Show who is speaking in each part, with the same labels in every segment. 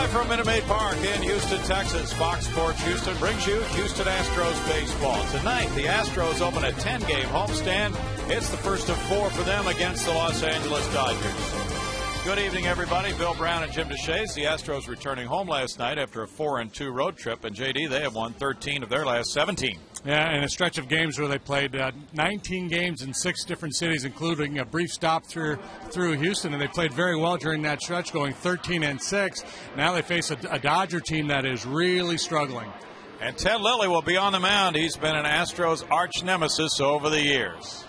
Speaker 1: Live from Minute Maid Park in Houston, Texas, Fox Sports Houston brings you Houston Astros baseball. Tonight, the Astros open a 10-game homestand. It's the first of 4 for them against the Los Angeles Dodgers. Good evening, everybody. Bill Brown and Jim Deshaies. The Astros returning home last night after a 4-2 road trip. And, J.D., they have won 13 of their last 17.
Speaker 2: Yeah, in a stretch of games where they played 19 games in 6 different cities, including a brief stop through Houston, and they played very well during that stretch, going 13-6. Now they face a Dodger team that is really struggling.
Speaker 1: And Ted Lilly will be on the mound. He's been an Astros arch nemesis over the years.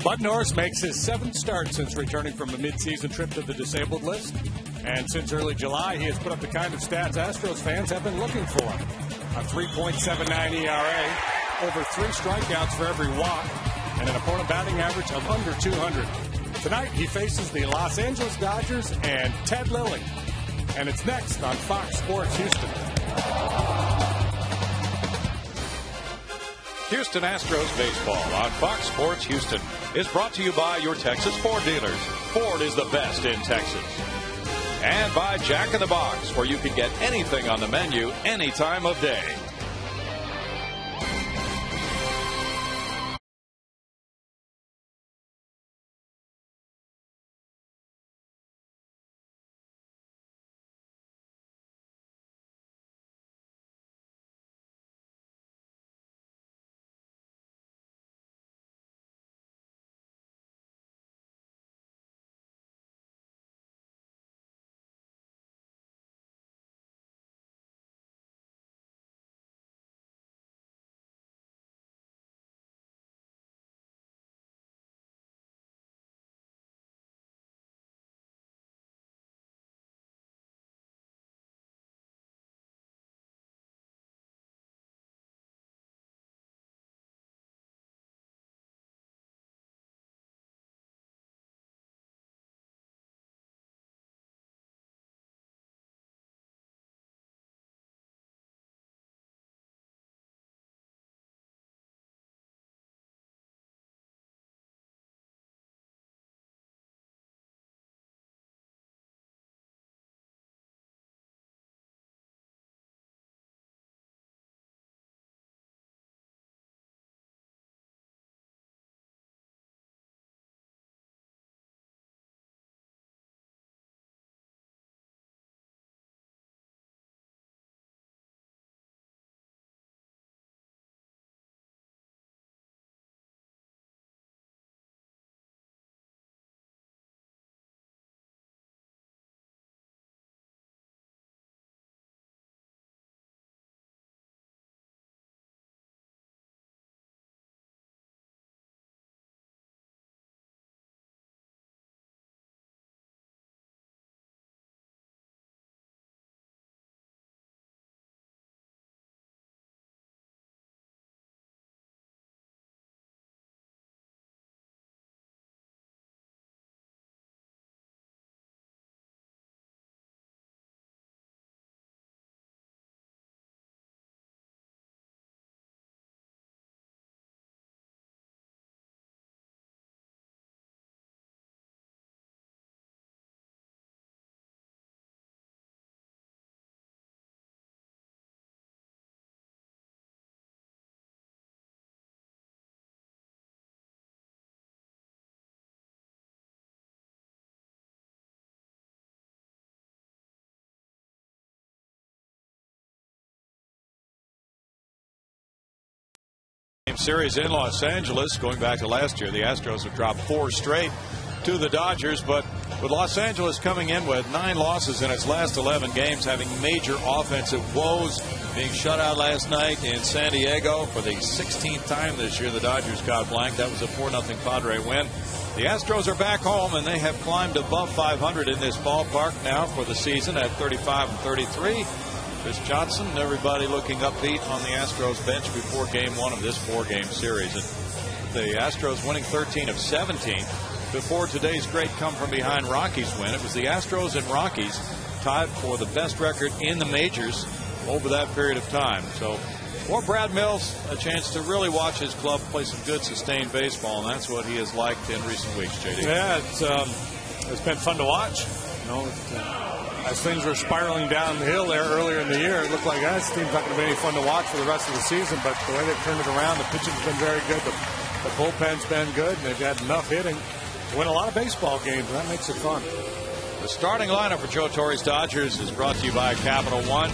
Speaker 3: Bud Norris makes his 7th start since returning from a midseason trip to the disabled list. And since early July, he has put up the kind of stats Astros fans have been looking for. A 3.79 ERA, over 3 strikeouts for every walk, and an opponent batting average of under 200. Tonight, he faces the Los Angeles Dodgers and Ted Lilly. And it's next on Fox Sports Houston.
Speaker 1: Houston Astros baseball on Fox Sports Houston is brought to you by your Texas Ford dealers. Ford is the best in Texas. And by Jack in the Box, where you can get anything on the menu any time of day. Series in Los Angeles. Going back to last year, the Astros have dropped 4 straight to the Dodgers, but with Los Angeles coming in with 9 losses in its last 11 games, having major offensive woes, being shut out last night in San Diego for the 16th time this year, the Dodgers got blanked. That was a 4-0 Padre win. The Astros are back home, and they have climbed above 500 in this ballpark now for the season at 35-33. Chris Johnson and everybody looking upbeat on the Astros bench before Game 1 of this 4-game series. And the Astros winning 13 of 17 before today's great come-from-behind Rockies win. It was the Astros and Rockies tied for the best record in the majors over that period of time. So for Brad Mills, a chance to really watch his club play some good, sustained baseball, and that's what he has liked in recent weeks, J.D.
Speaker 3: Yeah, it's been fun to watch. You know,
Speaker 2: As things were spiraling downhill there earlier in the year, it looked like this team's not going to be any fun to watch for the rest of the season. But the way they've turned it around, the pitching's been very good. The bullpen's been good, and they've had enough hitting to win a lot of baseball games, and that makes it fun.
Speaker 1: The starting lineup for Joe Torre's Dodgers is brought to you by Capital One.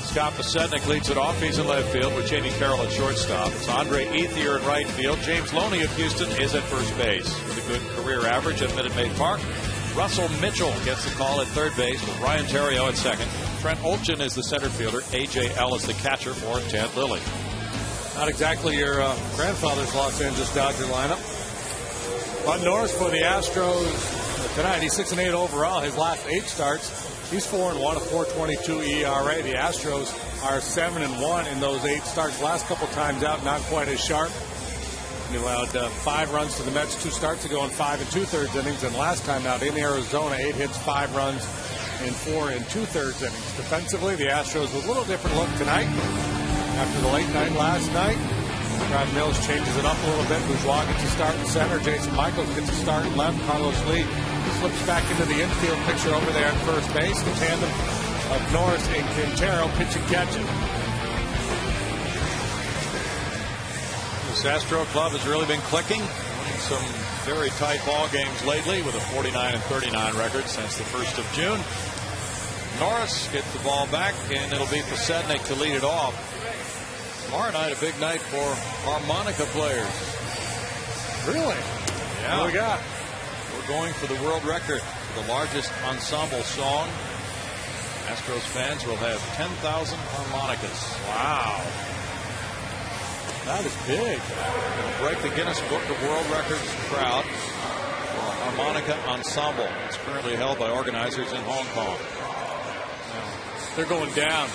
Speaker 1: Scott Pasetnik leads it off. He's in left field with Jamie Carroll at shortstop. It's Andre Ethier in right field. James Loney of Houston is at first base with a good career average at Minute Maid Park. Russell Mitchell gets the call at third base with Ryan Theriot at second. Trent Olchin is the center fielder. A.J. Ellis the catcher for Ted Lilly.
Speaker 2: Not exactly your grandfather's Los Angeles Dodger lineup. Bud Norris for the Astros tonight. He's 6-8 overall. His last 8 starts. He's 4-1, a 4.22 ERA. The Astros are 7-1 in those 8 starts. Last couple times out, not quite as sharp. He allowed 5 runs to the Mets 2 starts ago in 5 2/3 innings. And last time out in Arizona, 8 hits, 5 runs in 4 2/3 innings. Defensively, the Astros with a little different look tonight. After the late night last night, Brad Mills changes it up a little bit. Bourgeois gets a start in center. Jason Michaels gets a start in left. Carlos Lee slips back into the infield picture over there at first base. The tandem of Norris and Quintero pitch and catching.
Speaker 1: This Astro club has really been clicking. Winning some very tight ball games lately with a 49-39 record since the 1st of June. Norris gets the ball back, and it'll be Pasetnik to lead it off. Tomorrow night, a big night for harmonica players.
Speaker 2: Really?
Speaker 1: Yeah.
Speaker 2: What do we got?
Speaker 1: We're going for the world record for the largest ensemble song. Astros fans will have 10,000 harmonicas.
Speaker 2: Wow. That is big.
Speaker 1: It'll break the Guinness Book of World Records crowd for a harmonica ensemble. It's currently held by organizers in Hong Kong.
Speaker 2: They're going down.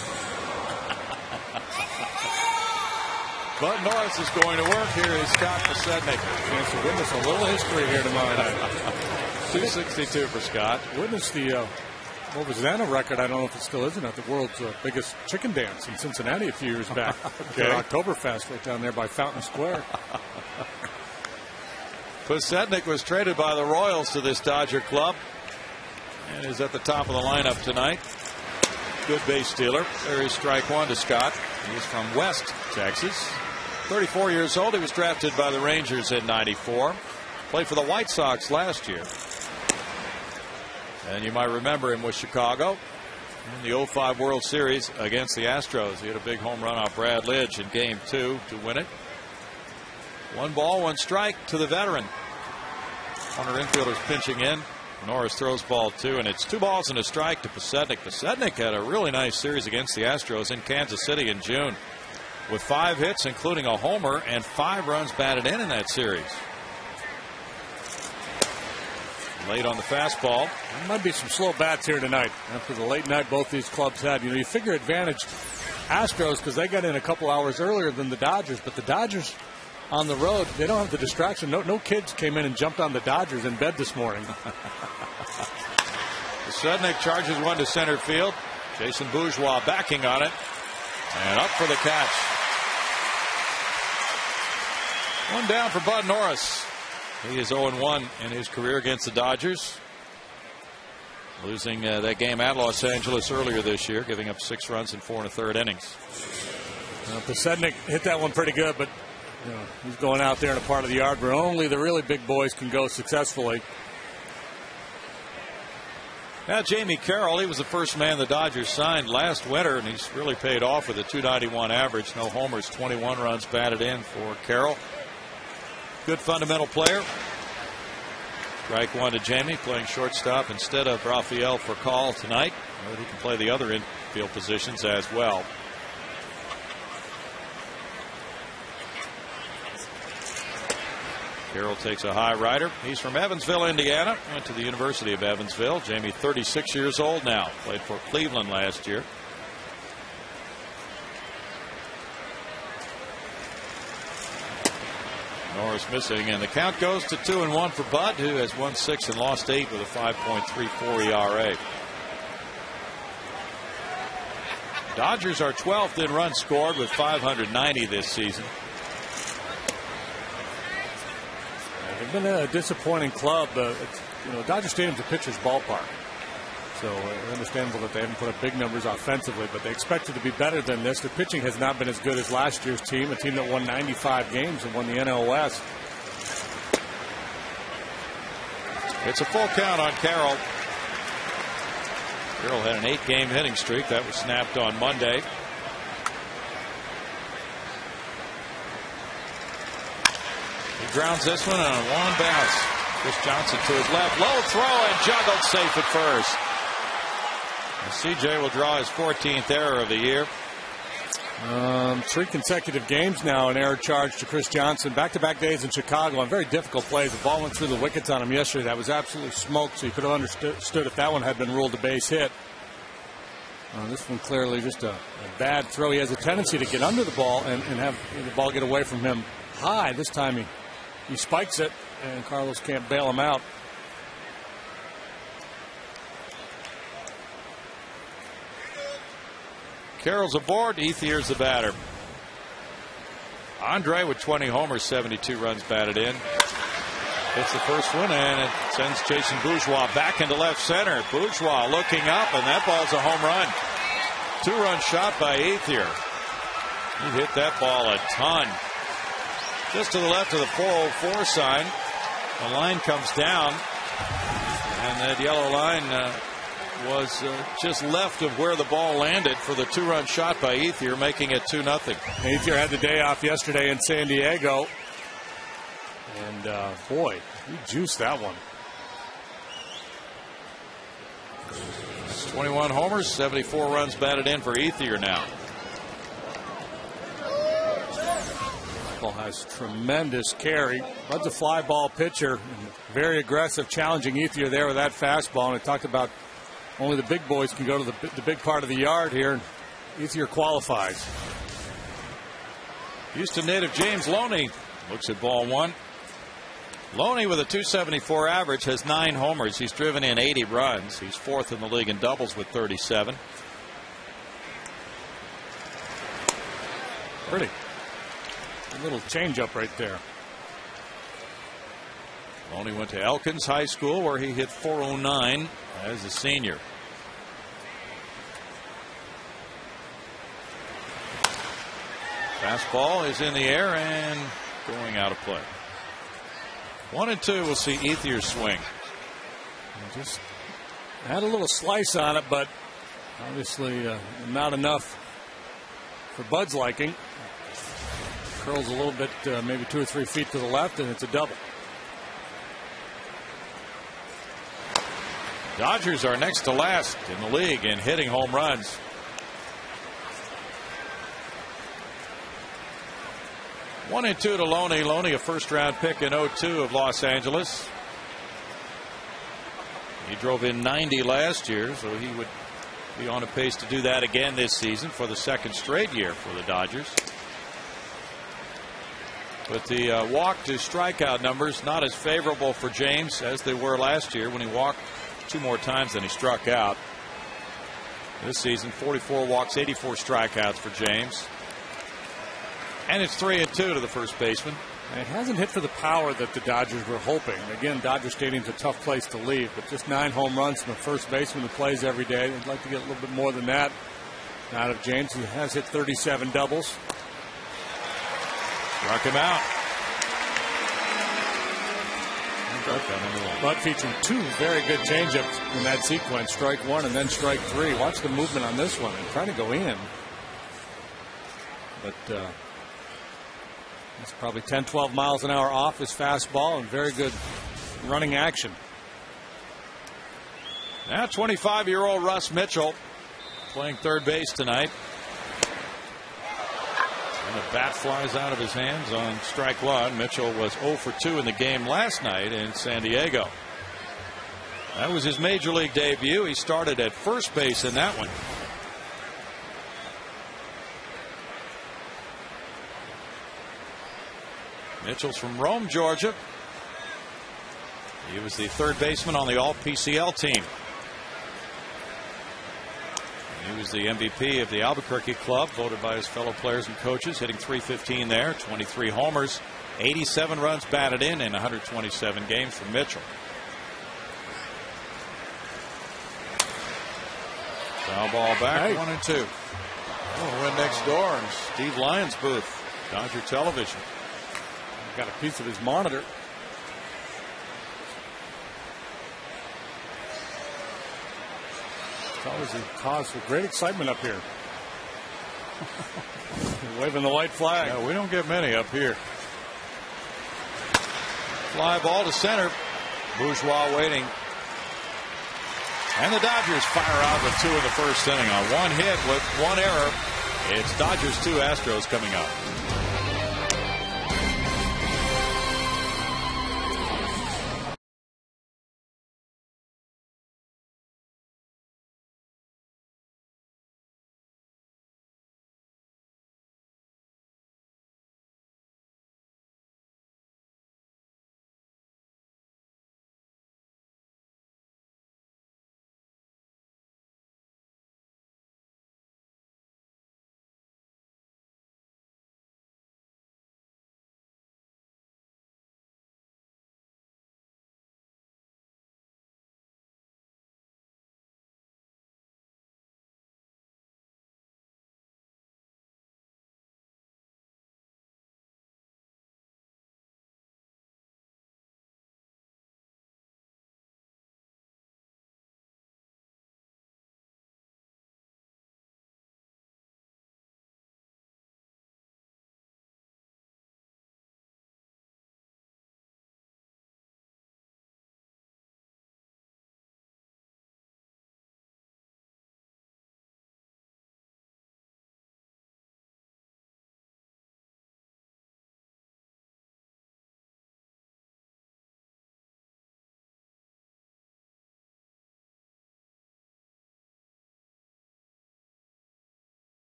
Speaker 1: But Norris is going to work. Here is Scott Pasetnik.
Speaker 2: Chance to witness a little history here tomorrow night.
Speaker 1: 262 for Scott.
Speaker 2: Witness the Rosanna record. I don't know if it still is or not. The world's biggest chicken dance in Cincinnati a few years back. Okay. Oktoberfest right down there by Fountain Square.
Speaker 1: Pasetnik was traded by the Royals to this Dodger club and is at the top of the lineup tonight. Good base stealer. There is strike one to Scott. He is from West Texas. 34 years old. He was drafted by the Rangers in '94. Played for the White Sox last year. And you might remember him with Chicago in the '05 World Series against the Astros. He had a big home run off Brad Lidge in Game 2 to win it. 1 ball, 1 strike to the veteran. Hunter infielders pinching in. Norris throws ball 2, and it's 2 balls and a strike to Pasetnik. Pasetnik had a really nice series against the Astros in Kansas City in June with 5 hits, including a homer, and 5 runs batted in that series. Late on the fastball.
Speaker 2: There might be some slow bats here tonight after the late night both these clubs had. You figure advantage Astros because they got in a couple hours earlier than the Dodgers, but the Dodgers on the road, they don't have the distraction. No kids came in and jumped on the Dodgers in bed this morning.
Speaker 1: Pasetnik charges one to center field. Jason Bourgeois backing on it. And up for the catch. 1 down for Bud Norris. He is 0-1 in his career against the Dodgers. Losing that game at Los Angeles earlier this year, giving up 6 runs in 4 1/3 innings.
Speaker 2: Pasetnik hit that one pretty good, but he's going out there in a part of the yard where only the really big boys can go successfully.
Speaker 1: Now Jamie Carroll, he was the first man the Dodgers signed last winter, and he's really paid off with a .291 average. No homers, 21 runs batted in for Carroll. Good fundamental player. Strike one to Jamie, playing shortstop instead of Rafael Furcal tonight. He can play the other infield positions as well. Carroll takes a high rider. He's from Evansville, Indiana. Went to the University of Evansville. Jamie, 36 years old now. Played for Cleveland last year. Norris missing, and the count goes to 2-1 for Bud, who has won 6 and lost 8 with a 5.34 ERA. Dodgers are 12th in runs scored with 590 this season.
Speaker 2: They've been a disappointing club. Dodger Stadium's a pitcher's ballpark.
Speaker 3: So understandable that they haven't put up big numbers offensively, but they expected to be better than this. Their pitching has not been as good as last year's team, a team that won 95 games and won the NL West.
Speaker 1: It's a full count on Carroll. Carroll had an 8-game hitting streak that was snapped on Monday. He grounds this one on a long bounce. Chris Johnson to his left, low throw and juggled safe at first. And CJ will draw his 14th error of the year.
Speaker 3: 3 consecutive games now, an error charge to Chris Johnson. Back-to-back days in Chicago on very difficult plays. The ball went through the wickets on him yesterday. That was absolutely smoked, so you could have understood if that one had been ruled a base hit. This one clearly just a bad throw. He has a tendency to get under the ball and have the ball get away from him high. This time he spikes it, and Carlos can't bail him out.
Speaker 1: Carroll's aboard. Ethier's the batter. Andre with 20 homers, 72 runs batted in. Hits the first one, and it sends Jason Bourgeois back into left center. Bourgeois looking up, and that ball's a home run. 2-run shot by Ethier. He hit that ball a ton. Just to the left of the 404 sign. The line comes down, and that yellow line was just left of where the ball landed for the 2-run shot by Ethier, making it 2-0.
Speaker 3: Ethier had the day off yesterday in San Diego, and boy, he juiced that one.
Speaker 1: 21 homers, 74 runs batted in for Ethier now.
Speaker 3: Ball has tremendous carry. Runs a fly ball pitcher, very aggressive, challenging Ethier there with that fastball. And I talked about only the big boys can go to the big part of the yard here. Ethier qualifies.
Speaker 1: Houston native James Loney looks at ball one. Loney with a .274 average has 9 homers. He's driven in 80 runs. He's 4th in the league in doubles with 37.
Speaker 3: Pretty. A little changeup right there.
Speaker 1: Loney went to Elkins High School, where he hit .409 as a senior. Fastball is in the air and going out of play. 1-2. We'll see Ethier swing.
Speaker 3: Just had a little slice on it, but obviously not enough for Bud's liking. Curls a little bit, maybe 2 or 3 feet to the left, and it's a double.
Speaker 1: Dodgers are next to last in the league in hitting home runs. One and two to Loney. Loney, a first-round pick in 2002 of Los Angeles. He drove in 90 last year, so he would be on a pace to do that again this season for the 2nd straight year for the Dodgers. But the walk to strikeout numbers not as favorable for James as they were last year when he walked 2 more times than he struck out. This season, 44 walks, 84 strikeouts for James. And it's 3-2 to the first baseman.
Speaker 3: It hasn't hit for the power that the Dodgers were hoping. Again, Dodger Stadium's a tough place to leave, but just 9 home runs from a first baseman who plays every day. They'd like to get a little bit more than that out of James. He has hit 37 doubles.
Speaker 1: Struck him out.
Speaker 3: Bud featuring 2 very good changeups in that sequence. Strike 1 and then strike 3. Watch the movement on this one. And trying to go in. But it's probably 10-12 miles an hour off his fastball, and very good running action.
Speaker 1: Now 25-year-old Russ Mitchell playing third base tonight. And the bat flies out of his hands on strike 1. Mitchell was 0 for 2 in the game last night in San Diego. That was his major league debut. He started at first base in that one. Mitchell's from Rome, Georgia. He was the third baseman on the All-PCL team. He was the MVP of the Albuquerque club, voted by his fellow players and coaches, hitting .315 there, 23 homers, 87 runs batted in 127 games for Mitchell. Foul ball back, 1-2. Oh, went next door in Steve Lyons' booth, Dodger Television.
Speaker 3: Got a piece of his monitor. It's always a cause for great excitement up here. Waving the white flag.
Speaker 1: Yeah, we don't get many up here. Fly ball to center. Bourgeois waiting. And the Dodgers fire out with 2 in the first inning on 1 hit with 1 error. It's Dodgers 2, Astros coming up.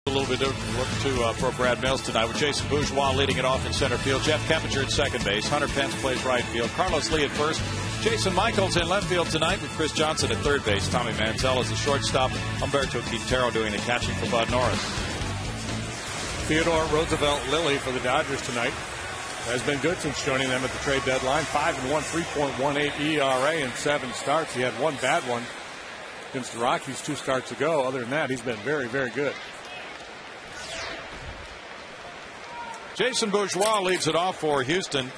Speaker 1: A little bit different for Brad Mills tonight with Jason Bourgeois leading it off in center field. Jeff Keppinger at second base. Hunter Pence plays right field. Carlos Lee at first. Jason Michaels in left field tonight with Chris Johnson at third base. Tommy Manziel is the shortstop. Humberto Quintero doing the catching for Bud Norris.
Speaker 3: Theodore Roosevelt Lilly for the Dodgers tonight has been good since joining them at the trade deadline. 5-1, 3.18 ERA in 7 starts. He had 1 bad one against the Rockies 2 starts ago. Other than that, he's been very, very good.
Speaker 1: Jason Bourgeois leads it off for Houston.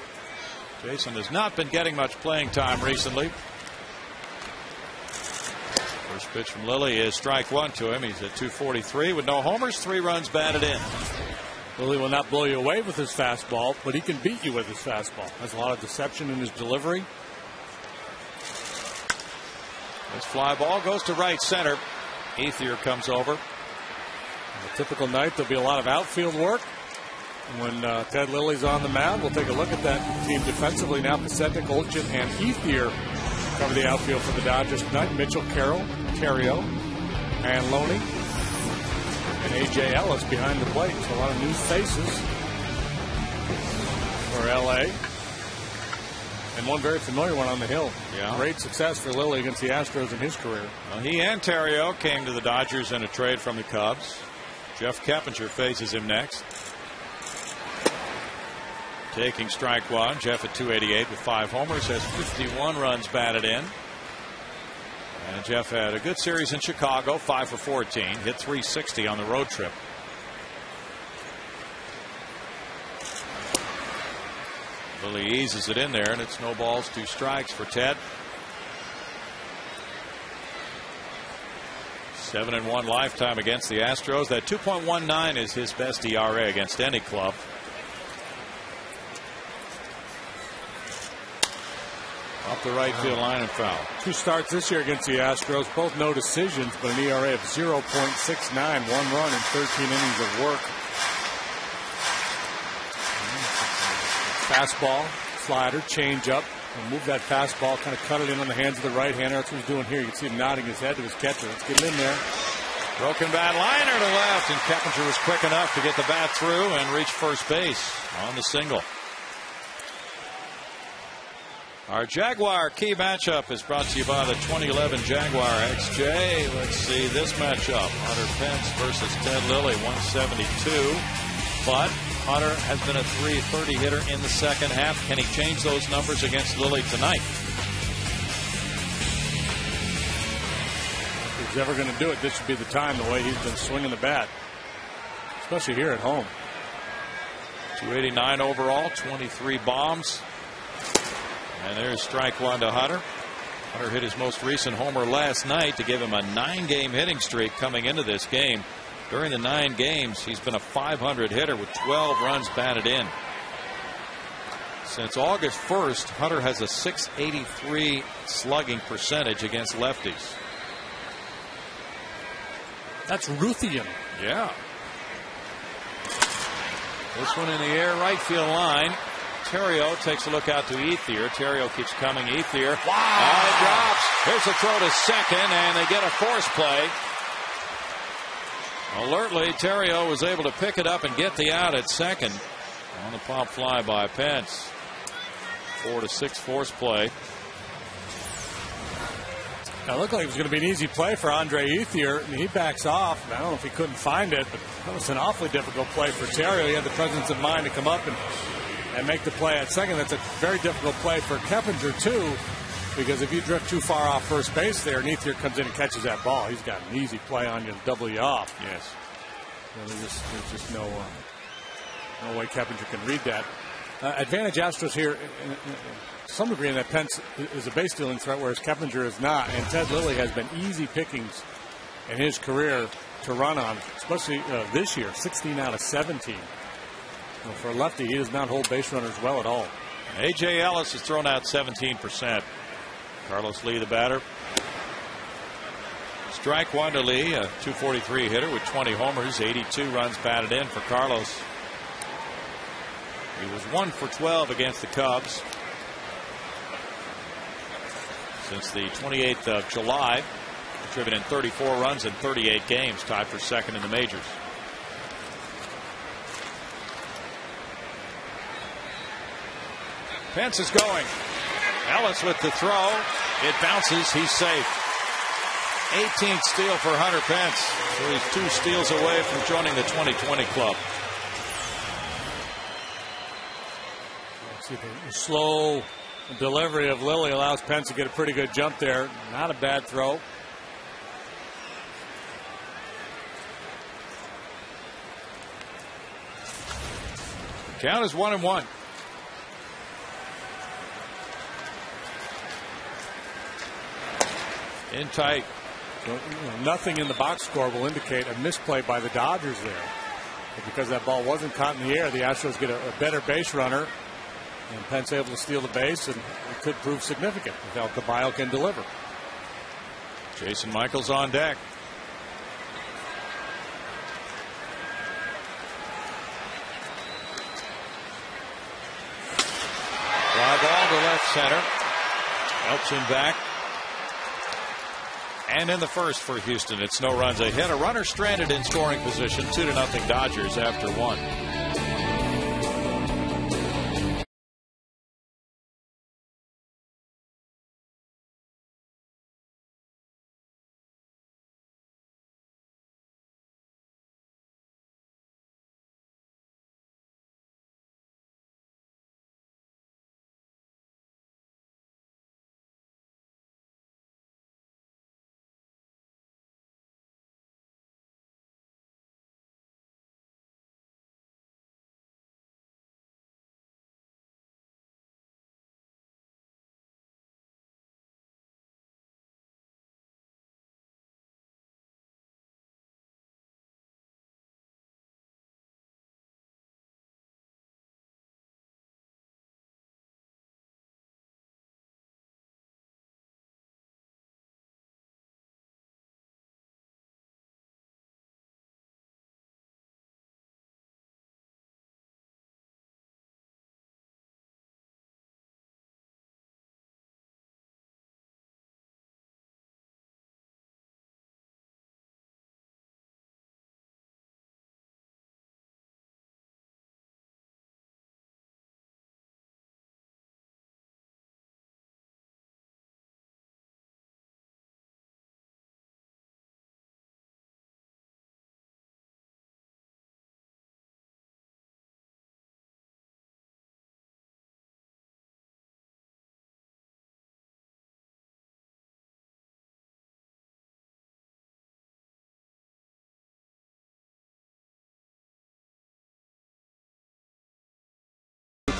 Speaker 1: Jason has not been getting much playing time recently. First pitch from Lilly is strike 1 to him. He's at 243 with no homers, 3 runs batted in.
Speaker 3: Lilly will not blow you away with his fastball, but he can beat you with his fastball. Has a lot of deception in his delivery.
Speaker 1: This fly ball goes to right center. Ethier comes over.
Speaker 3: On a typical night, there'll be a lot of outfield work. When Ted Lilly's on the mound, we'll take a look at that team defensively now. Pacetic, Olchin, and Ethier cover the outfield for the Dodgers tonight. Mitchell, Carroll, Terrio, and Loney, and A.J. Ellis behind the plate. So a lot of new faces for L.A. And one very familiar one on the hill.
Speaker 1: Yeah.
Speaker 3: Great success for Lilly against the Astros in his career.
Speaker 1: Well, he and Terrio came to the Dodgers in a trade from the Cubs. Jeff Keppinger faces him next. Taking strike 1. Jeff at 288 with 5 homers, has 51 runs batted in. And Jeff had a good series in Chicago, 5 for 14, hit 360 on the road trip. Lilly eases it in there, and it's no balls, 2 strikes for Ted. 7-1 lifetime against the Astros. That 2.19 is his best ERA against any club. Up the right field line and foul.
Speaker 3: 2 starts this year against the Astros, both no decisions, but an ERA of 0.69, 1 run in 13 innings of work. Fastball, slider, changeup. We'll move that fastball, kind of cut it in on the hands of the right-hander. That's what he's doing here. You can see him nodding his head to his catcher. Let's get him in there.
Speaker 1: Broken bat liner to left, and Keppinger was quick enough to get the bat through and reach first base on the single. Our Jaguar key matchup is brought to you by the 2011 Jaguar XJ. Let's see this matchup. Hunter Pence versus Ted Lilly, 172. But Hunter has been a .330 hitter in the second half. Can he change those numbers against Lilly tonight?
Speaker 2: If he's ever going to do it, this should be the time, the way he's been swinging the bat, especially here at home.
Speaker 1: 289 overall, 23 bombs. And there's strike one to Hunter. Hunter hit his most recent homer last night to give him a 9-game hitting streak coming into this game. During the 9 games, he's been a .500 hitter with 12 runs batted in. Since August 1st, Hunter has a .683 slugging percentage against lefties.
Speaker 2: That's Ruthian.
Speaker 1: Yeah. This one in the air, right field line. Terrio takes a look out to Ethier. Terrio keeps coming. Ethier. Wow. It drops. Here's a throw to second, and they get a force play. Alertly, Terrio was able to pick it up and get the out at second on the pop fly by Pence. 4-6 force play.
Speaker 2: Now, it looked like it was going to be an easy play for Andre Ethier, and he backs off. I don't know if he couldn't find it, but that was an awfully difficult play for Terrio. He had the presence of mind to come up and make the play at second. That's a very difficult play for Keppinger, too, because if you drift too far off first base there and Ethier comes in and catches that ball, he's got an easy play on you to double you off.
Speaker 1: Yes.
Speaker 2: So there's just no way Keppinger can read that. Advantage Astros here to some degree in that Pence is a base stealing threat, whereas Keppinger is not. And Ted Lilly has been easy pickings in his career to run on, especially this year, 16 out of 17. Well, for a lefty, he does not hold base runners well at all.
Speaker 1: A.J. Ellis has thrown out 17%. Carlos Lee, the batter. Strike one to Lee, a .243 hitter with 20 homers, 82 runs batted in for Carlos. He was 1 for 12 against the Cubs since the 28th of July, contributing 34 runs in 38 games, tied for second in the majors. Pence is going. Ellis with the throw. It bounces. He's safe. 18th steal for Hunter Pence. So he's 2 steals away from joining the 2020 club.
Speaker 2: The slow delivery of Lilly allows Pence to get a pretty good jump there. Not a bad throw.
Speaker 1: Count is 1-1. In tight.
Speaker 2: Well, nothing in the box score will indicate a misplay by the Dodgers there. But because that ball wasn't caught in the air, the Astros get a better base runner. And Pence able to steal the base, and it could prove significant if El Caballo can deliver.
Speaker 1: Jason Michaels on deck. Fly ball to left center. Elton back. And in the first for Houston, it's no runs ahead. A runner stranded in scoring position, 2-0 Dodgers after 1.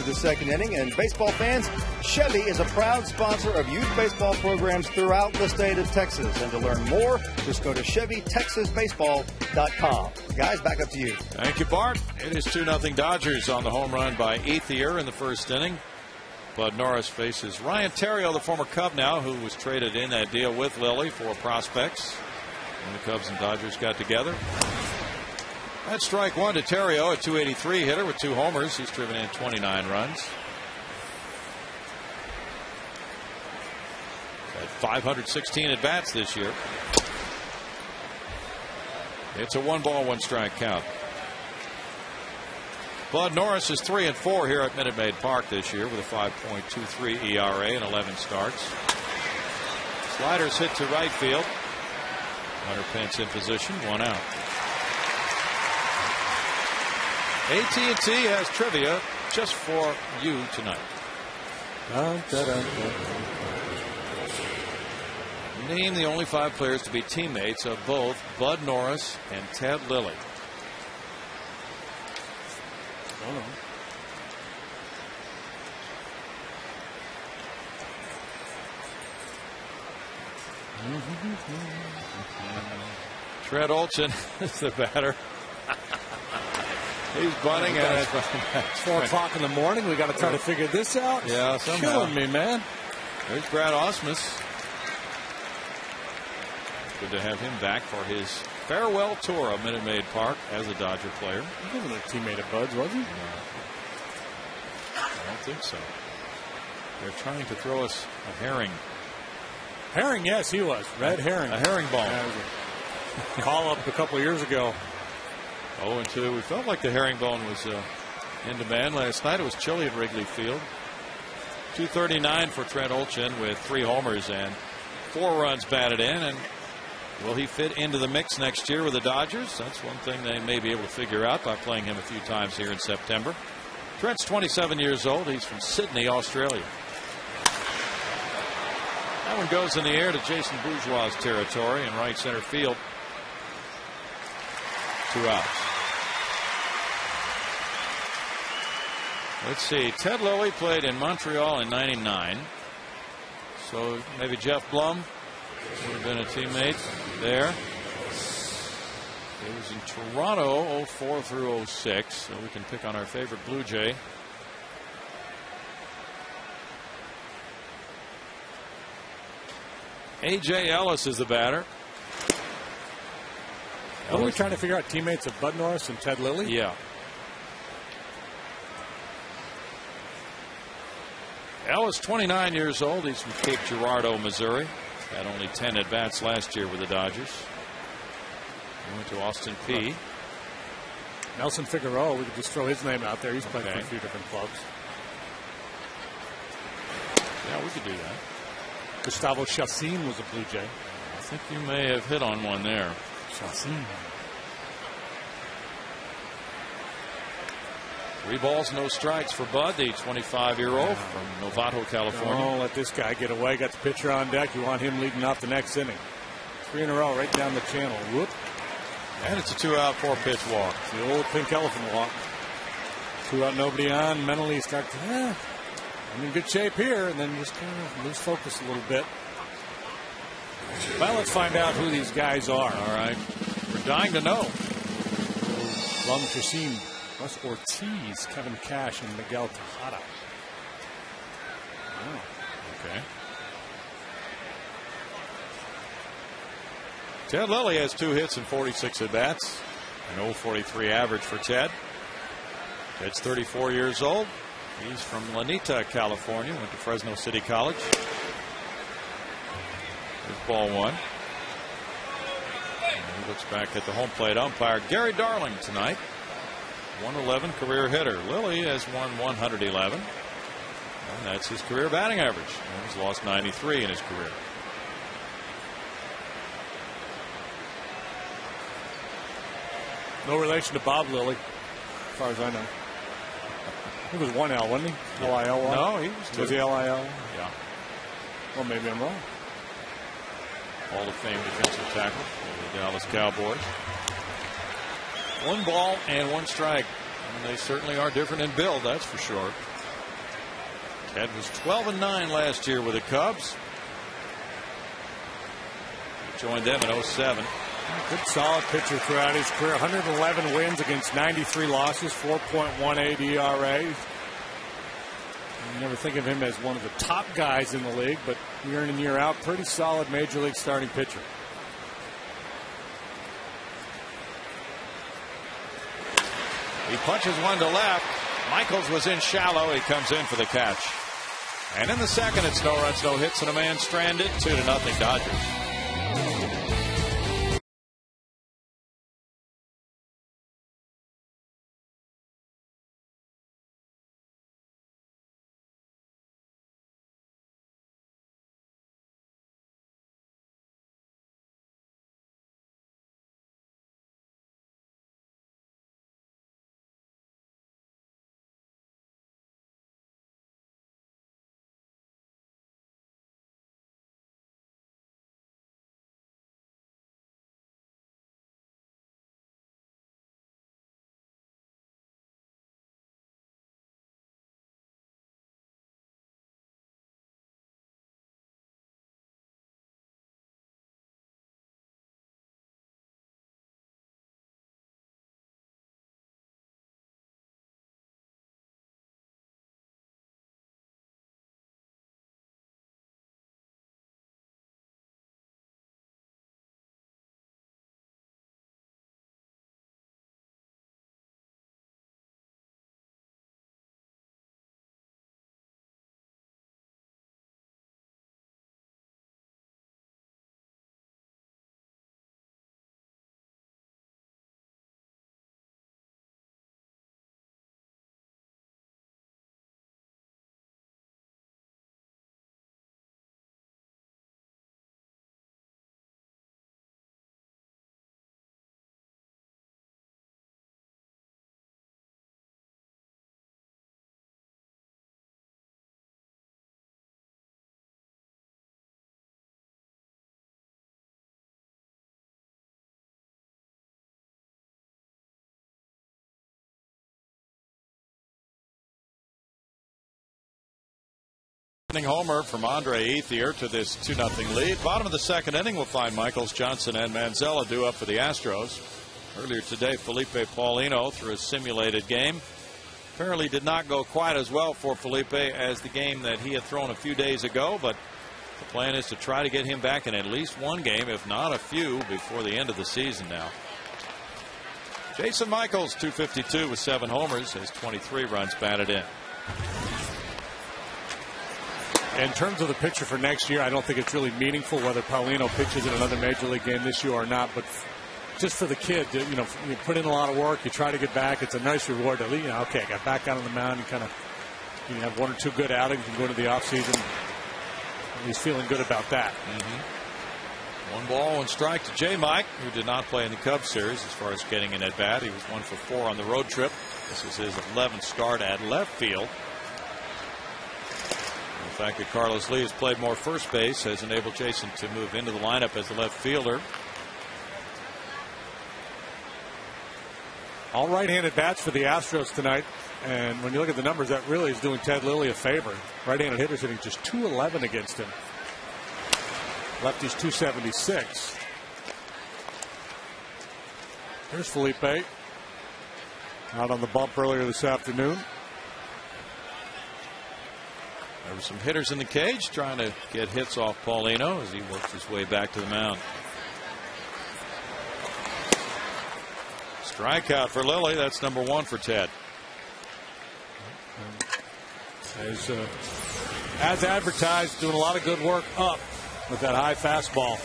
Speaker 4: the second inning. And baseball fans, Chevy is a proud sponsor of youth baseball programs throughout the state of Texas. And to learn more, just go to ChevyTexasBaseball.com. Guys, back up to you.
Speaker 1: Thank you, Bart. It is 2-0 Dodgers on the home run by Ethier in the first inning. Bud Norris faces Ryan Theriot, the former Cub now, who was traded in that deal with Lilly for prospects when the Cubs and Dodgers got together. That's strike one to Theriot, a .283 hitter with 2 homers. He's driven in 29 runs. Had 516 at bats this year. It's a 1-ball, 1-strike count. Bud Norris is 3-4 here at Minute Maid Park this year with a 5.23 ERA and 11 starts. Sliders hit to right field. Hunter Pence in position, 1 out. AT&T has trivia just for you tonight. Name the only 5 players to be teammates of both Bud Norris and Ted Lilly. Trent Olson is the batter. He's bunting and it's
Speaker 3: 4 o'clock in the morning. We got to try to figure this out.
Speaker 1: Yeah, somehow.
Speaker 3: Killing me, man.
Speaker 1: There's Brad Ausmus. Good to have him back for his farewell tour of Minute Maid Park as a Dodger player.
Speaker 3: He wasn't a teammate of Bud's, was he?
Speaker 1: No. I don't think so. They're trying to throw us a herring.
Speaker 3: Herring, yes, he was. Red herring.
Speaker 1: A herringbone.
Speaker 3: Yeah, call up a couple of years ago.
Speaker 1: 0-2. We felt like the herringbone was in demand last night. It was chilly at Wrigley Field. .239 for Trent Olson with 3 homers and 4 runs batted in. And will he fit into the mix next year with the Dodgers? That's one thing they may be able to figure out by playing him a few times here in September. Trent's 27 years old. He's from Sydney, Australia. That one goes in the air to Jason Bourgeois' territory in right center field. 2 outs. Let's see. Ted Lilly played in Montreal in '99. So maybe Jeff Blum would have been a teammate there. He was in Toronto 04 through 06. So we can pick on our favorite Blue Jay. A.J. Ellis is the batter.
Speaker 3: Are we trying to figure out teammates of Bud Norris and Ted Lilly?
Speaker 1: Yeah. Ellis, 29 years old. He's from Cape Girardeau, Missouri. Had only 10 at-bats last year with the Dodgers. He went to Austin Peay.
Speaker 3: Nelson Figueroa, we could just throw his name out there. He's played for a few different clubs.
Speaker 1: Yeah, we could do that.
Speaker 3: Gustavo Chacin was a Blue Jay.
Speaker 1: I think you may have hit on one there.
Speaker 3: Chacin.
Speaker 1: 3 balls, no strikes for Bud, the 25-year-old from Novato, California.
Speaker 3: Don't let this guy get away. Got the pitcher on deck. You want him leading off the next inning. 3 in a row right down the channel. Whoop.
Speaker 1: And it's a 2-out, 4-pitch walk.
Speaker 3: It's the old pink elephant walk. 2 out, nobody on. Mentally start to, I'm in good shape here, and then just kind of lose focus a little bit. Well, let's find out who these guys are.
Speaker 1: All right. We're dying to know.
Speaker 3: Blum, Chacin, Russ Ortiz, Kevin Cash, and Miguel Tejada.
Speaker 1: Oh, okay. Ted Lilly has 2 hits and 46 at-bats. An 0.43 average for Ted. Ted's 34 years old. He's from Lanita, California. Went to Fresno City College. Here's ball 1. And he looks back at the home plate umpire. Gary Darling tonight. 111 career hitter. Lilly has won 111. And that's his career batting average. And he's lost 93 in his career.
Speaker 3: No relation to Bob Lilly, as far as I know. He was 1L, wasn't he?
Speaker 1: Yeah.
Speaker 3: LIL?
Speaker 1: No, he was 2.
Speaker 3: Was he LIL?
Speaker 1: Yeah.
Speaker 3: Well, maybe I'm wrong.
Speaker 1: Hall of Fame defensive tackle for the Dallas Cowboys. 1 ball and 1 strike. And they certainly are different in build, that's for sure. Ted was 12-9 last year with the Cubs. He joined them in 07.
Speaker 3: Good solid pitcher throughout his career. 111 wins against 93 losses, 4.18 ERA. You never think of him as one of the top guys in the league, but year in and year out, pretty solid major league starting pitcher.
Speaker 1: He punches one to left. Michaels was in shallow. He comes in for the catch. And in the second, it's no runs, no hits, and a man stranded. 2-0 Dodgers. Homer from Andre Ethier to this 2-0 lead. Bottom of the second inning, we'll find Michaels, Johnson, and Manzella due up for the Astros. Earlier today, Felipe Paulino, through a simulated game, apparently did not go quite as well for Felipe as the game that he had thrown a few days ago, but the plan is to try to get him back in at least one game, if not a few, before the end of the season now. Jason Michaels, 252 with 7 homers, has 23 runs batted in.
Speaker 3: In terms of the pitcher for next year, I don't think it's really meaningful whether Paulino pitches in another major league game this year or not. But just for the kid, you put in a lot of work, you try to get back. It's a nice reward to, okay, I got back out on the mound. You have 1 or 2 good outings. You can go into the offseason. He's feeling good about that.
Speaker 1: One ball, 1 strike to J. Mike, who did not play in the Cubs series as far as getting an at bat. He was 1 for 4 on the road trip. This is his 11th start at left field. The fact that Carlos Lee has played more first base has enabled Jason to move into the lineup as the left fielder.
Speaker 3: All right-handed bats for the Astros tonight. And when you look at the numbers, that really is doing Ted Lilly a favor. Right-handed hitters hitting just .211 against him. Lefty's .276. Here's Felipe. Out on the bump earlier this afternoon.
Speaker 1: There were some hitters in the cage trying to get hits off Paulino as he works his way back to the mound. Strikeout for Lilly. That's number 1 for Ted.
Speaker 3: As advertised, doing a lot of good work up with that high fastball.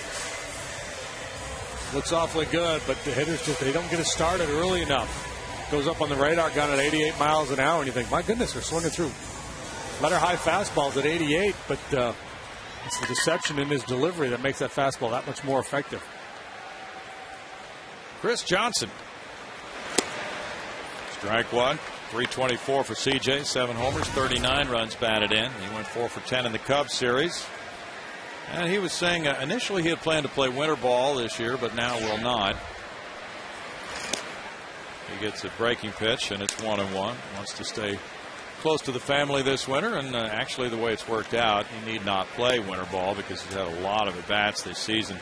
Speaker 3: Looks awfully good, but the hitters they don't get it started early enough. Goes up on the radar gun at 88 miles an hour, and you think, my goodness, they're swinging through better high fastballs at 88, but it's the deception in his delivery that makes that fastball that much more effective.
Speaker 1: Chris Johnson. Strike 1. 324 for CJ. 7 homers, 39 runs batted in. He went 4 for 10 in the Cubs series. And he was saying initially he had planned to play winter ball this year, but now will not. He gets a breaking pitch, and it's 1-1. Wants to stay close to the family this winter, and actually the way it's worked out, he need not play winter ball because he's had a lot of at-bats this season.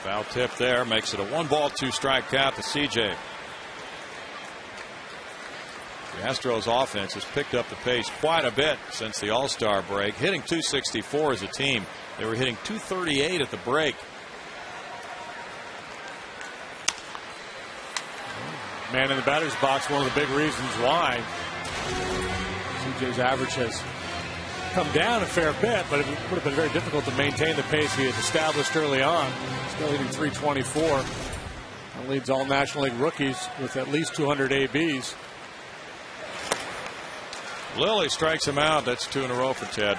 Speaker 1: Foul tip there makes it a 1-ball 2-strike count to CJ. The Astros offense has picked up the pace quite a bit since the All-Star break, hitting .264 as a team. They were hitting .238 at the break.
Speaker 3: Man in the batter's box, one of the big reasons why CJ's average has come down a fair bit, but it would have been very difficult to maintain the pace he had established early on. Still hitting .324. That leads all National League rookies with at least 200 ABs.
Speaker 1: Lilly strikes him out. That's 2 in a row for Ted.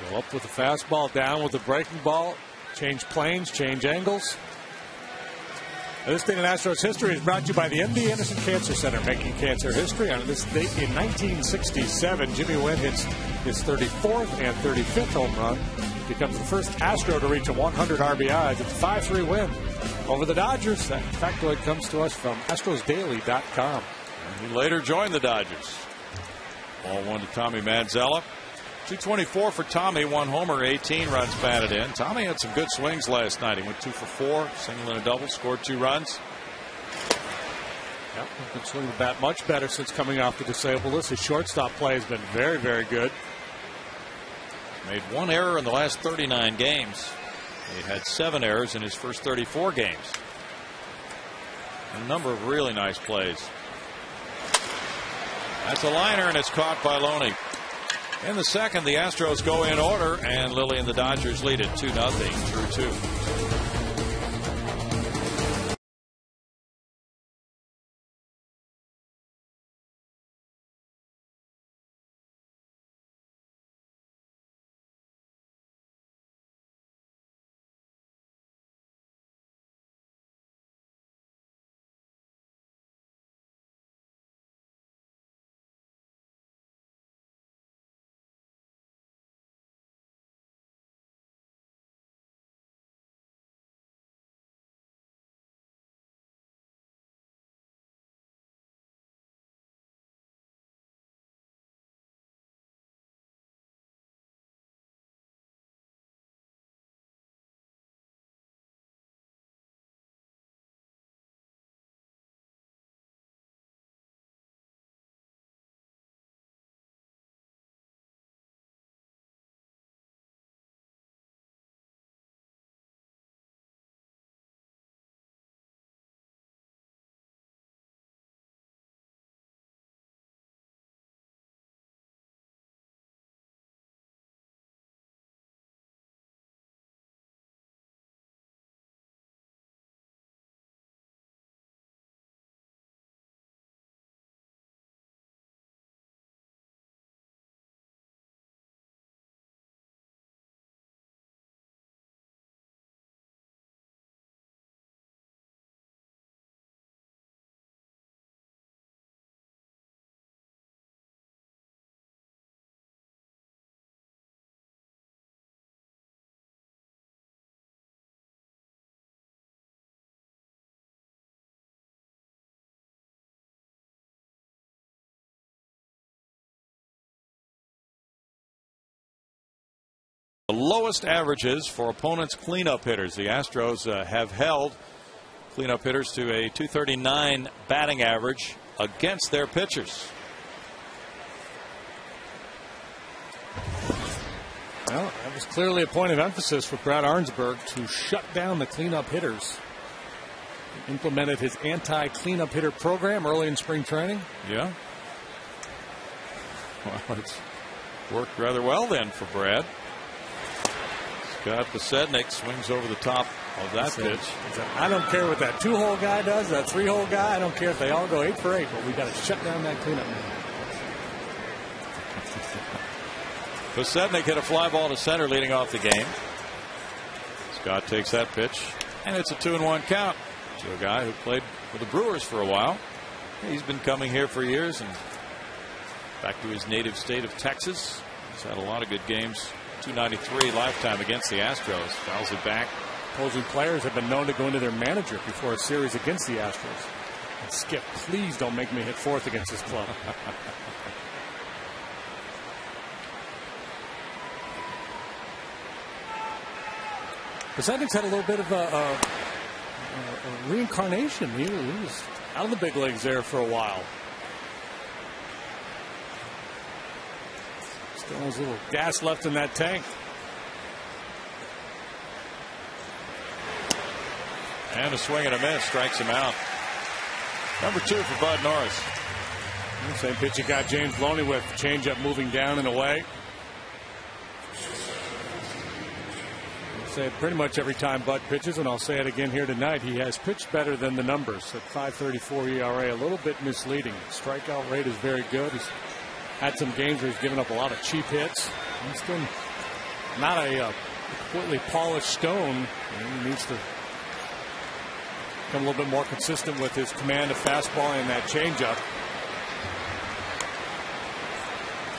Speaker 3: Go up with the fastball, down with the breaking ball, change planes, change angles. This Day in Astros history is brought to you by the MD Anderson Cancer Center, making cancer history. On this date in 1967, Jimmy Wynn hits his 34th and 35th home run. Becomes the first Astro to reach a 100 RBIs. It's a 5-3 win over the Dodgers. That factoid comes to us from AstrosDaily.com.
Speaker 1: And he later joined the Dodgers. Ball 1 to Tommy Manzella. 224 for Tommy, 1 homer, 18 runs batted in. Tommy had some good swings last night. He went 2 for 4, single and a double, scored 2 runs.
Speaker 3: Yep, been swinging the bat much better since coming off the disabled list. His shortstop play has been very, very good.
Speaker 1: Made 1 error in the last 39 games. He had 7 errors in his first 34 games. A number of really nice plays. That's a liner, and it's caught by Loney. In the second, the Astros go in order, and Lilly and the Dodgers lead it 2-0 through 2. The lowest averages for opponents' cleanup hitters. The Astros have held cleanup hitters to a .239 batting average against their pitchers.
Speaker 3: Well, that was clearly a point of emphasis for Brad Arnsberg to shut down the cleanup hitters. He implemented his anti-cleanup hitter program early in spring training.
Speaker 1: Yeah. Well, it's worked rather well then for Brad. Scott Besednik swings over the top of that pitch.
Speaker 3: I don't care what that 2-hole guy does, that 3-hole guy. I don't care if they all go 8 for 8, but we got to shut down that cleanup man.
Speaker 1: Besednik hit a fly ball to center leading off the game. Scott takes that pitch, and it's a 2-1 count to a guy who played for the Brewers for a while. He's been coming here for years and back to his native state of Texas. He's had a lot of good games. .293 lifetime against the Astros. Fouls it back
Speaker 3: Opposing players have been known to go into their manager before a series against the Astros. And Skip, please don't make me hit fourth against this club. Bezetnik's had a little bit of a reincarnation. He was out of the big leagues there for a while. Still has a little gas left in that tank.
Speaker 1: And a swing and a miss strikes him out. Number 2 for Bud Norris.
Speaker 3: Same pitch he got James Loney with. Changeup moving down and away. I'll say it pretty much every time Bud pitches, and I'll say it again here tonight. He has pitched better than the numbers at 5.34 ERA. A little bit misleading. Strikeout rate is very good. He's had some games where he's given up a lot of cheap hits. He's still not a completely polished stone. He needs to become a little bit more consistent with his command of fastball and that changeup.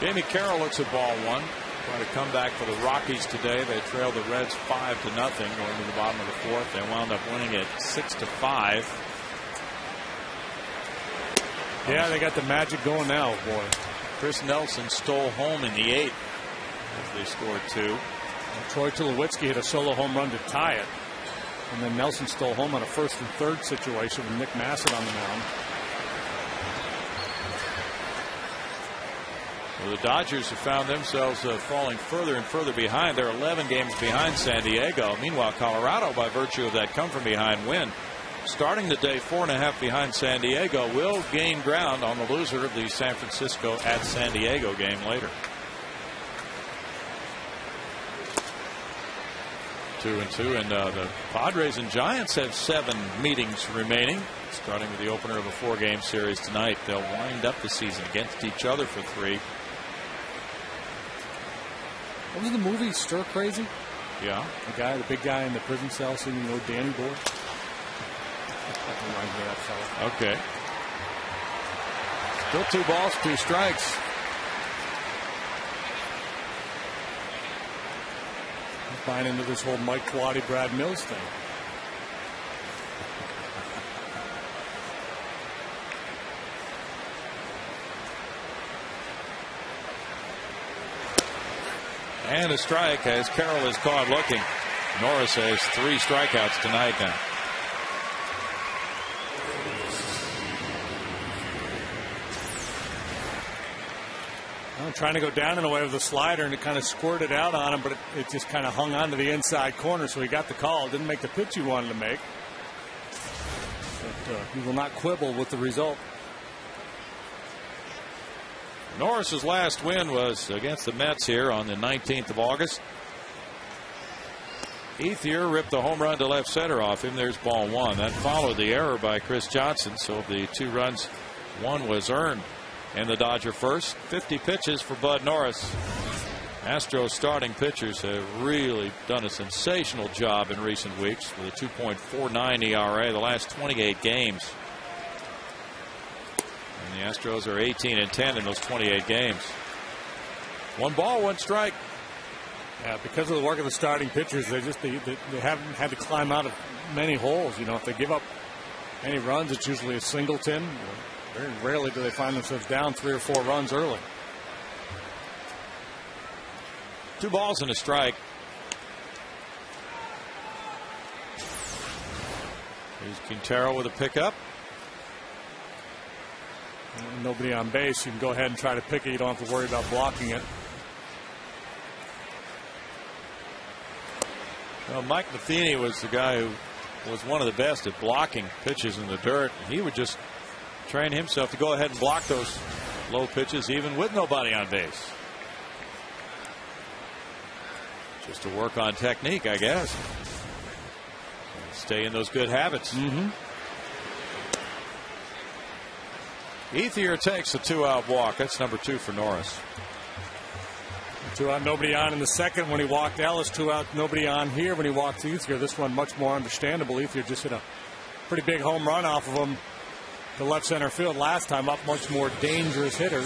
Speaker 1: Jamie Carroll looks at ball 1. Trying to come back for the Rockies today. They trailed the Reds 5-0 going to the bottom of the 4th. They wound up winning it 6-5.
Speaker 3: Yeah, they got the magic going now, boy.
Speaker 1: Chris Nelson stole home in the 8th as they scored 2.
Speaker 3: And Troy Tulowitzki hit a solo home run to tie it. And then Nelson stole home on a 1st and 3rd situation with Nick Massett on the mound.
Speaker 1: Well, the Dodgers have found themselves falling further and further behind. They're 11 games behind San Diego. Meanwhile, Colorado, by virtue of that come-from-behind win, starting the day 4.5 behind San Diego, will gain ground on the loser of the San Francisco at San Diego game later. 2-2, and the Padres and Giants have 7 meetings remaining, starting with the opener of a 4-game series tonight. They'll wind up the season against each other for 3.
Speaker 3: What was the movie Stir Crazy?
Speaker 1: Yeah.
Speaker 3: The big guy in the prison cell singing "Oh Danny Boy." That reminds me of that fella.
Speaker 1: Okay. Still 2 balls, 2 strikes.
Speaker 3: Buying into this whole Mike Kawadi, Brad Mills thing.
Speaker 1: And a strike as Carroll is caught looking. Norris has 3 strikeouts tonight now.
Speaker 3: Well, trying to go down and away with the slider, and it kind of squirted out on him, but it just kind of hung on to the inside corner, so he got the call. Didn't make the pitch he wanted to make. But he will not quibble with the result.
Speaker 1: Norris's last win was against the Mets here on the 19th of August. Ethier ripped the home run to left center off him. There's ball 1. That followed the error by Chris Johnson, so of the 2 runs, 1 was earned. And the Dodger first. 50 pitches for Bud Norris. Astros starting pitchers have really done a sensational job in recent weeks with a 2.49 ERA the last 28 games. And the Astros are 18-10 in those 28 games. 1 ball, 1 strike.
Speaker 3: Yeah, because of the work of the starting pitchers, they haven't had to climb out of many holes. You know, if they give up any runs, it's usually a singleton. Very rarely do they find themselves down 3 or 4 runs early.
Speaker 1: 2 balls and a strike. Here's Quintero with a pickup.
Speaker 3: And nobody on base. You can go ahead and try to pick it. You don't have to worry about blocking it.
Speaker 1: Well, Mike Matheny was the guy who was one of the best at blocking pitches in the dirt. He would just train himself to go ahead and block those low pitches even with nobody on base. Just to work on technique, I guess. Stay in those good habits. Ethier takes a 2-out walk. That's number 2 for Norris.
Speaker 3: 2 out, nobody on in the second when he walked Ellis. 2 out, nobody on here when he walked Ethier. This one much more understandable. Ethier just hit a pretty big home run off of him to left center field last time. Up much more dangerous hitter.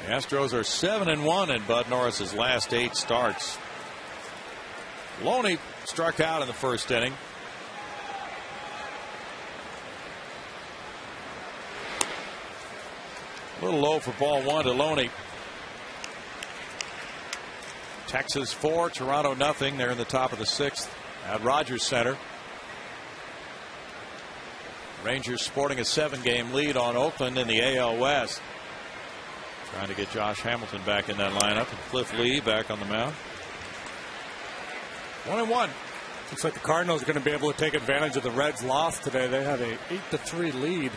Speaker 1: Astros are 7-1 in Bud Norris's last 8 starts. Loney struck out in the first inning. A little low for ball 1 to Loney. Texas 4, Toronto nothing. They're in the top of the 6th at Rogers Center. Rangers sporting a 7-game lead on Oakland in the AL West. Trying to get Josh Hamilton back in that lineup, and Cliff Lee back on the mound. 1-1.
Speaker 3: Looks like the Cardinals are going to be able to take advantage of the Reds' loss today. They have a 8-3 lead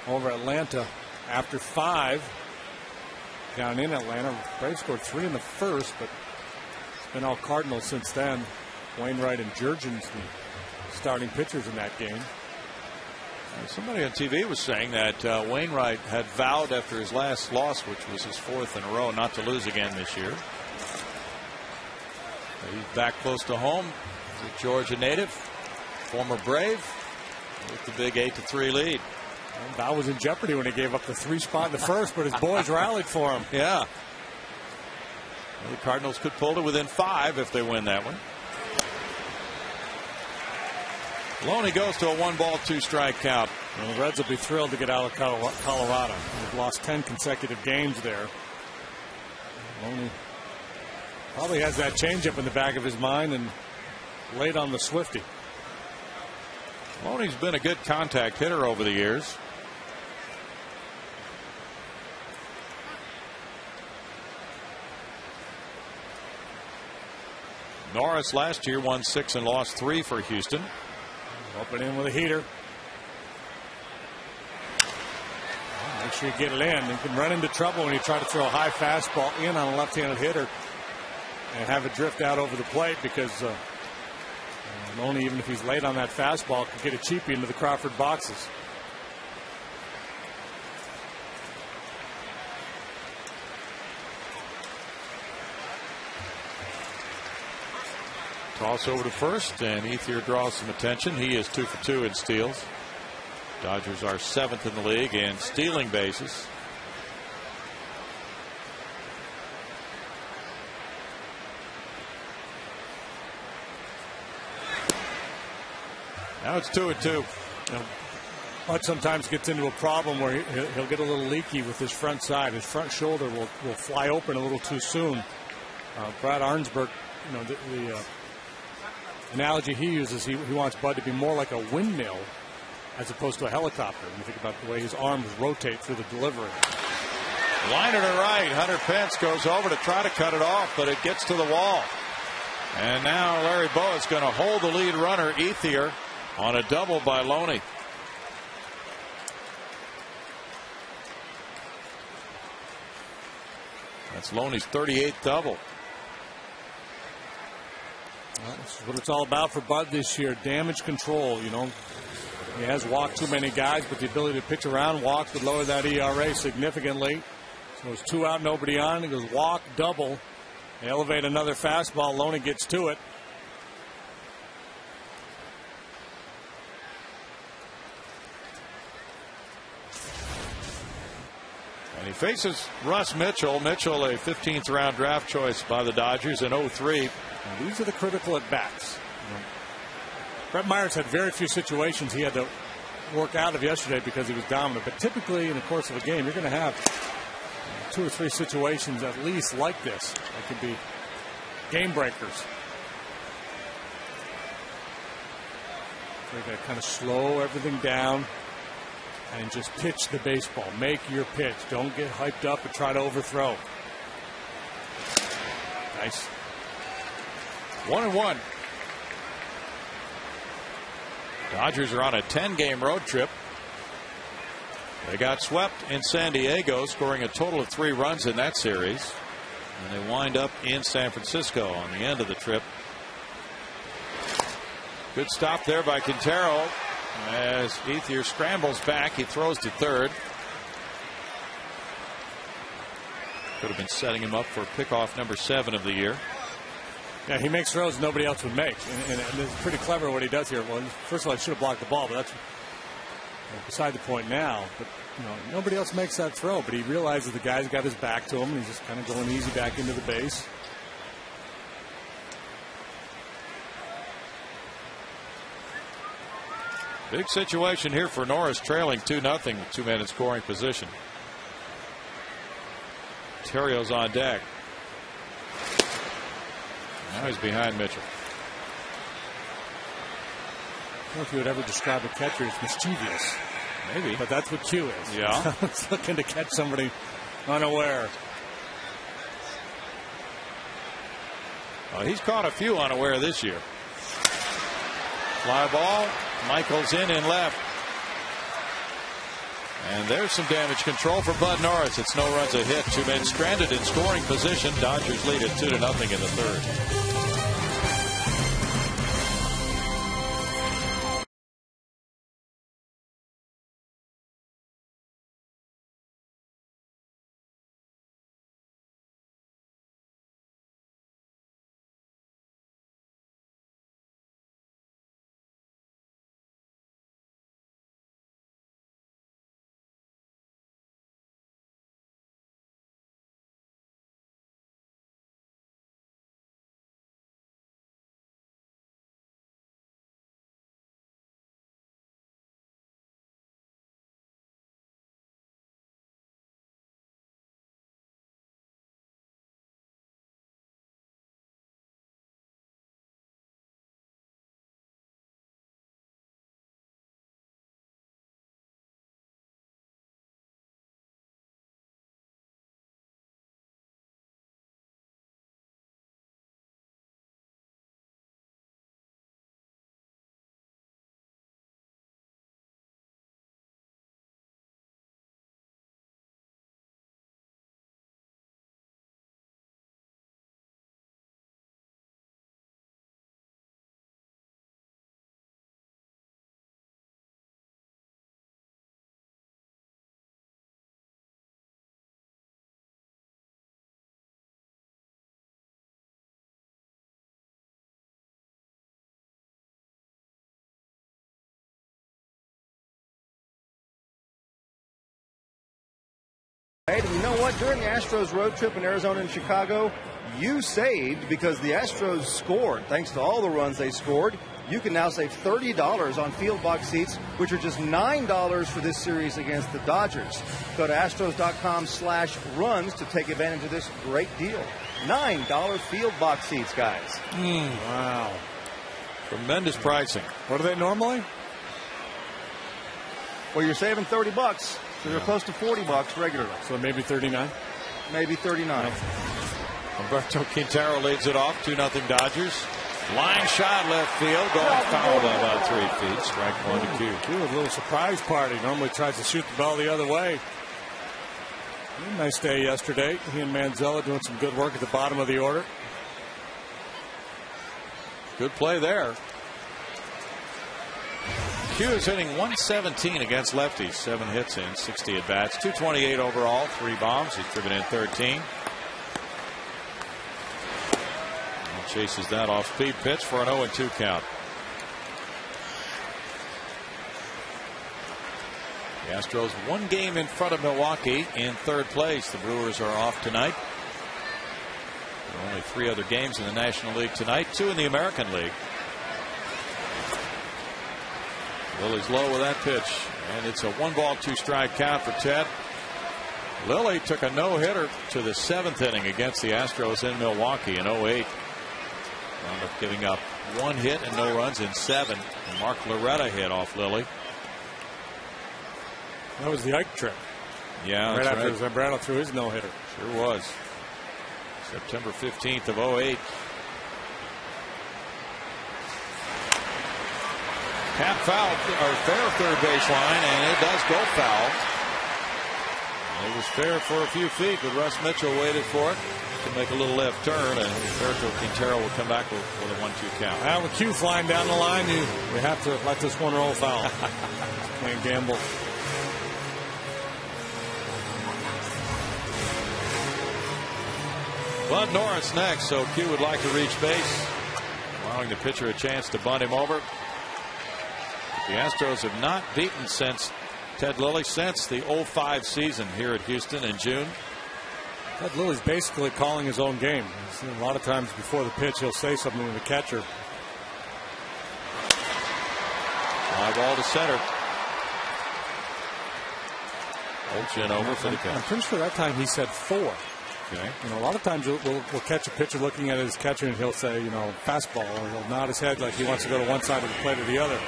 Speaker 3: over Atlanta after 5 down in Atlanta. Braves scored 3 in the first, but it's been all Cardinals since then. Wainwright and Jurgens, the starting pitchers in that game.
Speaker 1: Somebody on TV was saying that Wainwright had vowed after his last loss, which was his 4th in a row, not to lose again this year. He's back close to home. He's a Georgia native, former Brave, with the big 8-3 lead.
Speaker 3: And that was in jeopardy when he gave up the 3 spot in the first, but his boys rallied for him.
Speaker 1: Yeah. Well, the Cardinals could pull to within 5 if they win that one. Loney goes to a 1-ball, 2-strike count.
Speaker 3: Well, the Reds will be thrilled to get out of Colorado. They've lost 10 consecutive games there. Loney probably has that changeup in the back of his mind and laid on the Swifty.
Speaker 1: Loney's been a good contact hitter over the years. Norris last year won 6 and lost 3 for Houston.
Speaker 3: Open in with a heater. Make sure you get it in. You can run into trouble when you try to throw a high fastball in on a left-handed hitter and have it drift out over the plate, because Loney, even if he's late on that fastball, can get a cheapie into the Crawford boxes.
Speaker 1: Toss over to first, and Ethier draws some attention. He is 2 for 2 in steals. Dodgers are 7th in the league in stealing bases. Now it's 2-2.
Speaker 3: You know, Bud sometimes gets into a problem where he'll get a little leaky with his front side. His front shoulder will fly open a little too soon. Brad Arnsberg, you know, the analogy he uses, he wants Bud to be more like a windmill as opposed to a helicopter. When you think about the way his arms rotate through the delivery.
Speaker 1: Liner to right. Hunter Pence goes over to try to cut it off, but it gets to the wall. And now Larry Bowa is going to hold the lead runner, Ethier, on a double by Loney. That's Loney's 38th double.
Speaker 3: Well, this is what it's all about for Bud this year. Damage control. You know, he has walked too many guys, but the ability to pitch around walks would lower that ERA significantly. So it's 2 out, nobody on. He goes walk, double. They elevate another fastball. Loney gets to it.
Speaker 1: And he faces Russ Mitchell. Mitchell, a 15th round draft choice by the Dodgers in 03.
Speaker 3: And these are the critical at bats. Brett Myers had very few situations he had to work out of yesterday because he was dominant. But typically in the course of a game, you're going to have 2 or 3 situations at least like this. That could be game breakers. So you got to kind of slow everything down and just pitch the baseball. Make your pitch. Don't get hyped up and try to overthrow. Nice.
Speaker 1: 1-1. Dodgers are on a 10-game road trip. They got swept in San Diego, scoring a total of 3 runs in that series. And they wind up in San Francisco on the end of the trip. Good stop there by Quintero as Ethier scrambles back. He throws to third. Could have been setting him up for pickoff number 7 of the year.
Speaker 3: Yeah, he makes throws nobody else would make. And it's pretty clever what he does here. Well, first of all, he should have blocked the ball, but beside the point now, but nobody else makes that throw. But he realizes the guy's got his back to him, and he's just kind of going easy back into the base.
Speaker 1: Big situation here for Norris, trailing 2-0, 2 men in scoring position. Terrio's on deck. Now he's behind Mitchell.
Speaker 3: I don't know if you would ever describe a catcher as mischievous.
Speaker 1: Maybe.
Speaker 3: But that's what Q is.
Speaker 1: Yeah.
Speaker 3: He's looking to catch somebody unaware.
Speaker 1: Well, he's caught a few unaware this year. Fly ball. Michaels in left. And there's some damage control for Bud Norris. It's no runs a hit. 2 men stranded in scoring position. Dodgers lead it 2-0 in the third.
Speaker 4: And you know what? During the Astros road trip in Arizona and Chicago, you saved because the Astros scored. Thanks to all the runs they scored, you can now save $30 on field box seats, which are just $9 for this series against the Dodgers. Go to Astros.com/runs to take advantage of this great deal. $9 field box seats, guys.
Speaker 3: Wow.
Speaker 1: Tremendous pricing.
Speaker 3: What are they normally?
Speaker 4: Well, you're saving $30. So they're close to $40 regularly.
Speaker 3: So maybe 39?
Speaker 4: Maybe 39.
Speaker 1: Humberto Quintero leads it off. 2-0 Dodgers. Line shot left field. Going foul by about 3 feet. Strike 1 to Q.
Speaker 3: Q with a little surprise party. Normally tries to shoot the ball the other way. Nice day yesterday. He and Manzella doing some good work at the bottom of the order.
Speaker 1: Good play there. Q is hitting .117 against lefties. 7 hits in 60 at bats. 228 overall. 3 bombs. He's driven in 13. And chases that off speed pitch for an 0-2 count. The Astros 1 game in front of Milwaukee in 3rd place. The Brewers are off tonight. There are only 3 other games in the National League tonight. 2 in the American League. Lilly's low with that pitch, and it's a 1-ball 2-strike count for Ted. Lilly took a no-hitter to the 7th inning against the Astros in Milwaukee in 08. Wound up giving up 1 hit and no runs in 7. And Mark Loretta hit off Lilly.
Speaker 3: That was the Ike trip.
Speaker 1: Yeah,
Speaker 3: right
Speaker 1: that's
Speaker 3: after
Speaker 1: right.
Speaker 3: Zambrano threw his no-hitter.
Speaker 1: Sure was. September 15th of 08. Tap foul, or fair third baseline, and it does go foul. It was fair for a few feet, but Russ Mitchell waited for it to make a little left turn, and Humberto Quintero will come back with a 1-2 count.
Speaker 3: Now with Q flying down the line, we have to let this one roll foul. Can't gamble.
Speaker 1: Bud Norris next, so Q would like to reach base, allowing the pitcher a chance to bunt him over. The Astros have not beaten since Ted Lilly since the 05 season here at Houston in June.
Speaker 3: Ted Lilly's basically calling his own game. A lot of times before the pitch, he'll say something to the catcher.
Speaker 1: Fly ball to center. Old chin over for the catch.
Speaker 3: I'm pretty sure that time he said 4.
Speaker 1: Okay.
Speaker 3: You know, a lot of times we'll catch a pitcher looking at his catcher and he'll say, you know, fastball, or he'll nod his head like he wants to go to one side of the plate or the other.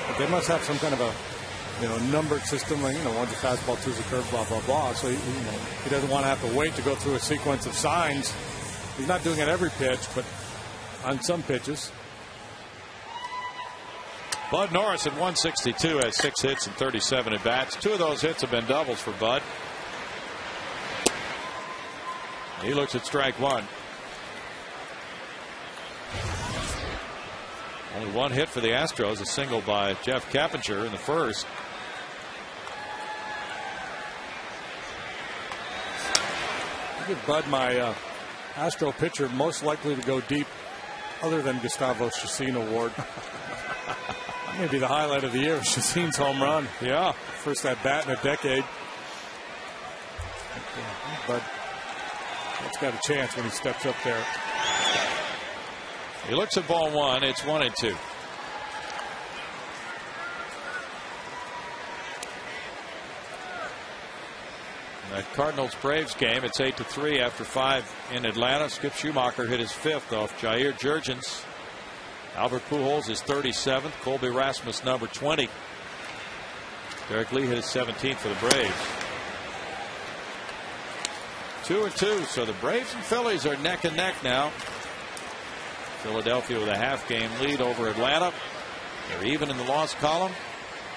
Speaker 3: But they must have some kind of a, you know, numbered system, like, you know, one's a fastball, two's a curve, blah, blah, blah. So, he doesn't want to have to wait to go through a sequence of signs. He's not doing it every pitch, but on some pitches.
Speaker 1: Bud Norris at 162 has 6 hits and 37 at bats. 2 of those hits have been doubles for Bud. He looks at strike 1. Only 1 hit for the Astros, a single by Jeff Kappinger in the first.
Speaker 3: I give Bud my Astro pitcher most likely to go deep, other than Gustavo Chacin award. Maybe the highlight of the year, Chacin's home run.
Speaker 1: Yeah.
Speaker 3: First at bat in a decade. But that's got a chance when he steps up there.
Speaker 1: He looks at ball 1. It's 1-2. That Cardinals-Braves game, it's 8-3 after 5 in Atlanta. Skip Schumacher hit his 5th off Jair Jurgens. Albert Pujols is 37th. Colby Rasmus number 20. Derek Lee hit his 17th for the Braves. 2-2. So the Braves and Phillies are neck and neck now. Philadelphia with a half-game lead over Atlanta. They're even in the loss column.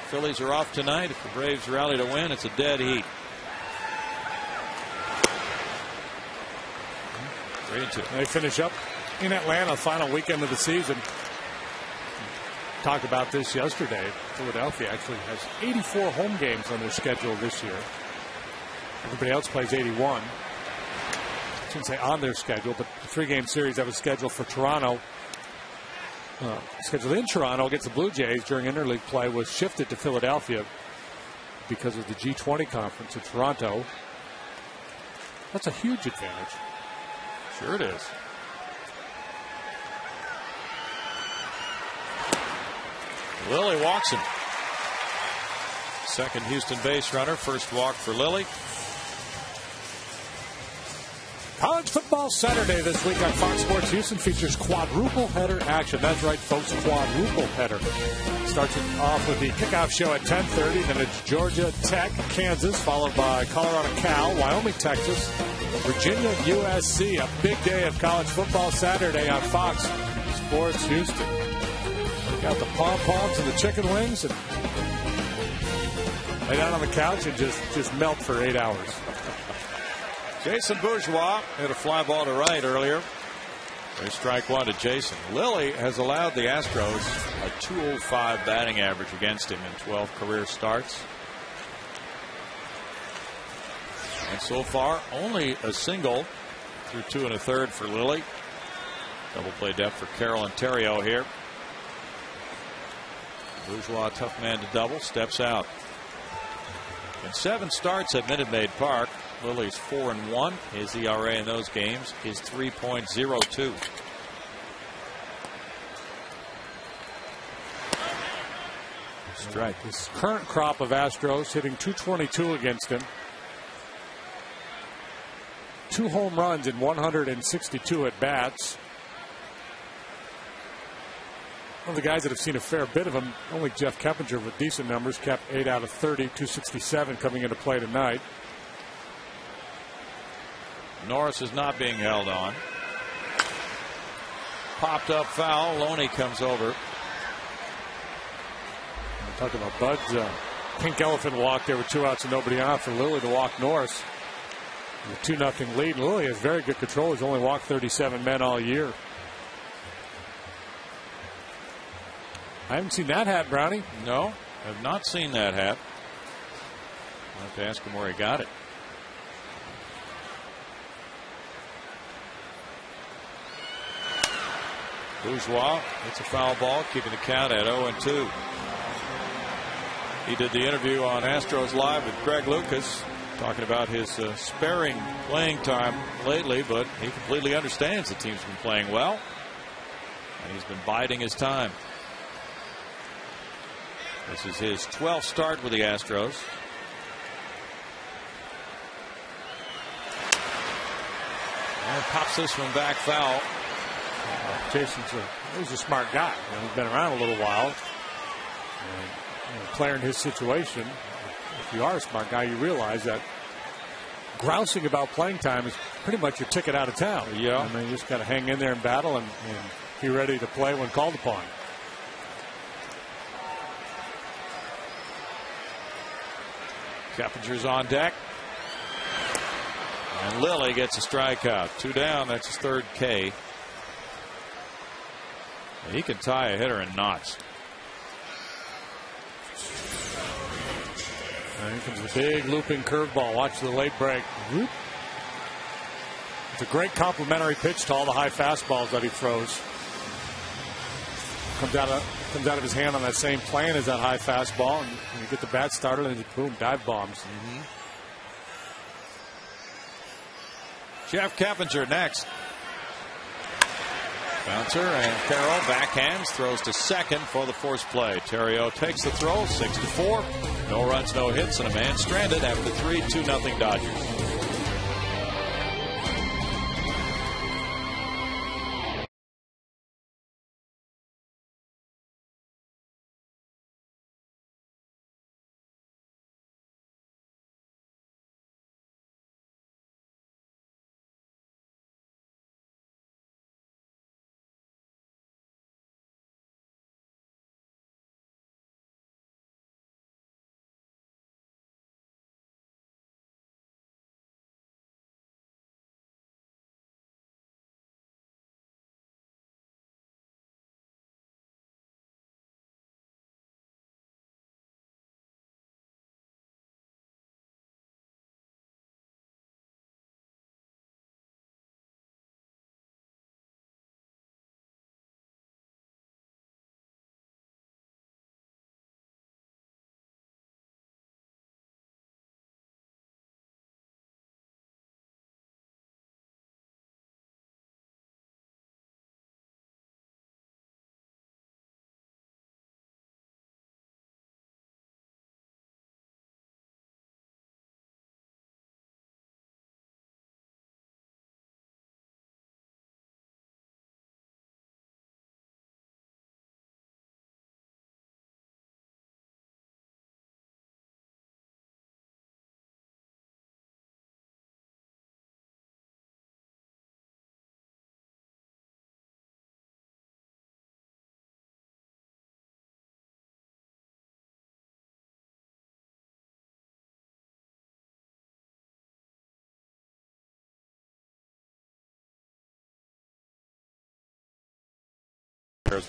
Speaker 1: Phillies are off tonight. If the Braves rally to win, it's a dead heat. 3-2.
Speaker 3: They finish up in Atlanta, final weekend of the season. Talked about this yesterday. Philadelphia actually has 84 home games on their schedule this year. Everybody else plays 81. I shouldn't say on their schedule, but the 3-game series that was scheduled for Toronto, scheduled in Toronto against the Blue Jays during interleague play, was shifted to Philadelphia because of the G20 conference in Toronto. That's a huge advantage.
Speaker 1: Sure it is. Lilly walks him. Second Houston base runner. First walk for Lilly.
Speaker 3: College football Saturday this week on Fox Sports Houston features quadruple header action. That's right, folks, quadruple header. Starts it off with the kickoff show at 10:30. Then it's Georgia Tech, Kansas, followed by Colorado Cal, Wyoming, Texas, Virginia, USC. A big day of college football Saturday on Fox Sports Houston. Got the pom-poms and the chicken wings, and lay down on the couch and just melt for 8 hours.
Speaker 1: Jason Bourgeois hit a fly ball to right earlier. There's strike 1 to Jason. Lilly has allowed the Astros a .205 batting average against him in 12 career starts. And so far, only a single through 2 1/3 for Lilly. Double play depth for Carroll and Terrio here. Bourgeois, tough man to double, steps out. In 7 starts at Minute Maid Park, Lilly's 4-1. His ERA in those games is 3.02.
Speaker 3: Strike. This current crop of Astros hitting .222 against him. 2 home runs in 162 at bats. One of the guys that have seen a fair bit of him, only Jeff Kappinger with decent numbers, kept 8 out of 30, .267 coming into play tonight.
Speaker 1: Norris is not being held on. Popped up foul. Loney comes over.
Speaker 3: Talk about Bud's pink elephant walk there with 2 outs and nobody on for Lilly to walk Norris. With 2-0 lead. Lilly has very good control. He's only walked 37 men all year. I haven't seen that hat, Brownie.
Speaker 1: No, have not seen that hat. I'll have to ask him where he got it. Bourgeois, it's a foul ball, keeping the count at 0-2. He did the interview on Astros Live with Greg Lucas, talking about his sparing playing time lately, but he completely understands the team's been playing well, and he's been biding his time. This is his 12th start with the Astros. And pops this one back foul.
Speaker 3: He's a smart guy. He's been around a little while. And, a player in his situation, if you are a smart guy, you realize that grousing about playing time is pretty much your ticket out of town.
Speaker 1: Yeah.
Speaker 3: I mean, you just got to hang in there and battle and be ready to play when called upon.
Speaker 1: Kepinger's on deck. And Lilly gets a strikeout. 2 down. That's his 3rd K. He can tie a hitter in knots.
Speaker 3: Here comes a big looping curveball. Watch the late break. Whoop. It's a great complimentary pitch to all the high fastballs that he throws. Comes out of his hand on that same plane as that high fastball, and you get the bat started, and boom, dive bombs.
Speaker 1: Jeff Keppinger next. Bouncer, and Carroll backhands, throws to second for the force play. Terrio takes the throw, 6-4. No runs, no hits, and a man stranded after 3, 2-0 Dodgers.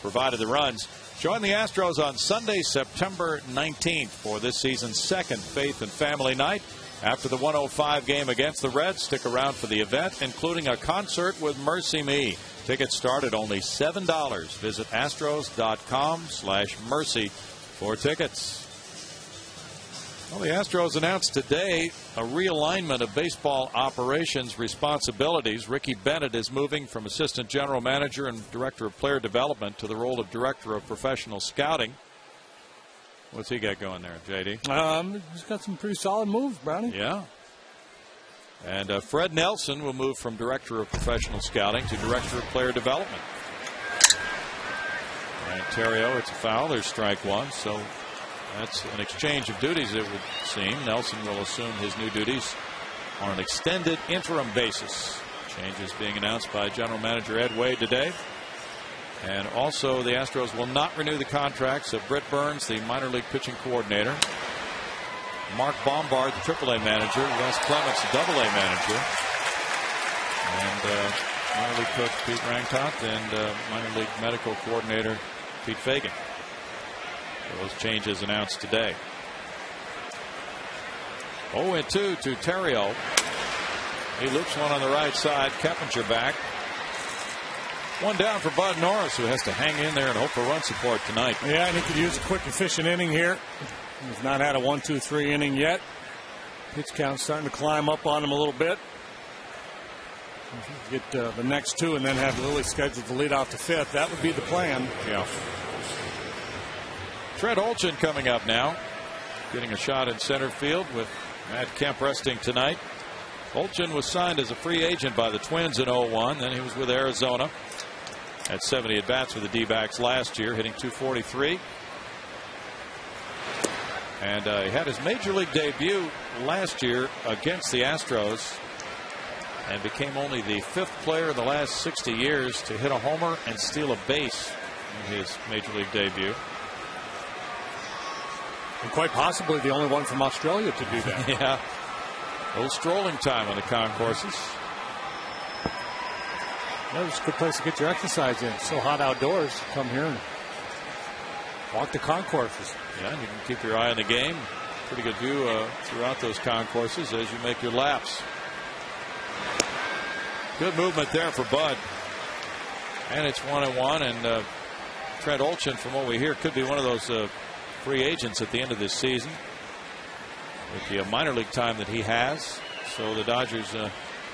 Speaker 1: Provided the runs. Join the Astros on Sunday, September 19th for this season's 2nd Faith and Family Night. After the 105 game against the Reds, stick around for the event, including a concert with Mercy Me. Tickets start at only $7. Visit astros.com/mercy for tickets. Well, the Astros announced today a realignment of baseball operations responsibilities. Ricky Bennett is moving from assistant general manager and director of player development to the role of director of professional scouting. What's he got going there, JD?
Speaker 3: He's got some pretty solid moves, Brownie.
Speaker 1: Yeah. And Fred Nelson will move from director of professional scouting to director of player development. And Terrio, it's a foul. There's strike one. So that's an exchange of duties, it would seem. Nelson will assume his new duties on an extended interim basis. Changes being announced by general manager Ed Wade today. And also the Astros will not renew the contracts of Britt Burns, the minor league pitching coordinator, Mark Bombard, the AAA manager, Wes Clements, the AA manager, and minor league coach Pete Rangtot, and minor league medical coordinator Pete Fagan. Those changes announced today. 0-2 to Terrio. He loops one on the right side. Keppinger back. One down for Bud Norris, who has to hang in there and hope for run support tonight.
Speaker 3: Yeah, and he could use a quick, efficient inning here. He's not had a 1-2-3 inning yet. Pitch count starting to climb up on him a little bit. Get the next two and then have Lilly scheduled to lead off the fifth. That would be the plan.
Speaker 1: Yeah. Trent Olchen coming up now. Getting a shot in center field with Matt Kemp resting tonight. Olchen was signed as a free agent by the Twins in 01. Then he was with Arizona. Had 70 at-bats with the D-backs last year, hitting .243. And he had his major league debut last year against the Astros and became only the 5th player in the last 60 years to hit a homer and steal a base in his major league debut.
Speaker 3: And quite possibly the only one from Australia to do that.
Speaker 1: Yeah. A little strolling time on the concourses.
Speaker 3: Yeah, it's a good place to get your exercise in. It's so hot outdoors. Come here and walk the concourses.
Speaker 1: Yeah, and you can keep your eye on the game. Pretty good view throughout those concourses as you make your laps. Good movement there for Bud. And it's 1-1. And Trent Olchen, from what we hear, could be one of those free agents at the end of this season with the minor league time that he has. So the Dodgers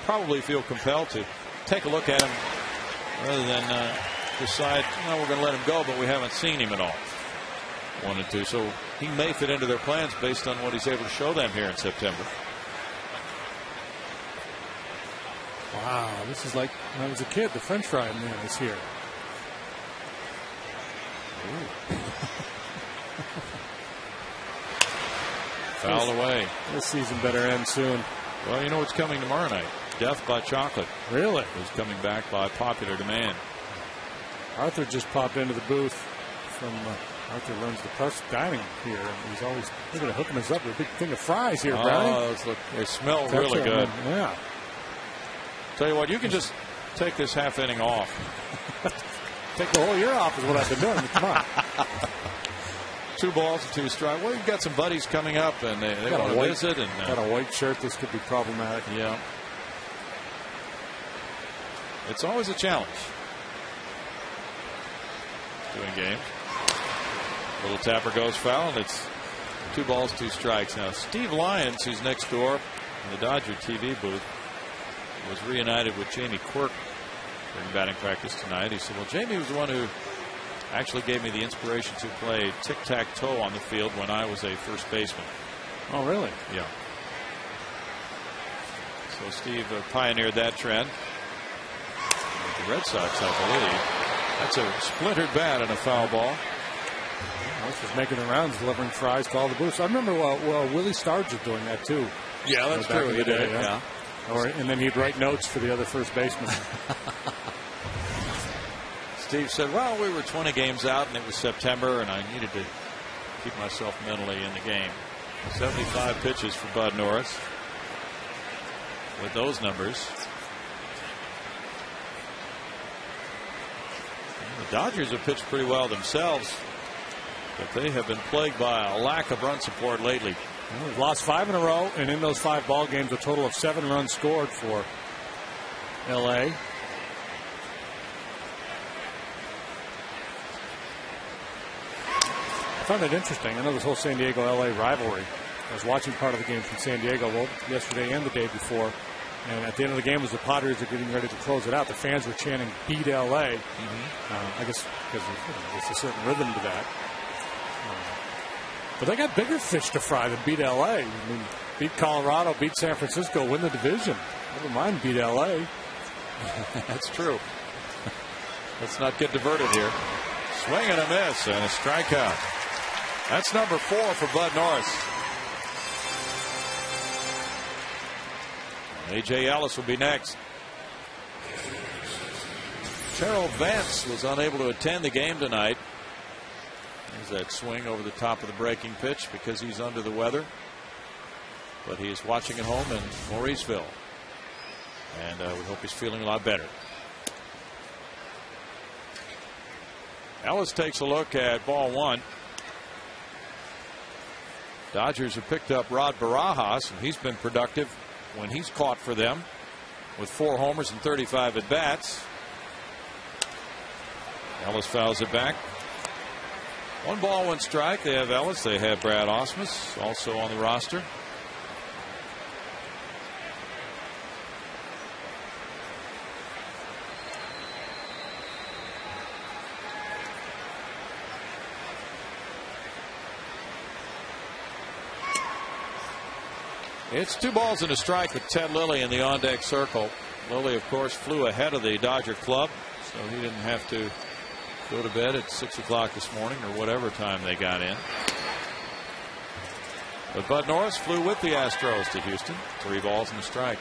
Speaker 1: probably feel compelled to take a look at him rather than decide, no, we're going to let him go, but we haven't seen him at all. 1 and 2. So he may fit into their plans based on what he's able to show them here in September.
Speaker 3: Wow, this is like when I was a kid. The French fry man is here.
Speaker 1: Fouled away.
Speaker 3: This season better end soon.
Speaker 1: Well, you know what's coming tomorrow night? Death by Chocolate.
Speaker 3: Really?
Speaker 1: Is coming back by popular demand.
Speaker 3: Arthur just popped into the booth from Arthur runs the press dining here. And he's always hooking us up with a big thing of fries here, Brownie.
Speaker 1: Oh, look, they smell really good.
Speaker 3: Yeah.
Speaker 1: Tell you what, you can just take this half inning off.
Speaker 3: Take the whole year off is what I've been doing. Come on.
Speaker 1: 2 balls and 2 strikes. Well, you've got some buddies coming up, and they want to visit. And
Speaker 3: got a white shirt. This could be problematic.
Speaker 1: Yeah. It's always a challenge doing games. Little tapper goes foul, and it's 2 balls, 2 strikes. Now, Steve Lyons, who's next door in the Dodger TV booth, was reunited with Jamie Quirk during batting practice tonight. He said, well, Jamie was the one who actually gave me the inspiration to play tic-tac-toe on the field when I was a first baseman.
Speaker 3: Oh, really?
Speaker 1: Yeah. So Steve pioneered that trend. With the Red Sox, I believe. That's a splintered bat and a foul ball.
Speaker 3: This was making the rounds, delivering fries to all the booths. I remember Willie Stargell was doing that too.
Speaker 1: Yeah, that's true.
Speaker 3: He did,
Speaker 1: yeah.
Speaker 3: And then he'd write notes for the other first baseman.
Speaker 1: Steve said, well, we were 20 games out and it was September and I needed to keep myself mentally in the game. 75 pitches for Bud Norris. With those numbers. And the Dodgers have pitched pretty well themselves, but they have been plagued by a lack of run support lately.
Speaker 3: They've lost 5 in a row, and in those 5 ball games, a total of 7 runs scored for L.A. I found it interesting. I know this whole San Diego-L.A. rivalry. I was watching part of the game from San Diego yesterday and the day before, and at the end of the game, as the Padres are getting ready to close it out, the fans were chanting, "Beat L.A." I guess because there's a certain rhythm to that. But they got bigger fish to fry than beat L.A. I mean, beat Colorado, beat San Francisco, win the division. Never mind beat L.A.
Speaker 1: That's true. Let's not get diverted here. Swing and a miss and a strikeout. That's number 4 for Bud Norris. A.J. Ellis will be next. Terrell Vance was unable to attend the game tonight. There's that swing over the top of the breaking pitch because he's under the weather. But he is watching at home in Mauriceville. And we hope he's feeling a lot better. Ellis takes a look at ball 1. Dodgers have picked up Rod Barajas, and he's been productive when he's caught for them with 4 homers and 35 at bats. Ellis fouls it back. One ball, one strike. They have Ellis. They have Brad Ausmus also on the roster. It's 2 balls and a strike with Ted Lilly in the on-deck circle. Lilly, of course, flew ahead of the Dodger club, so he didn't have to go to bed at 6 o'clock this morning or whatever time they got in. But Bud Norris flew with the Astros to Houston. 3 balls and a strike.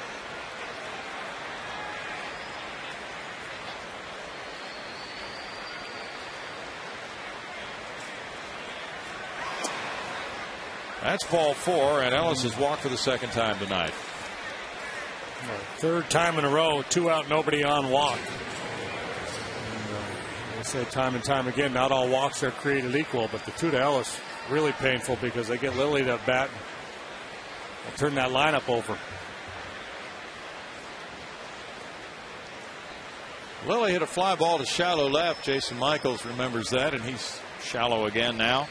Speaker 1: That's ball 4, and Ellis has walked for the second time tonight.
Speaker 3: Third time in a row, 2 out, nobody on, walk. I say time and time again, not all walks are created equal, but the 2 to Ellis really painful because they get Lilly to bat and turn that lineup over.
Speaker 1: Lilly hit a fly ball to shallow left. Jason Michaels remembers that, and he's shallow again now.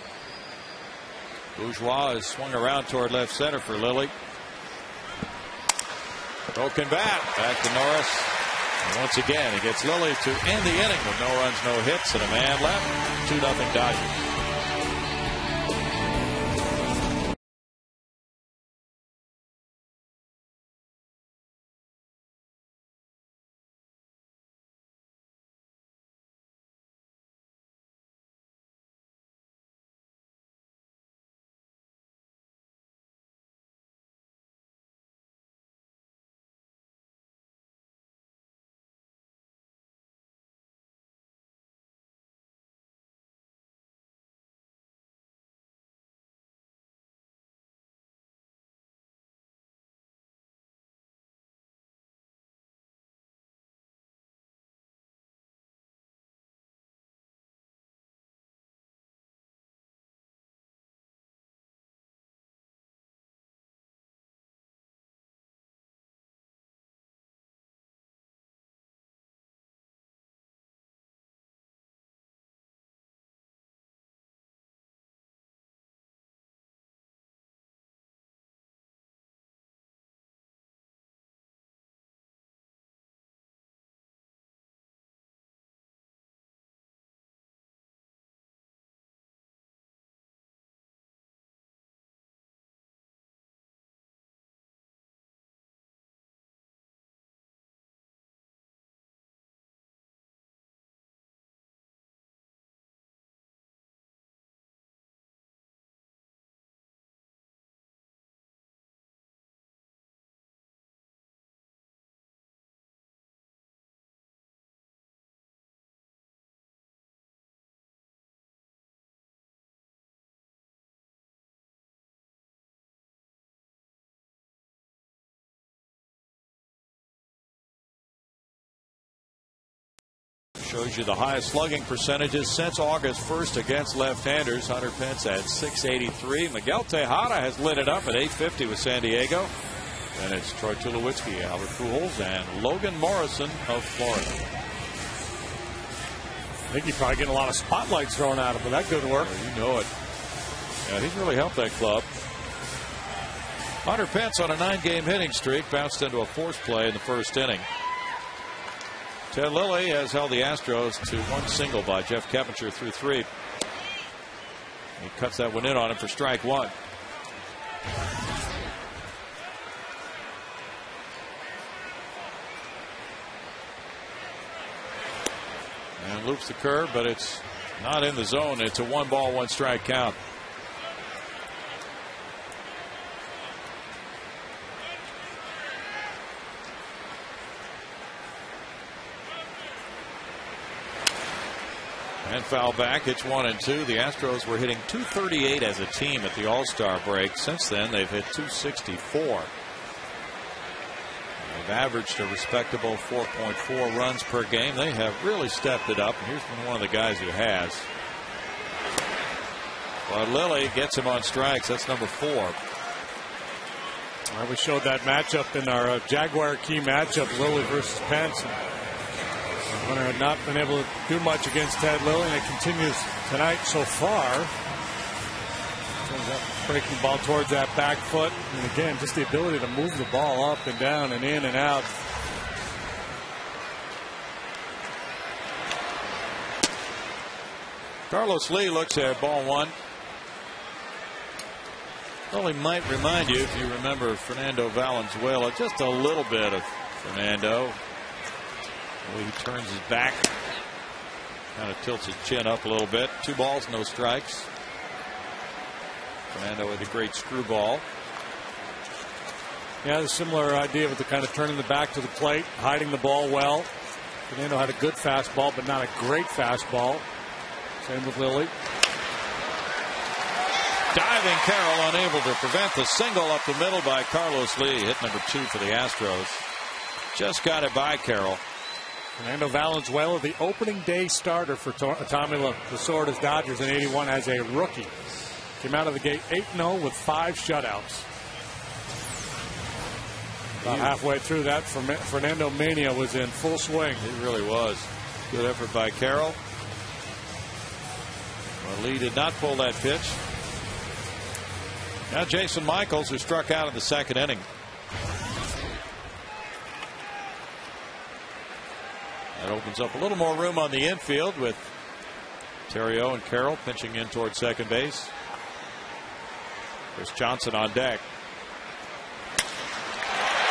Speaker 1: Bourgeois has swung around toward left center for Lilly. Broken bat. Back to Norris. And once again, he gets Lilly to end the inning with no runs, no hits, and a man left. 2-0 Dodgers. Shows you the highest slugging percentages since August 1st against left-handers. Hunter Pence at .683. Miguel Tejada has lit it up at .850 with San Diego. Then it's Troy Tulowitzki, Albert Pujols, and Logan Morrison of Florida.
Speaker 3: I think he's probably getting a lot of spotlights thrown at him, but that good work.
Speaker 1: Oh, you know it. Yeah, he's really helped that club. Hunter Pence on a 9-game hitting streak bounced into a force play in the first inning. Ted Lilly has held the Astros to 1 single by Jeff Keppinger through 3. He cuts that one in on him for strike 1. And loops the curve, but it's not in the zone. It's a 1-ball, 1-strike count. And foul back. It's 1-2. The Astros were hitting .238 as a team at the All-Star break. Since then, they've hit .264. They've averaged a respectable 4.4 runs per game. They have really stepped it up. And here's one of the guys who has. But Lilly gets him on strikes. That's number 4.
Speaker 3: We showed that matchup in our Jaguar key matchup, Lilly versus Pence. Hunter had not been able to do much against Ted Lilly, and it continues tonight so far. Breaking the ball towards that back foot. And again, just the ability to move the ball up and down and in and out.
Speaker 1: Carlos Lee looks at ball one. Only might remind you, if you remember Fernando Valenzuela, just a little bit of Fernando. The way he turns his back, kind of tilts his chin up a little bit. 2 balls, no strikes. Fernando with a great screwball.
Speaker 3: Yeah, the similar idea with the kind of turning the back to the plate, hiding the ball well. Fernando had a good fastball, but not a great fastball. Same with Lilly.
Speaker 1: Diving Carroll unable to prevent the single up the middle by Carlos Lee. Hit number 2 for the Astros. Just got it by Carroll.
Speaker 3: Fernando Valenzuela, the opening day starter for Tommy Lasorda's Dodgers in '81 as a rookie. Came out of the gate 8-0 with 5 shutouts. About halfway through that, Fernando Mania was in full swing.
Speaker 1: It really was. Good effort by Carroll. Well, Lee did not pull that pitch. Now Jason Michaels, who struck out in the 2nd inning. That opens up a little more room on the infield with Terrio and Carroll pinching in towards second base. Chris Johnson on deck.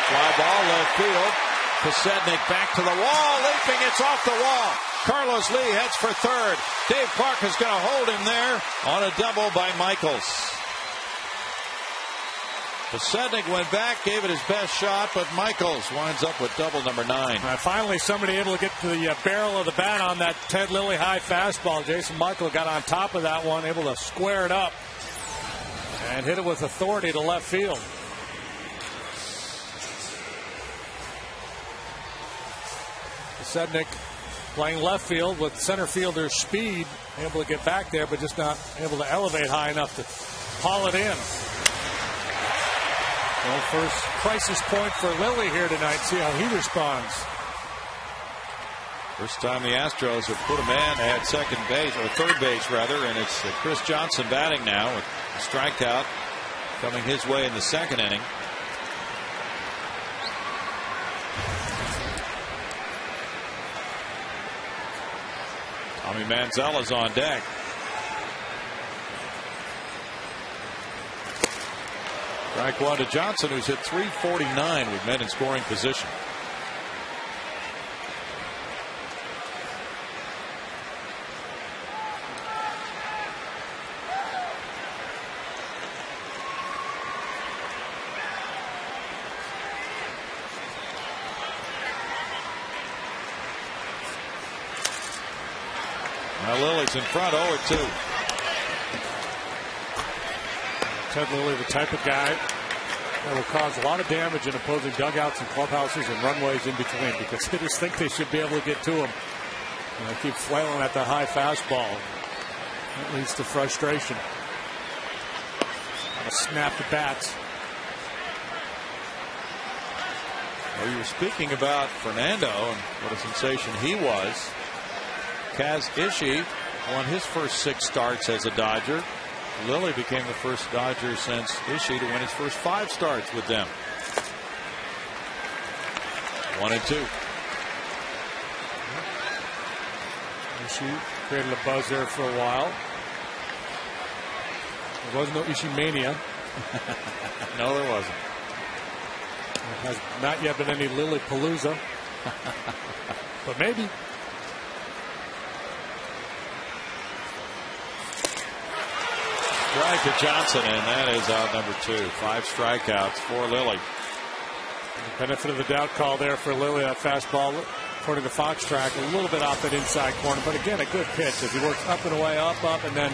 Speaker 1: Fly ball left field. Pasednik back to the wall, leaping, it's off the wall. Carlos Lee heads for third. Dave Clark is going to hold him there on a double by Michaels. Pasednik went back, gave it his best shot, but Michaels winds up with double number 9.
Speaker 3: Finally, somebody able to get to the barrel of the bat on that Ted Lilly high fastball. Jason Michael got on top of that one, able to square it up and hit it with authority to left field. Pasednik playing left field with center fielder's speed, able to get back there, but just not able to elevate high enough to haul it in. Well, first crisis point for Lilly here tonight. See how he responds.
Speaker 1: First time the Astros have put a man at second base, or third base rather, and it's Chris Johnson batting now with a strikeout coming his way in the 2nd inning. Tommy Manziel's on deck. Strike one to Johnson, who's hit .349 with men in scoring position. Now Lilly's in front, 0-2.
Speaker 3: Ted Lilly, the type of guy that will cause a lot of damage in opposing dugouts and clubhouses and runways in between, because hitters think they should be able to get to him. And they keep flailing at the high fastball. That leads to frustration. Got to snap the bats.
Speaker 1: Well, you were speaking about Fernando and what a sensation he was. Kaz Ishii won his first 6 starts as a Dodger. Lilly became the first Dodger since Ishii to win his first 5 starts with them. 1-2.
Speaker 3: Ishii created a buzz there for a while. There was no Ishii mania.
Speaker 1: No, there wasn't.
Speaker 3: There has not yet been any Lilly Palooza. But maybe.
Speaker 1: Strike to Johnson, and that is out number 2. 5 strikeouts for Lilly.
Speaker 3: The benefit of the doubt call there for Lilly. That fastball, according to Fox Track, a little bit off that inside corner, but again, a good pitch as he works up and away, up, and then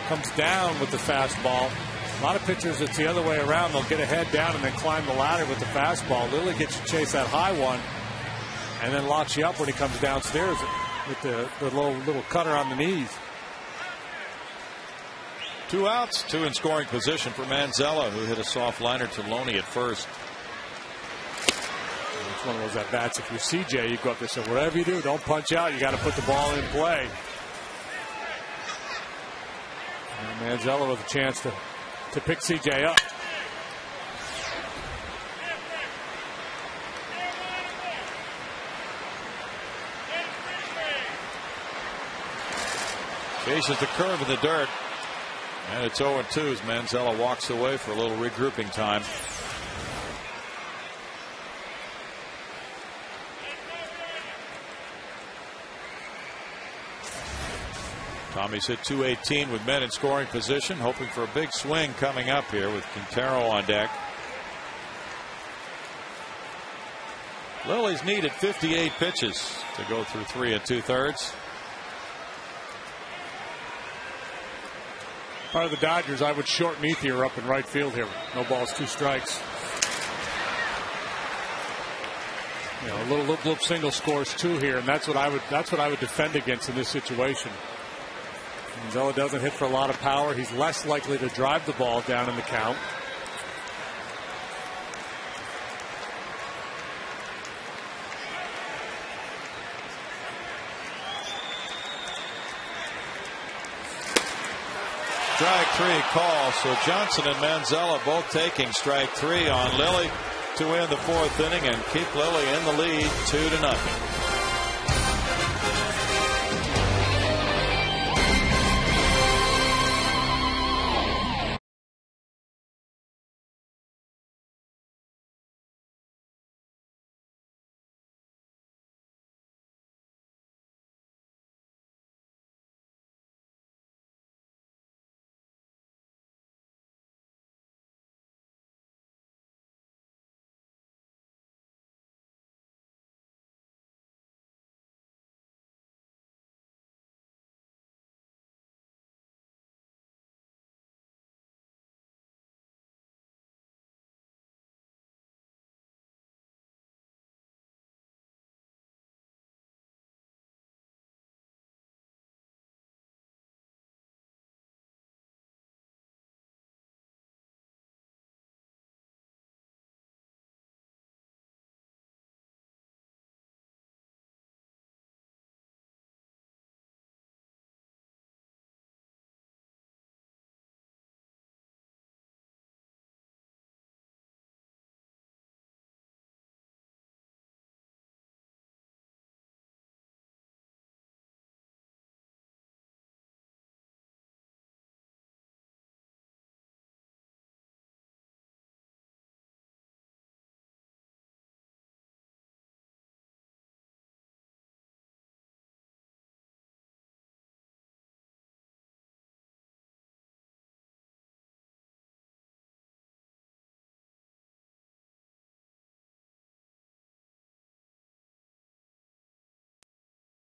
Speaker 3: comes down with the fastball. A lot of pitchers, it's the other way around. They'll get a head down and then climb the ladder with the fastball. Lilly gets you chase that high one and then locks you up when he comes downstairs with the little cutter on the knees.
Speaker 1: 2 outs, 2 in scoring position for Manziel, who hit a soft liner to Loney at first.
Speaker 3: It's one of those at-bats. If you're CJ, you go up there and say, whatever you do, don't punch out. You got to put the ball in play. And Manzella with a chance to pick CJ up.
Speaker 1: Chases the curve in the dirt. And it's 0-2 as Manzella walks away for a little regrouping time. Tommy's hit .218 with men in scoring position, hoping for a big swing coming up here with Quintero on deck. Lily's needed 58 pitches to go through 3 2/3.
Speaker 3: Part of the Dodgers, I would short Ethier up in right field here. No balls, 2 strikes. You know, a little single scores 2 here, and that's what I would defend against in this situation. Manzella doesn't hit for a lot of power. He's less likely to drive the ball down in the count.
Speaker 1: Strike 3 call. So Johnson and Manzella both taking strike 3 on Lilly to win the 4th inning and keep Lilly in the lead 2-0.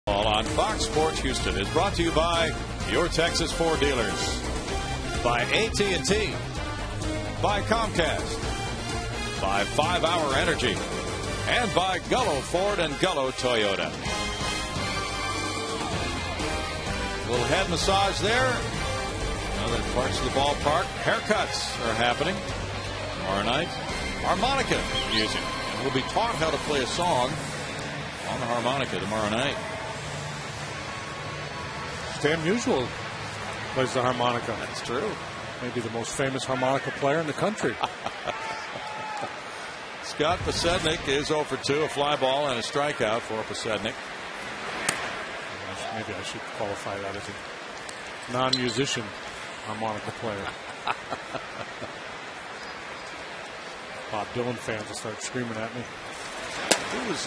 Speaker 1: On Fox Sports Houston is brought to you by your Texas Ford dealers, by AT&T, by Comcast, by 5 Hour Energy, and by Gullo Ford and Gullo Toyota. A little head massage there. Other parts of the ballpark. Haircuts are happening tomorrow night. Harmonica music. And we'll be taught how to play a song on the harmonica tomorrow night.
Speaker 3: Stan Musial plays the harmonica.
Speaker 1: That's true.
Speaker 3: Maybe the most famous harmonica player in the country.
Speaker 1: Scott Posednik is 0 for 2, a fly ball and a strikeout for Posednik.
Speaker 3: Maybe I should qualify that as a non-musician harmonica player. Bob Dylan fans will start screaming at me.
Speaker 1: It was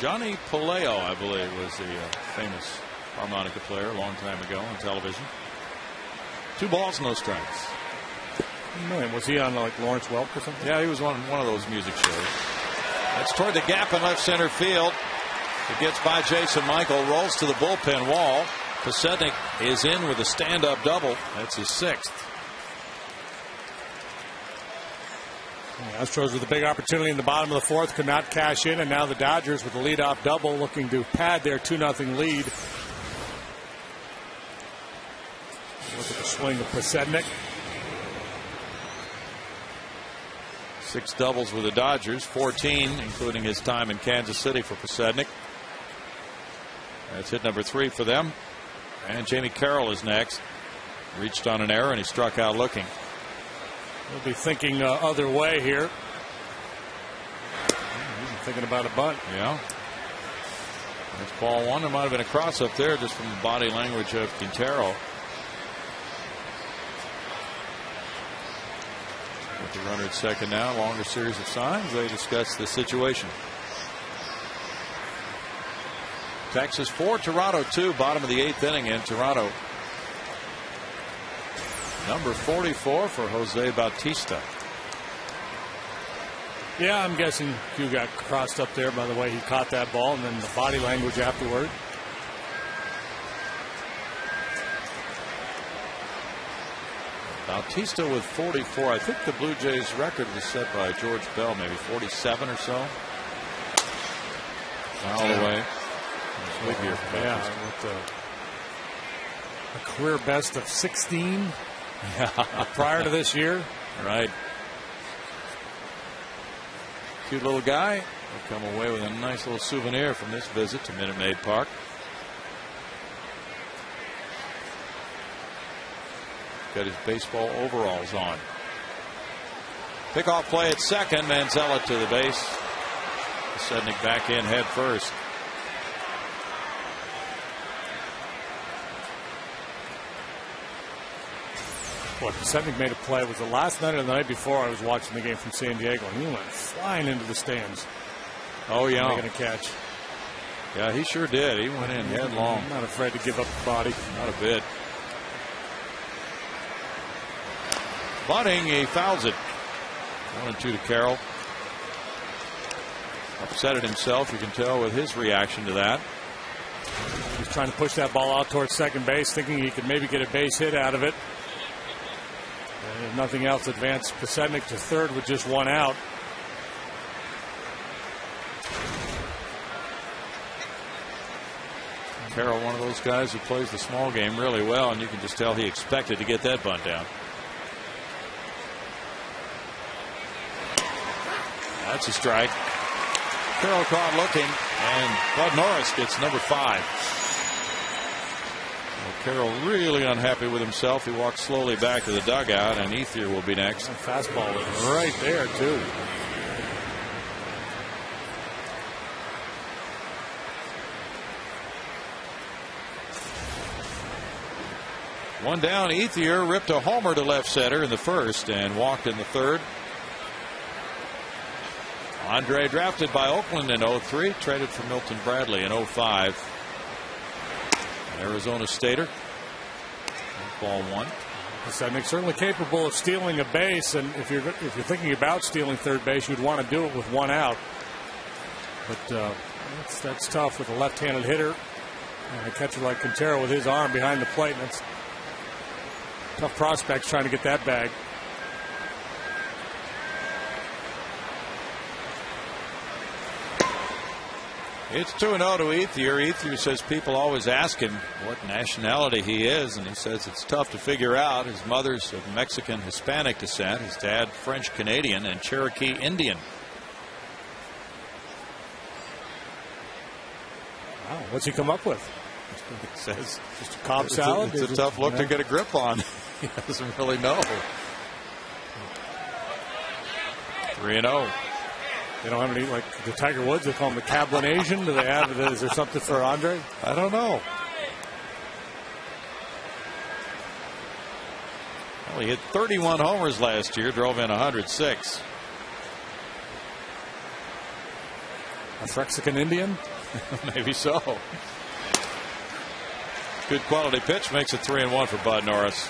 Speaker 1: Johnny Paleo, I believe, was the famous harmonica player a long time ago on television. 2 balls, no strikes.
Speaker 3: Man, was he on like Lawrence Welk or something?
Speaker 1: Yeah, he was on one of those music shows. That's toward the gap in left center field. It gets by Jason Michael, rolls to the bullpen wall. Posednik is in with a stand-up double. That's his 6th.
Speaker 3: Astros with a big opportunity in the bottom of the 4th, could not cash in, and now the Dodgers with a leadoff double looking to pad their 2-0 lead. Look at the swing of Posednik.
Speaker 1: 6 doubles with the Dodgers, 14, including his time in Kansas City for Pasednik. That's hit number 3 for them. And Jamie Carroll is next. Reached on an error and he struck out looking.
Speaker 3: He'll be thinking other way here. He's thinking about a bunt.
Speaker 1: Yeah. That's ball 1. There might have been a cross up there just from the body language of Quintero. With the runner at second now, longer series of signs. They discuss the situation. Texas 4, Toronto 2, bottom of the 8th inning in Toronto. Number 44 for Jose Bautista.
Speaker 3: Yeah, I'm guessing Hugh got crossed up there by the way he caught that ball and then the body language afterward.
Speaker 1: Bautista with 44. I think the Blue Jays record was set by George Bell, maybe 47 or so. All the way. Big year for
Speaker 3: Bautista. With a career best of 16 prior to this year.
Speaker 1: Right. Cute little guy. He'll come away with a nice little souvenir from this visit to Minute Maid Park. Got his baseball overalls on. Pickoff play at second. Manzella to the base. Sednick back in head first.
Speaker 3: Boy, Sednick made a play. It was the last night or the night before I was watching the game from San Diego, and he went flying into the stands.
Speaker 1: Oh, yeah.
Speaker 3: Making a catch.
Speaker 1: Yeah, he sure did. He went in headlong.
Speaker 3: I'm not afraid to give up the body.
Speaker 1: Not a bit. Bunting, he fouls it. 1-2 to Carroll. Upset it himself, you can tell with his reaction to that.
Speaker 3: He's trying to push that ball out towards second base, thinking he could maybe get a base hit out of it. And if nothing else, advance Pasednik to third with just 1 out.
Speaker 1: Carroll, one of those guys who plays the small game really well, and you can just tell he expected to get that bunt down. That's a strike. Carroll caught looking, and Bud Norris gets number 5. Well, Carroll really unhappy with himself. He walks slowly back to the dugout, and Ethier will be next.
Speaker 3: That fastball is right there, too.
Speaker 1: One down, Ethier ripped a homer to left center in the first and walked in the third. Andre drafted by Oakland in 03, traded for Milton Bradley in 05. Arizona Stater. Ball 1.
Speaker 3: Sednick certainly capable of stealing a base, and if you're thinking about stealing third base, you'd want to do it with 1 out. But that's tough with a left-handed hitter and a catcher like Quintero with his arm behind the plate. And that's tough prospects trying to get that bag.
Speaker 1: It's 2-0 to Ethier. Ethier says people always ask him what nationality he is, and he says it's tough to figure out. His mother's of Mexican Hispanic descent, his dad French Canadian and Cherokee Indian.
Speaker 3: Wow, what's he come up with?
Speaker 1: It says
Speaker 3: just a Cobb salad.
Speaker 1: It's a tough look to get a grip on. He doesn't really know. 3-0.
Speaker 3: They don't have any, like the Tiger Woods, they call him the Cablinasian. Do they have, is there something for Andre?
Speaker 1: I don't know. Well, he hit 31 homers last year, drove in 106.
Speaker 3: A Mexican Indian?
Speaker 1: Maybe so. Good quality pitch makes it 3-1 for Bud Norris.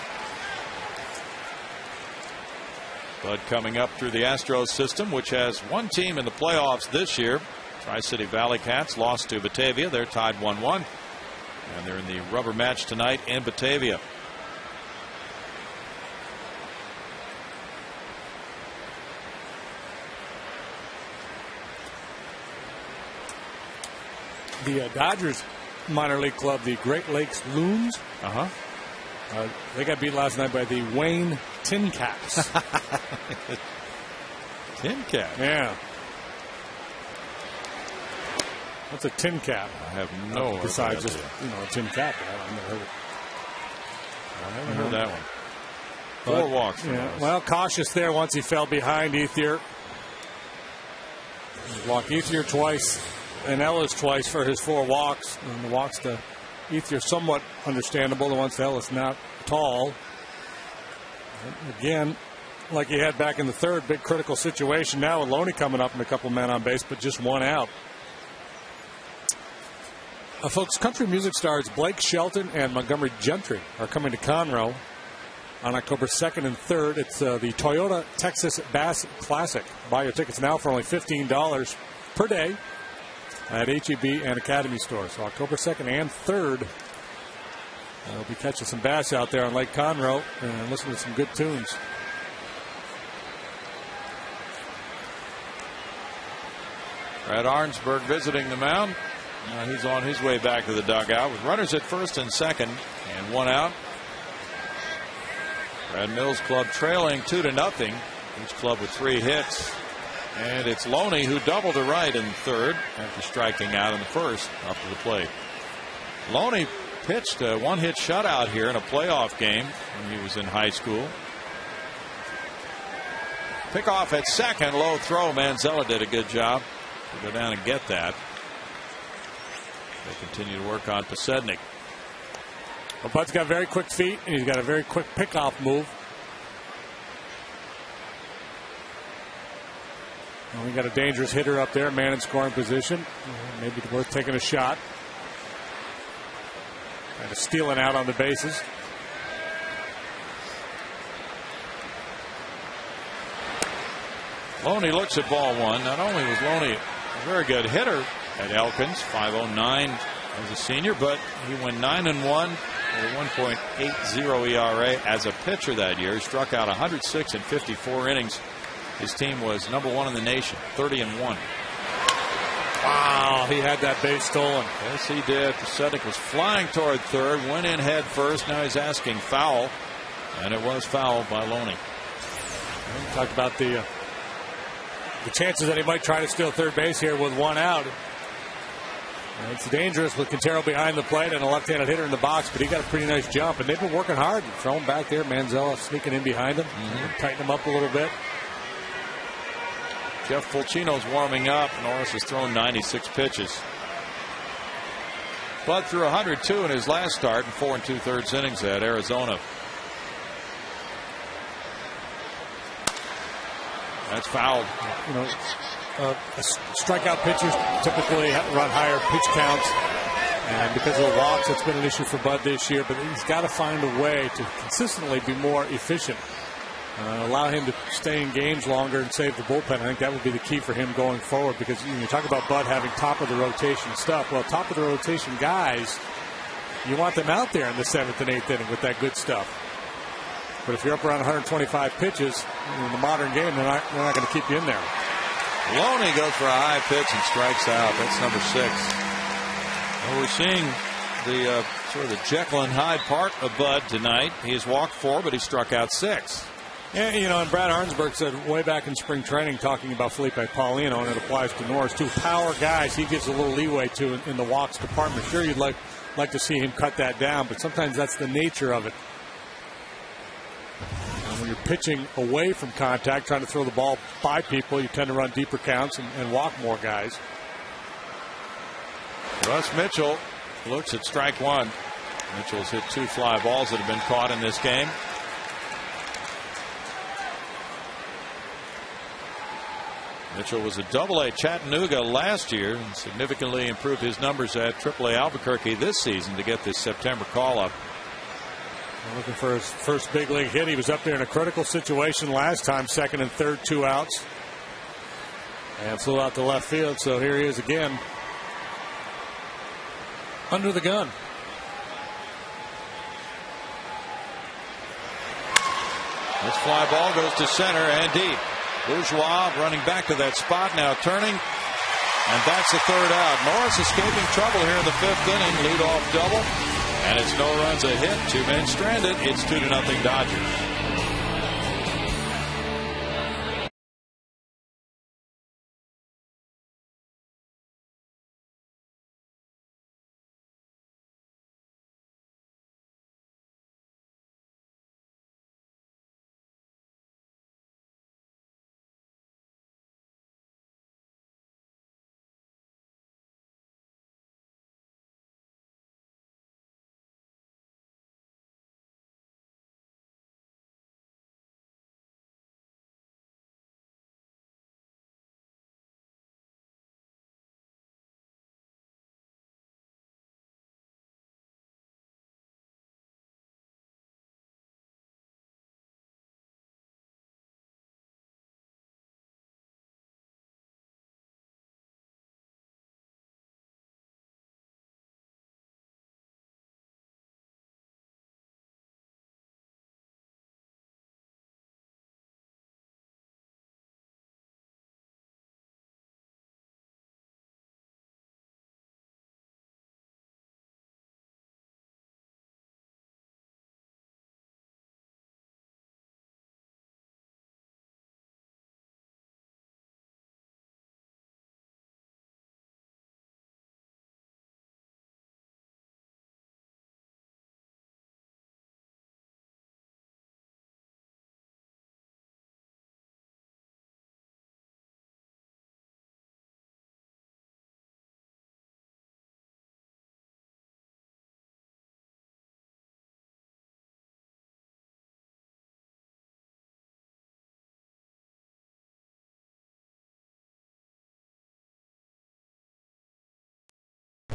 Speaker 1: Bud coming up through the Astros system, which has one team in the playoffs this year. Tri-City Valley Cats lost to Batavia. They're tied 1-1. And they're in the rubber match tonight in Batavia.
Speaker 3: The Dodgers minor league club, the Great Lakes Loons. They got beat last night by the Wayne Tin Caps.
Speaker 1: Tin cap.
Speaker 3: Yeah. What's a tin cap?
Speaker 1: I have no
Speaker 3: Besides
Speaker 1: idea.
Speaker 3: just, a tin cap. I've never heard it.
Speaker 1: I haven't heard that one.
Speaker 3: But,
Speaker 1: 4 walks.
Speaker 3: Yeah, well, cautious there once he fell behind Ethier. Walked Ethier twice and Ellis twice for his 4 walks. And the walks to Ethier somewhat understandable. The ones to Ellis not tall. And again, like he had back in the 3rd, big critical situation now with Loney coming up and a couple men on base, but just 1 out. Folks, country music stars Blake Shelton and Montgomery Gentry are coming to Conroe on October 2nd and 3rd. It's the Toyota Texas Bass Classic. Buy your tickets now for only $15 per day at HEB and Academy stores. So October 2nd and 3rd, we'll be catching some bass out there on Lake Conroe and listening to some good tunes.
Speaker 1: Brad Arnsberg visiting the mound. He's on his way back to the dugout with runners at 1st and 2nd and 1 out. Brad Mills' club trailing 2-0. Each club with 3 hits. And it's Loney who doubled to right in the 3rd after striking out in the 1st up to the plate. Loney pitched a 1-hit shutout here in a playoff game when he was in high school. Pickoff at 2nd, low throw. Manzella did a good job to go down and get that. They continue to work on Posednik.
Speaker 3: Well, Bud's got very quick feet, and he's got a very quick pickoff move. Well, we got a dangerous hitter up there, man in scoring position. Maybe worth taking a shot. Kind of stealing out on the bases.
Speaker 1: Loney looks at ball 1. Not only was Loney a very good hitter at Elkins, 5.09 as a senior, but he went 9-1 with a 1.80 ERA as a pitcher that year. He struck out 106 in 54 innings. His team was number 1 in the nation, 30-1.
Speaker 3: Wow, he had that base stolen.
Speaker 1: Yes, he did. Posednik was flying toward 3rd, went in head first. Now he's asking foul, and it was fouled by Loney.
Speaker 3: We talked about the chances that he might try to steal 3rd base here with 1 out. And it's dangerous with Quintero behind the plate and a left-handed hitter in the box, but he got a pretty nice jump, and they've been working hard. Throwing back there, Manzella sneaking in behind him, tighten him up a little bit.
Speaker 1: Jeff Fulcino's warming up. Norris has thrown 96 pitches. Bud threw 102 in his last start in 4 2/3 innings at Arizona. That's fouled.
Speaker 3: Strikeout pitchers typically run higher pitch counts, and because of the walks, that's been an issue for Bud this year. But he's got to find a way to consistently be more efficient. Allow him to stay in games longer and save the bullpen. I think that would be the key for him going forward, because you talk about Bud having top of the rotation stuff. Well, top of the rotation guys, you want them out there in the 7th and 8th inning with that good stuff. But if you're up around 125 pitches in the modern game, they're not going to keep you in there.
Speaker 1: Loney goes for a high pitch and strikes out. That's number 6. Well, we're seeing the sort of the Jekyll and Hyde part of Bud tonight. He has walked 4, but he struck out 6.
Speaker 3: Yeah, and Brad Arnsberg said way back in spring training, talking about Felipe Paulino, and it applies to Norris too. Power guys, he gives a little leeway to in the walks department. Sure, you'd like to see him cut that down, but sometimes that's the nature of it. And when you're pitching away from contact, trying to throw the ball by people, you tend to run deeper counts and walk more guys.
Speaker 1: Russ Mitchell looks at strike 1. Mitchell's hit 2 fly balls that have been caught in this game. Mitchell was a Double-A Chattanooga last year and significantly improved his numbers at Triple-A Albuquerque this season to get this September call-up.
Speaker 3: Looking for his first big league hit. He was up there in a critical situation last time, 2nd and 3rd, 2 outs. And flew out to left field, so here he is again. Under the gun.
Speaker 1: This fly ball goes to center and deep. Bourgeois running back to that spot, now turning, and that's the 3rd out. Norris escaping trouble here in the 5th inning, leadoff double, and it's no runs a hit, 2 men stranded. It's 2-0 Dodgers.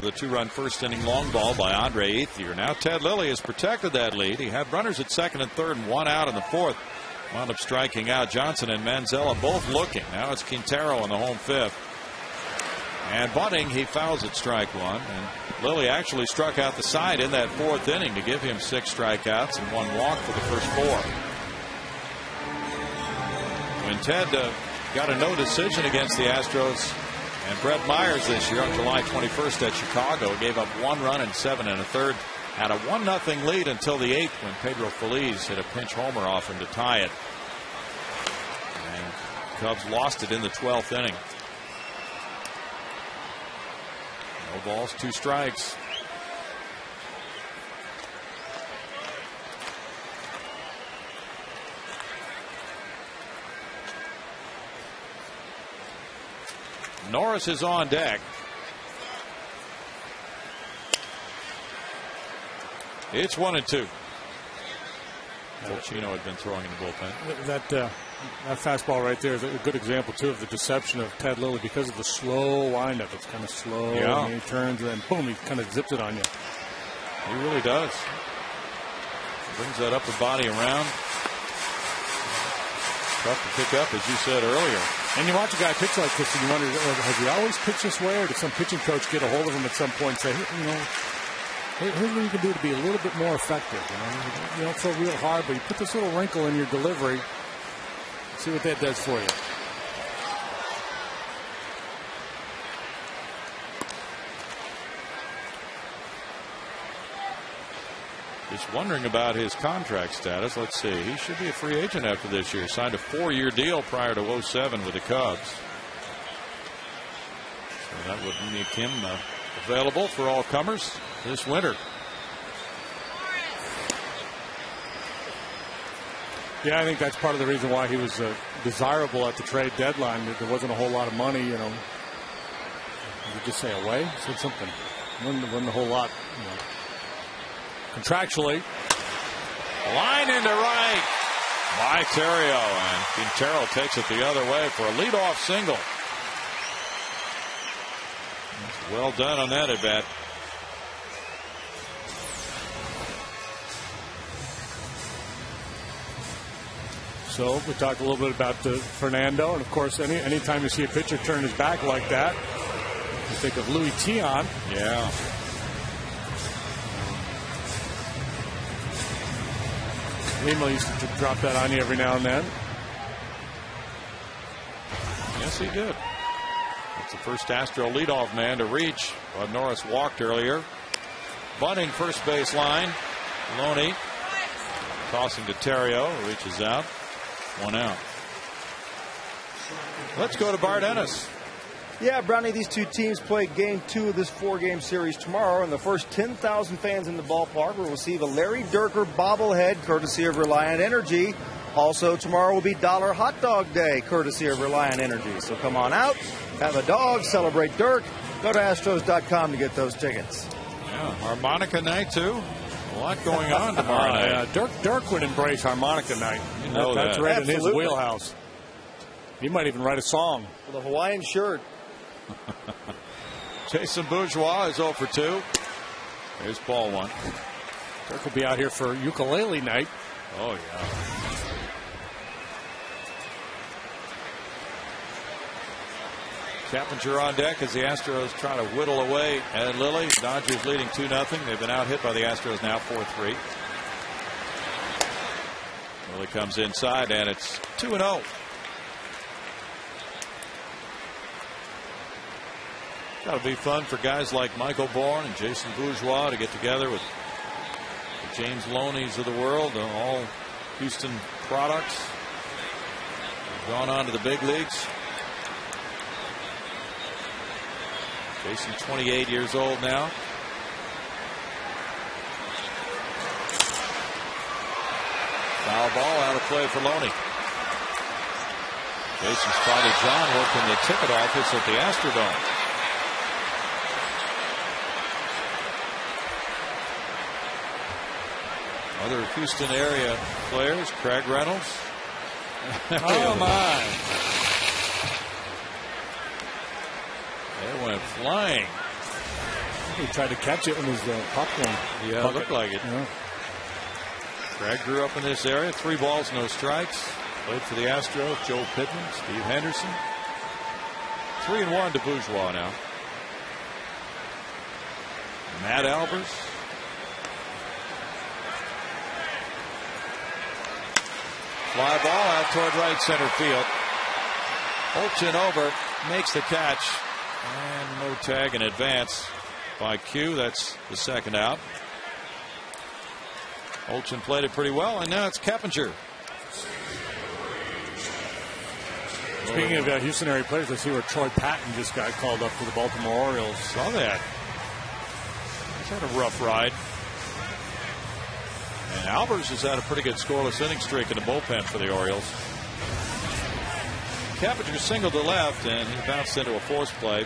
Speaker 1: for the 2-run first inning long ball by Andre Ethier. Now Ted Lilly has protected that lead. He had runners at second and third and 1 out in the 4th. Wound up striking out. Johnson and Manzella both looking. Now it's Quintero in the home 5th. And bunting, he fouls at strike 1. And Lilly actually struck out the side in that 4th inning to give him 6 strikeouts and 1 walk for the first 4. When Ted got a no decision against the Astros and Brett Myers this year on July 21st at Chicago, gave up 1 run and 7 1/3. Had a 1-0 lead until the 8th when Pedro Feliz hit a pinch homer off him to tie it. And Cubs lost it in the 12th inning. No balls, 2 strikes. Norris is on deck. It's 1-2. Chino had been throwing in the bullpen.
Speaker 3: That fastball right there is a good example too of the deception of Ted Lilly because of the slow windup. It's kind of slow.
Speaker 1: Yeah.
Speaker 3: And he turns and then boom, he kind of zips it on you.
Speaker 1: He really does. Brings that upper body around. Tough to pick up, as you said earlier.
Speaker 3: And you watch a guy pitch like this and you wonder, has he always pitched this way, or did some pitching coach get a hold of him at some point and say, you know, here's what you can do to be a little bit more effective. You don't throw real hard, but you put this little wrinkle in your delivery. See what that does for you.
Speaker 1: Just wondering about his contract status. Let's see. He should be a free agent after this year. Signed a 4-year deal prior to 2007 with the Cubs. So that would make him available for all comers this winter.
Speaker 3: Yeah, I think that's part of the reason why he was desirable at the trade deadline. There wasn't a whole lot of money, you know. Did you just say away? Said something. Wasn't a whole lot, you know. Contractually.
Speaker 1: Line into right by Terrio, and Quintero takes it the other way for a leadoff single. Well done on that at bat.
Speaker 3: So we talked a little bit about Fernando, and of course, anytime you see a pitcher turn his back like that, you think of Louis Tion.
Speaker 1: Yeah.
Speaker 3: Lima used to drop that on you every now and then.
Speaker 1: Yes, he did. That's the first Astro leadoff man to reach. Bud Norris walked earlier. Bunting first base line. Loney tossing to Terrio, reaches out. 1 out. Let's go to Bart Ennis.
Speaker 4: Yeah, Brownie, these two teams play game 2 of this 4-game series tomorrow, and the first 10,000 fans in the ballpark will receive a Larry Dierker bobblehead courtesy of Reliant Energy. Also, tomorrow will be Dollar Hot Dog Day courtesy of Reliant Energy. So come on out, have a dog, celebrate Dirk. Go to Astros.com to get those tickets.
Speaker 1: Yeah, harmonica night, too. A lot going on tomorrow night.
Speaker 3: Dirk would embrace harmonica night.
Speaker 1: You know
Speaker 3: that's
Speaker 1: that.
Speaker 3: right
Speaker 4: Absolutely.
Speaker 3: in his wheelhouse. He might even write a song.
Speaker 4: With a Hawaiian shirt.
Speaker 1: Jason Bourgeois is 0 for 2. There's ball 1.
Speaker 3: Dirk will be out here for ukulele night.
Speaker 1: Oh, yeah. Chappinger on deck as the Astros try to whittle away at Lilly. Dodgers leading 2-0. They've been out hit by the Astros now 4-3. Lilly comes inside and it's 2-0. Got to be fun for guys like Michael Bourne and Jason Bourgeois to get together with the James Loneys of the world, all Houston products. Gone on to the big leagues. Jason, 28 years old now. Foul ball out of play for Loney. Jason's father John worked in the ticket office at the Astrodome. Other Houston area players, Craig Reynolds.
Speaker 3: Oh, my.
Speaker 1: They went flying.
Speaker 3: He tried to catch it in his popcorn.
Speaker 1: Yeah, it looked like it.
Speaker 3: Yeah.
Speaker 1: Greg grew up in this area. 3 balls, no strikes. Played for the Astros. Joe Pittman, Steve Henderson. 3-1 to Bourgeois now. Matt Albers. Fly ball out toward right center field. Olchin over, makes the catch, and no tag in advance by Q. That's the second out. Olchin played it pretty well, and now it's Keppinger.
Speaker 3: Speaking of Houston area players, I see where Troy Patton just got called up for the Baltimore Orioles.
Speaker 1: Saw that. He's had a rough ride. And Albers has had a pretty good scoreless inning streak in the bullpen for the Orioles. Keppinger singled to left, and he bounced into a force play.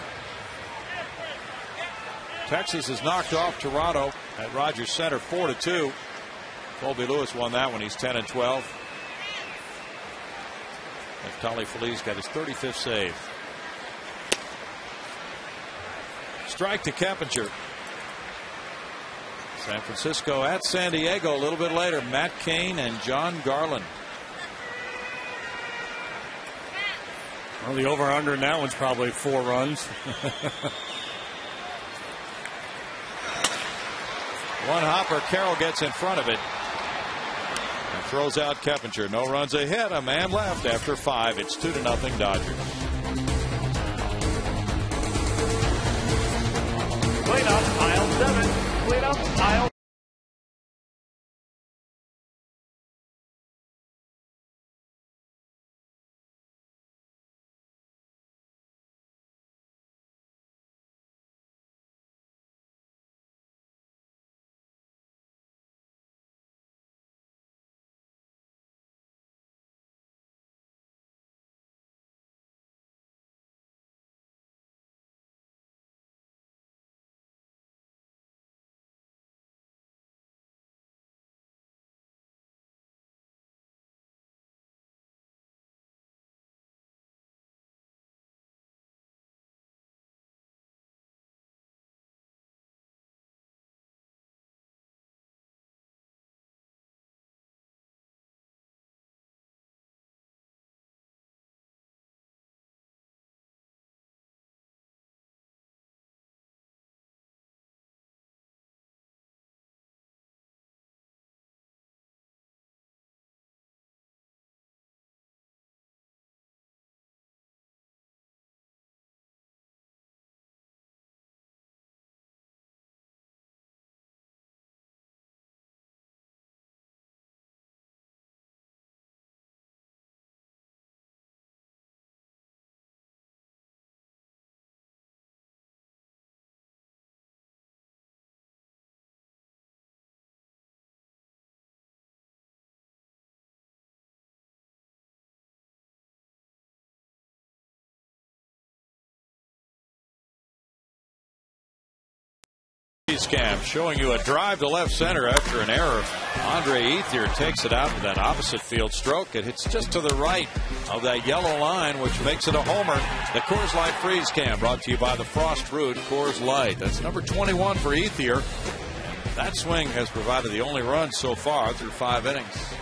Speaker 1: Texas has knocked off Toronto at Rogers Center 4-2. Colby Lewis won that one. He's 10-12. Neftali Feliz got his 35th save. Strike to Keppinger. San Francisco at San Diego a little bit later. Matt Cain and John Garland.
Speaker 3: Well, the over-under in that one's probably 4 runs.
Speaker 1: One hopper. Carroll gets in front of it and throws out Keppinger. No runs ahead. A man left after 5. It's 2-0 Dodgers.
Speaker 5: Clean up aisle 7. Clean up aisle.
Speaker 1: Cam showing you a drive to left center after an error. Andre Ethier takes it out with that opposite field stroke. It hits just to the right of that yellow line, which makes it a homer. The Coors Light Freeze Cam brought to you by the Frost Brewed Coors Light. That's number 21 for Ethier. That swing has provided the only run so far through 5 innings.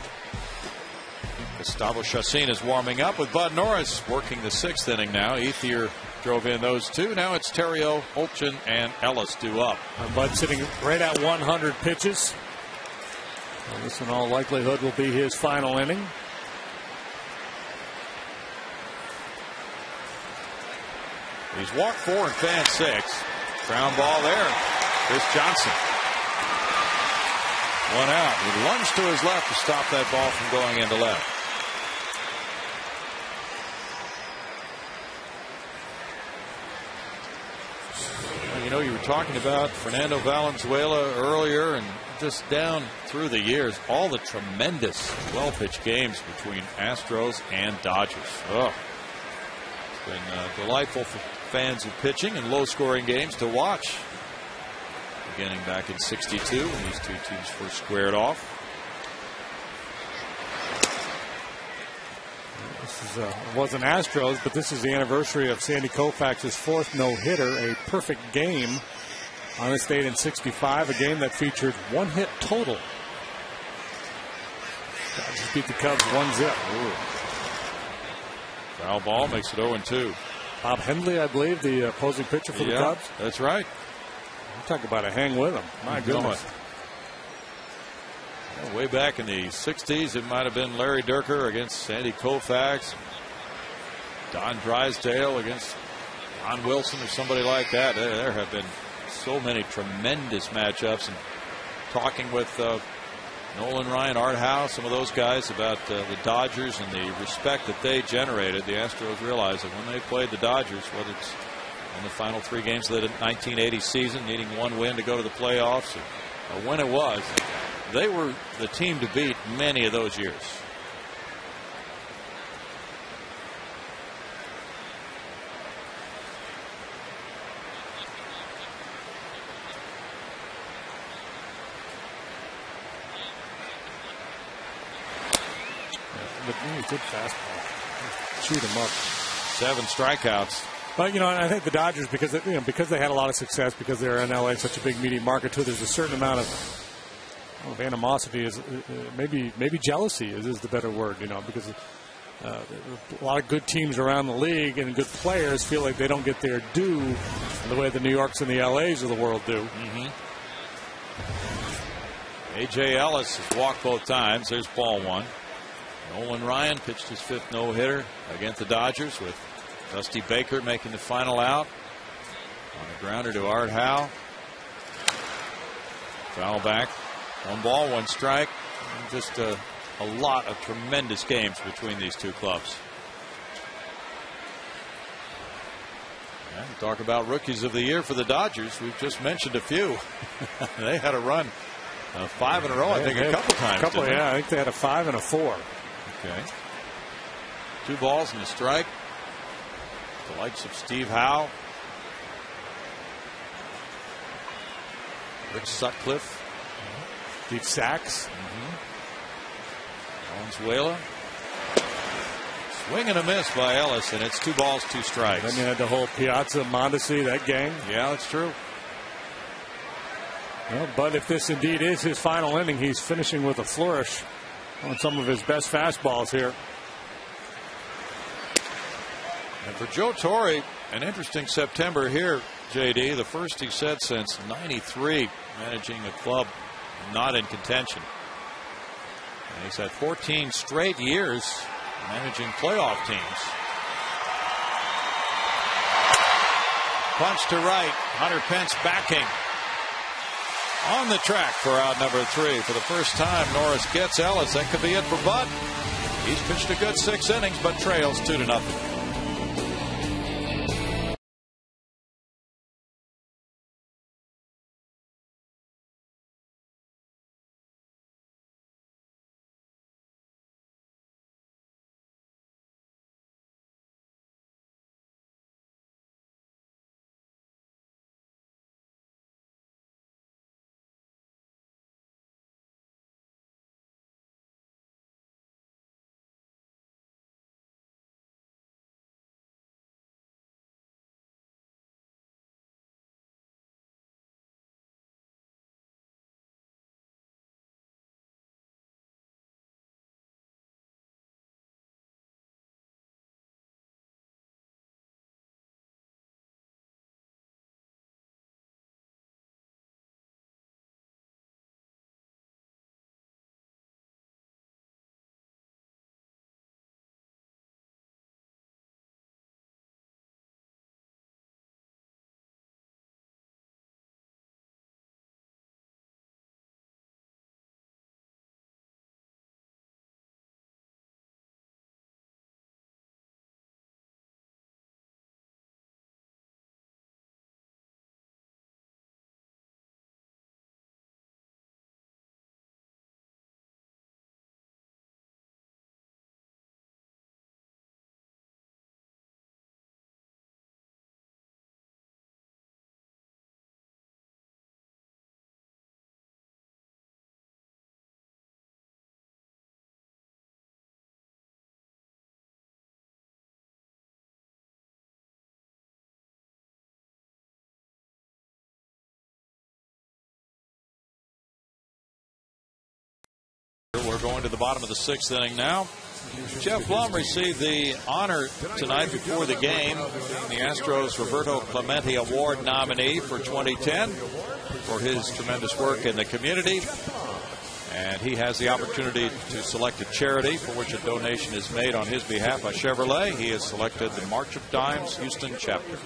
Speaker 1: Gustavo Chacin is warming up with Bud Norris working the 6th inning now. Ethier drove in those 2. Now it's Terrio, Olchin, and Ellis due up.
Speaker 3: Bud sitting right at 100 pitches. Well, this in all likelihood will be his final inning.
Speaker 1: He's walked 4 and fanned 6. Ground ball there. Chris Johnson. 1 out. He lunged to his left to stop that ball from going into left. You know, you were talking about Fernando Valenzuela earlier, and just down through the years, all the tremendous well-pitched games between Astros and Dodgers. Oh, it's been delightful for fans of pitching and low-scoring games to watch. Beginning back in '62 when these 2 teams first squared off.
Speaker 3: This is wasn't Astros, but this is the anniversary of Sandy Koufax's 4th no-hitter, a perfect game on this date in '65, a game that featured one hit total. Dodgers beat the Cubs 1-0.
Speaker 1: Foul ball makes it 0-2.
Speaker 3: Bob Hendley, I believe, the opposing pitcher for the Cubs.
Speaker 1: That's right.
Speaker 3: Talk about a hang with him. My goodness.
Speaker 1: Well, way back in the 60s, it might have been Larry Dierker against Sandy Koufax. Don Drysdale against Ron Wilson or somebody like that. There have been so many tremendous matchups. And talking with Nolan Ryan, Art Howe, some of those guys about the Dodgers and the respect that they generated, the Astros realized that when they played the Dodgers, whether it's in the final 3 games of the 1980 season, needing 1 win to go to the playoffs, or when it was, they were the team to beat many of those years.
Speaker 3: Good fastball. Shoot him up.
Speaker 1: 7 strikeouts.
Speaker 3: But I think the Dodgers, because they had a lot of success, because they're in LA, such a big media market too. There's a certain amount of animosity, is maybe jealousy is the better word. Because a lot of good teams around the league and good players feel like they don't get their due the way the New Yorks and the LAs of the world do.
Speaker 1: A.J. Ellis has walked both times. There's ball 1. Nolan Ryan pitched his 5th no-hitter against the Dodgers, with Dusty Baker making the final out on a grounder to Art Howe. Foul back. 1 ball, 1 strike. And just a lot of tremendous games between these two clubs. And talk about rookies of the year for the Dodgers. We've just mentioned a few. They had a run 5 in a row, I think, a couple times.
Speaker 3: I think they had a 5 and a 4.
Speaker 1: Okay. 2 balls and a strike. The likes of Steve Howe, Rich Sutcliffe,
Speaker 3: Steve Sachs,
Speaker 1: Valenzuela. Swing and a miss by Ellis, and it's 2 balls, 2 strikes.
Speaker 3: Then you had the whole Piazza Mondesi, that game.
Speaker 1: Yeah, that's true.
Speaker 3: Well, but if this indeed is his final inning, he's finishing with a flourish on some of his best fastballs here.
Speaker 1: And for Joe Torre, an interesting September here, JD. The first he said since '93, managing a club not in contention. And he's had 14 straight years managing playoff teams. Punch to right. Hunter Pence backing. On the track for out number 3. For the first time, Norris gets Ellis. That could be it for Bud. He's pitched a good 6 innings, but trails 2-0. going to the bottom of the 6th inning now. Jeff Blum received the honor tonight before the game, being the Astros Roberto Clemente Award nominee for 2010 for his tremendous work in the community. And he has the opportunity to select a charity for which a donation is made on his behalf by Chevrolet. He has selected the March of Dimes Houston chapter.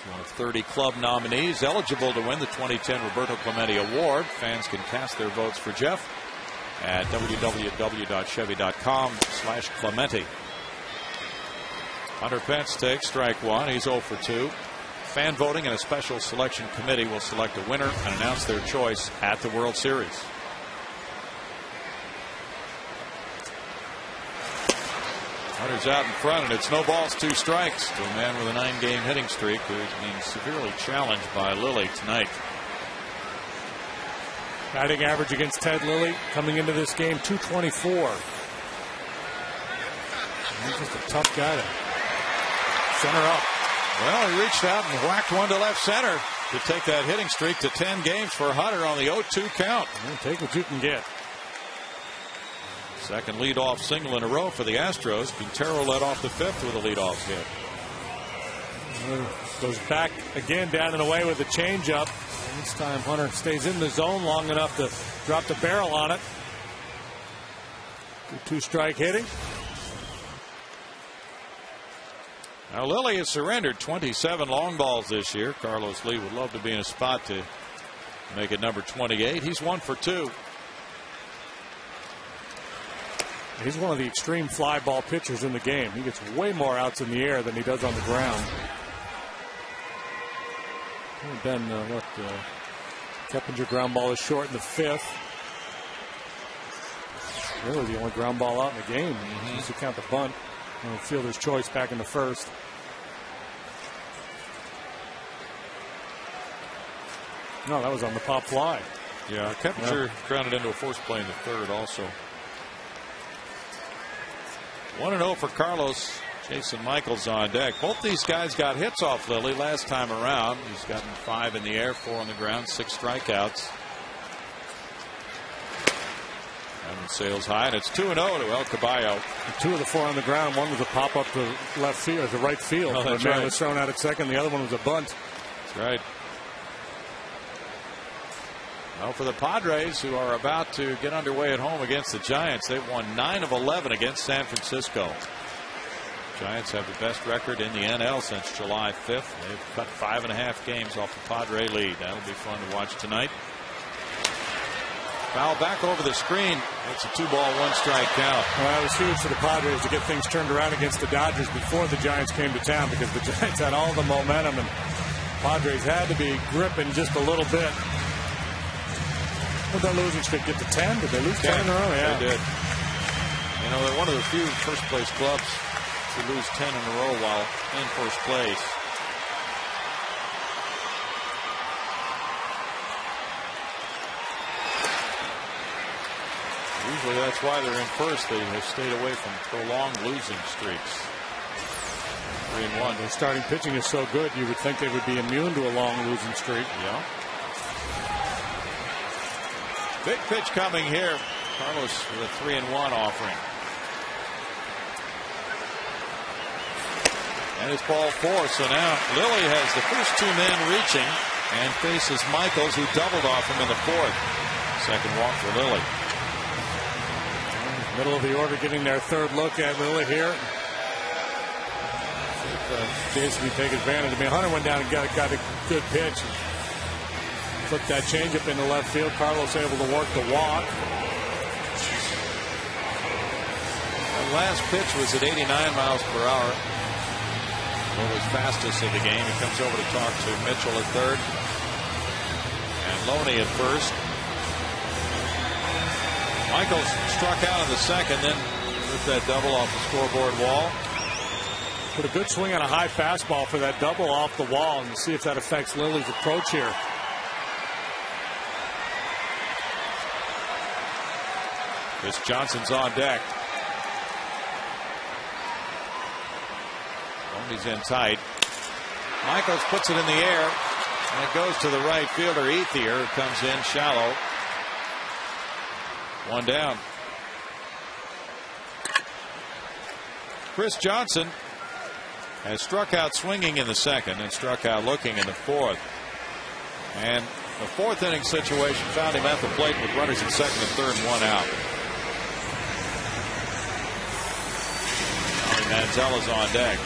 Speaker 1: One of 30 club nominees eligible to win the 2010 Roberto Clemente Award. Fans can cast their votes for Jeff at www.chevy.com/Clemente. Hunter Pence takes strike one. He's 0 for 2. Fan voting and a special selection committee will select a winner and announce their choice at the World Series. Hunter's out in front, and it's no balls, 2 strikes to a man with a 9-game hitting streak who's being severely challenged by Lilly tonight.
Speaker 3: Batting average against Ted Lilly coming into this game, .224. He's just a tough guy to center up.
Speaker 1: Well, he reached out and whacked one to left center to take that hitting streak to 10 games for Hunter on the 0-2 count.
Speaker 3: Take what you can get.
Speaker 1: Second leadoff single in a row for the Astros. Quintero led off the 5th with a leadoff hit.
Speaker 3: Goes back again down and away with a changeup. This time Hunter stays in the zone long enough to drop the barrel on it. 2-strike hitting.
Speaker 1: Now Lilly has surrendered 27 long balls this year. Carlos Lee would love to be in a spot to make it number 28. He's 1 for 2.
Speaker 3: He's one of the extreme fly ball pitchers in the game. He gets way more outs in the air than he does on the ground. Keppinger ground ball is short in the 5th. Really the only ground ball out in the game. Just to count the bunt. Fielder's choice back in the 1st. No, that was on the pop fly.
Speaker 1: Yeah, Keppinger grounded into a force play in the 3rd also. 1-0 for Carlos. Jason Michaels on deck. Both these guys got hits off Lilly last time around. He's gotten 5 in the air, 4 on the ground, 6 strikeouts. And sails high, and it's 2-0 to El Caballo.
Speaker 3: 2 of the 4 on the ground. One was a pop up to left field, to right field.
Speaker 1: Oh, that's
Speaker 3: the man
Speaker 1: right.
Speaker 3: was thrown out at second. The other one was a bunt.
Speaker 1: That's right. Well, for the Padres, who are about to get underway at home against the Giants, they've won 9 of 11 against San Francisco. Giants have the best record in the NL since July 5th. They've cut 5.5 games off the Padre lead. That'll be fun to watch tonight. Foul back over the screen. It's a 2-ball, 1-strike count.
Speaker 3: Well, it was huge for the Padres to get things turned around against the Dodgers before the Giants came to town, because the Giants had all the momentum and Padres had to be gripping just a little bit. Would that losing streak get to 10? Did they lose 10 in a row? Yeah,
Speaker 1: they did. You know, they're one of the few first-place clubs to lose 10 in a row while in first place. Usually that's why they're in first. They have stayed away from prolonged losing streaks. 3-1.
Speaker 3: Their starting pitching is so good, you would think they would be immune to a long losing streak.
Speaker 1: Yeah. Big pitch coming here. Carlos with a 3-1 offering. And it's ball 4. So now Lilly has the first 2 men reaching and faces Michaels, who doubled off him in the 4th. Second walk for Lilly.
Speaker 3: Middle of the order getting their 3rd look at Lilly here. Jason can take advantage. I mean, Hunter went down and got a good pitch. Flipped that changeup into left field. Carlos able to work the walk.
Speaker 1: The last pitch was at 89 miles per hour. Lilly's fastest of the game. He comes over to talk to Mitchell at 3rd. And Loney at 1st. Michaels struck out in the 2nd, then ripped that double off the scoreboard wall.
Speaker 3: Put a good swing on a high fastball for that double off the wall, and see if that affects Lilly's approach here.
Speaker 1: Chris Johnson's on deck. Loney's in tight. Michaels puts it in the air, and it goes to the right fielder, Ethier, who comes in shallow. One down. Chris Johnson has struck out swinging in the second and struck out looking in the fourth. And the fourth inning situation found him at the plate with runners at second and third and one out. Manziel is on deck.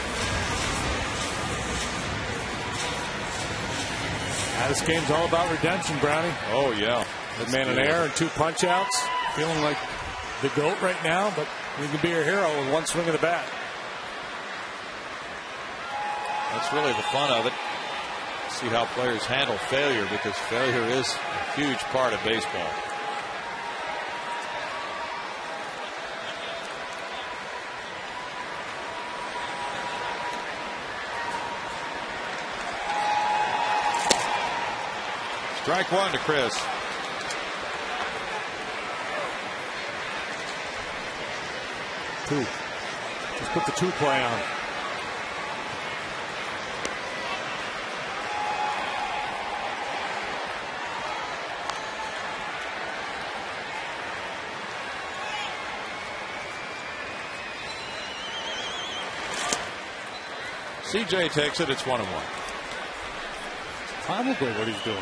Speaker 3: This game's all about redemption, Brownie.
Speaker 1: Oh, yeah.
Speaker 3: The man in air and 2 punch outs. Feeling like the GOAT right now, but you can be your hero with one swing of the bat.
Speaker 1: That's really the fun of it. See how players handle failure, because failure is a huge part of baseball. Strike one to Chris.
Speaker 3: Two. Just put the 2 play on.
Speaker 1: CJ takes it. It's 1-1.
Speaker 3: Probably what he's doing.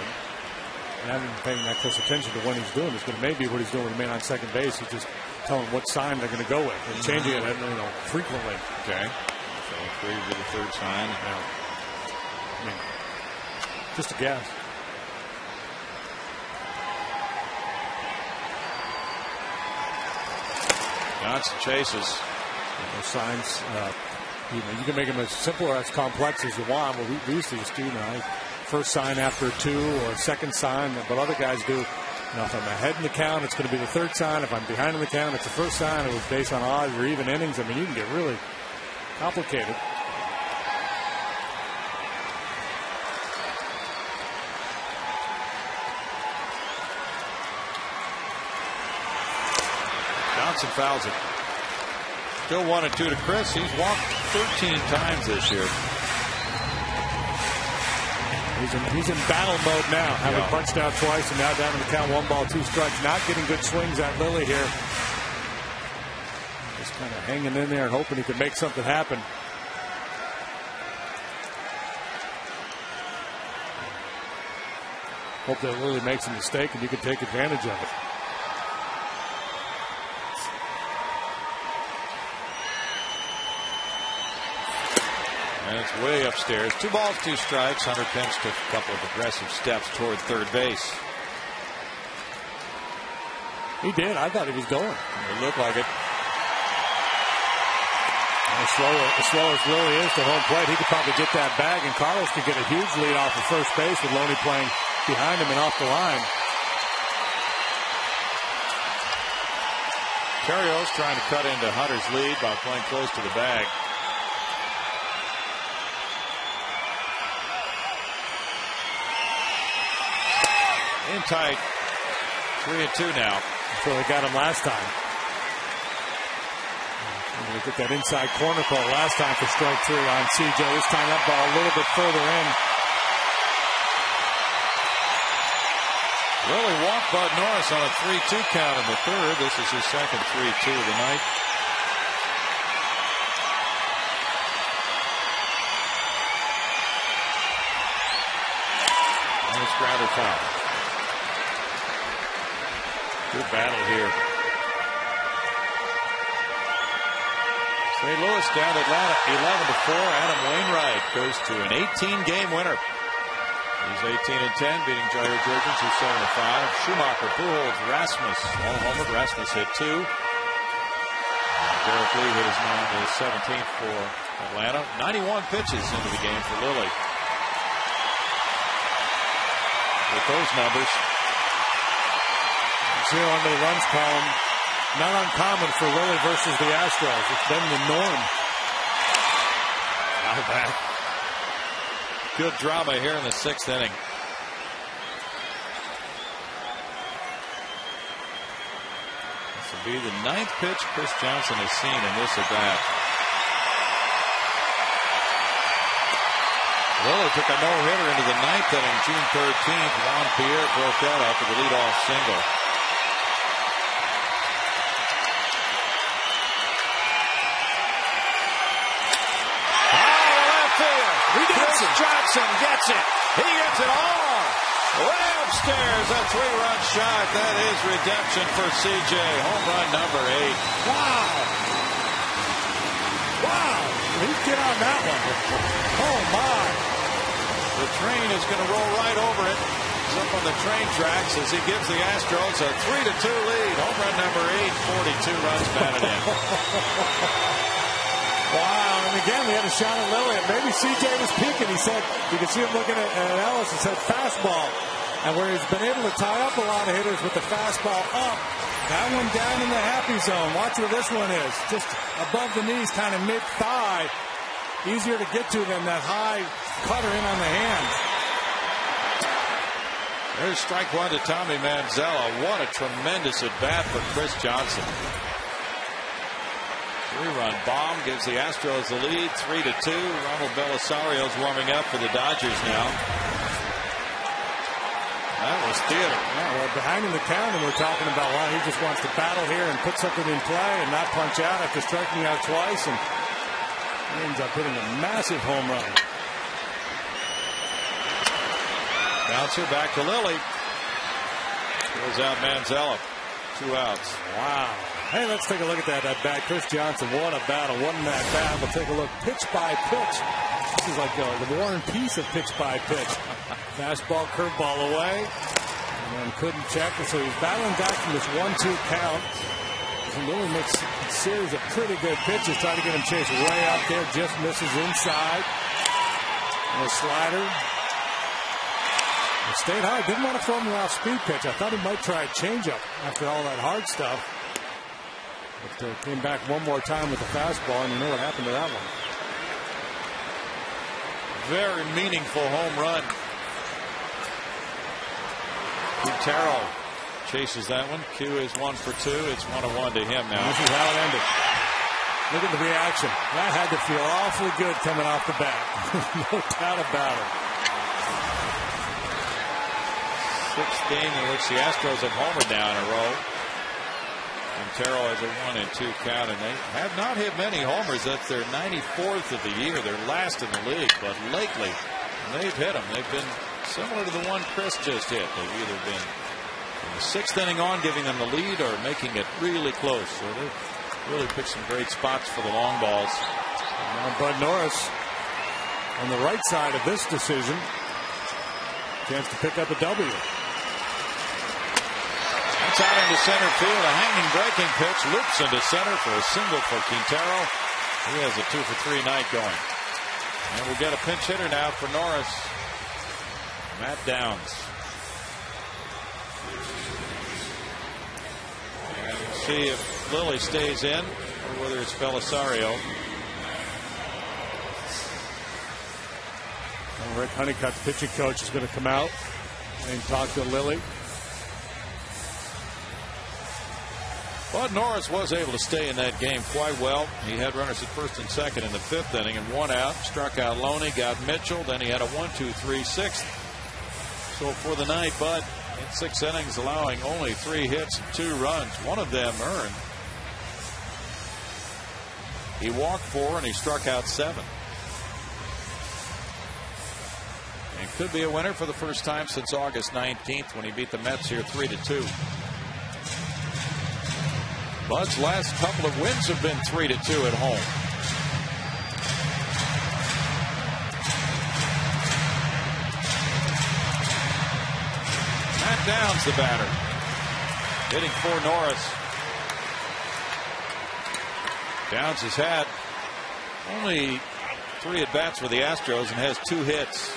Speaker 3: I haven't been paying that close attention to when he's doing this, but it may be what he's doing with the man on second base. He's just telling what sign they're going to go with and changing it, frequently.
Speaker 1: Okay. So 3 would be the third sign.
Speaker 3: Yeah. I mean, just a guess.
Speaker 1: Johnson chases.
Speaker 3: Those signs, you can make them as simple or as complex as you want. Well, we used to just do, first sign after 2 or second sign, but other guys do. If I'm ahead in the count, it's going to be the third sign. If I'm behind in the count, it's the first sign. It was based on odds or even innings. I mean, you can get really complicated.
Speaker 1: Johnson fouls it. Still 1-2 to Chris. He's walked 13 times this year.
Speaker 3: He's in battle mode now, having punched out twice and now down in the count, 1 ball, 2 strikes. Not getting good swings at Lilly here. Just kind of hanging in there and hoping he can make something happen. Hope that Lilly makes a mistake and you can take advantage of it.
Speaker 1: And it's way upstairs. 2 balls, 2 strikes. Hunter Pence took a couple of aggressive steps toward third base.
Speaker 3: He did. I thought he was going.
Speaker 1: It looked like it.
Speaker 3: As slow as Lilly is to home plate, he could probably get that bag, and Carlos could get a huge lead off of first base with Loney playing behind him and off the line.
Speaker 1: Carrios trying to cut into Hunter's lead by playing close to the bag. In tight. 3-2 now.
Speaker 3: That's where they got him last time. Look at that inside corner call last time for strike 3 on CJ. This time that ball a little bit further in.
Speaker 1: Lilly walked Bud Norris on a 3-2 count in the third. This is his second 3-2 of the night. And it's grounded foul. Good battle here. St. Louis down Atlanta 11-4. Adam Wainwright goes to an 18-game winner. He's 18-10, beating Jair Jurgens, who's 7-5. Schumacher, Pujols, Rasmus, all homered. Rasmus hit 2. Derek Lee hit his 17th for Atlanta. 91 pitches into the game for Lilly. With those numbers,
Speaker 3: 0 under the runs column. Not uncommon for Lilly versus the Astros. It's been the norm.
Speaker 1: Out back. Good drama here in the 6th inning. This will be the 9th pitch Chris Johnson has seen in this at bat. Lilly took a no-hitter into the 9th inning, June 13th. Juan Pierre broke that up with a leadoff single. Johnson gets it. He gets it all. Way upstairs, a 3-run shot. That is redemption for CJ. Home run number 8.
Speaker 3: Wow. Wow. He's get on that one. Oh, my.
Speaker 1: The train is going to roll right over it. He's up on the train tracks as he gives the Astros a 3-2 lead. Home run number 8, 42 runs batted in.
Speaker 3: Wow, and again, we had a shot at Lily. Maybe CJ was peeking. He said, you can see him looking at Ellis and said fastball. And where he's been able to tie up a lot of hitters with the fastball up, that one down in the happy zone. Watch where this one is. Just above the knees, kind of mid-thigh. Easier to get to than that high cutter in on the hands.
Speaker 1: There's strike one to Tommy Manzella. What a tremendous at-bat for Chris Johnson. 3-run bomb gives the Astros the lead, 3-2. Ronald Belisario's warming up for the Dodgers now. That was theater.
Speaker 3: Yeah, we're behind in the count, and we're talking about, well, he just wants to battle here and put something in play and not punch out after striking out twice, and he ends up hitting a massive home run.
Speaker 1: Bouncer back to Lilly. Goes out Manzella. 2 outs.
Speaker 3: Wow. Hey, let's take a look at that bat. Chris Johnson, what a battle. What in that bat. We'll take a look pitch by pitch. This is like the War and Peace of pitch by pitch. Fastball, curveball away. And then couldn't check it. So he's battling back from this 1-2 count. And Lilly makes a series of pretty good pitches. Trying to get him chased way out there. Just misses inside. And a slider. He stayed high. Didn't want to throw him an off-speed pitch. I thought he might try a changeup after all that hard stuff. But came back one more time with the fastball, and you know what happened to that one.
Speaker 1: Very meaningful home run. Quintero chases that one. Q is 1 for 2. It's 1-1 to him now.
Speaker 3: This is how it ended. Look at the reaction. That had to feel awfully good coming off the bat. No doubt about it.
Speaker 1: 6th game in which the Astros have homered now in a row. Quintero has a 1-2 count, and they have not hit many homers. That's their 94th of the year. They're last in the league, but lately they've hit them. They've been similar to the one Chris just hit. They've either been in the 6th inning on, giving them the lead, or making it really close. So they've really picked some great spots for the long balls.
Speaker 3: Now Bud Norris on the right side of this decision. Chance to pick up a W.
Speaker 1: That's out into center field. A hanging breaking pitch loops into center for a single for Quintero. He has a 2 for 3 night going. And we'll get a pinch hitter now for Norris. Matt Downs. And we'll see if Lilly stays in or whether it's Belisario.
Speaker 3: Well, Rick Honeycutt's pitching coach is going to come out and talk to Lilly.
Speaker 1: Bud Norris was able to stay in that game quite well. He had runners at 1st and 2nd in the 5th inning and 1 out. Struck out Loney, got Mitchell. Then he had a 1-2-3 6th. So for the night, Bud in 6 innings, allowing only 3 hits and 2 runs. One of them earned. He walked 4 and he struck out 7. And could be a winner for the first time since August 19th when he beat the Mets here 3-2. Bud's last couple of wins have been 3-2 at home. Matt Downs, the batter, hitting for Norris. Downs has had only 3 at-bats for the Astros and has 2 hits.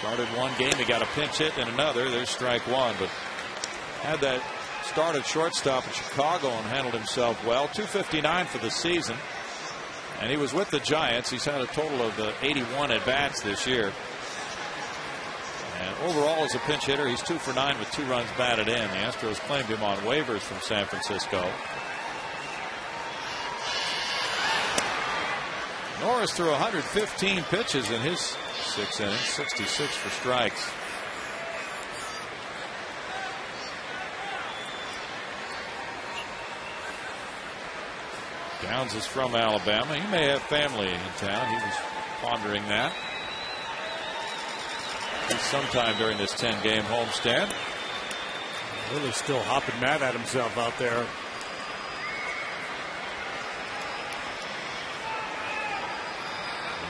Speaker 1: Started one game, he got a pinch hit in another. There's strike 1, but had that start at shortstop in Chicago and handled himself well. 259 for the season, and he was with the Giants. He's had a total of 81 at bats this year, and overall as a pinch hitter he's 2 for 9 with 2 runs batted in. The Astros claimed him on waivers from San Francisco. Norris threw 115 pitches in his 6 innings, 66 for strikes. Downs is from Alabama. He may have family in town. He was pondering that. Sometime during this 10-game homestand.
Speaker 3: Really still hopping mad at himself out there.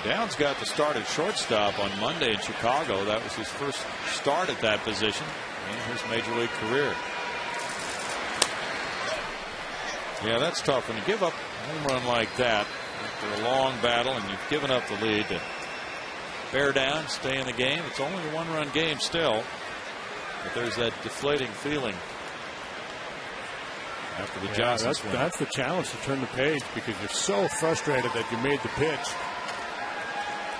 Speaker 1: Downs got the start at shortstop on Monday in Chicago. That was his first start at that position in his major league career. Yeah, that's tough when you give up a home run like that after a long battle and you've given up the lead to bear down, stay in the game. It's only a one-run game still, but there's that deflating feeling after the Johnson swing.
Speaker 3: That's the challenge, to turn the page, because you're so frustrated that you made the pitch.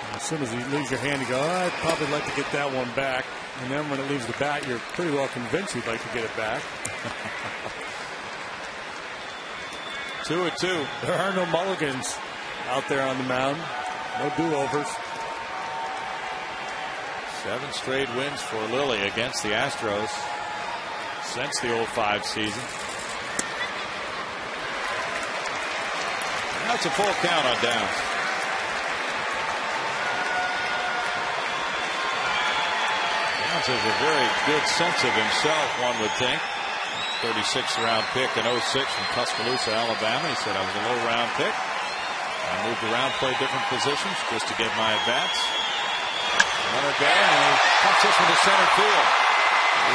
Speaker 3: And as soon as he leaves your hand, you go, oh, I'd probably like to get that one back. And then when it leaves the bat, you're pretty well convinced you'd like to get it back.
Speaker 1: 2-2.
Speaker 3: There are no mulligans out there on the mound. No do-overs.
Speaker 1: 7 straight wins for Lilly against the Astros since the 05 season. That's a full count on Downs. Downs has a very good sense of himself, one would think. 36th round pick in 06 from Tuscaloosa, Alabama. He said, I was a low round pick. I moved around, played different positions just to get my at-bats. Another guy, and he puts this one to center field.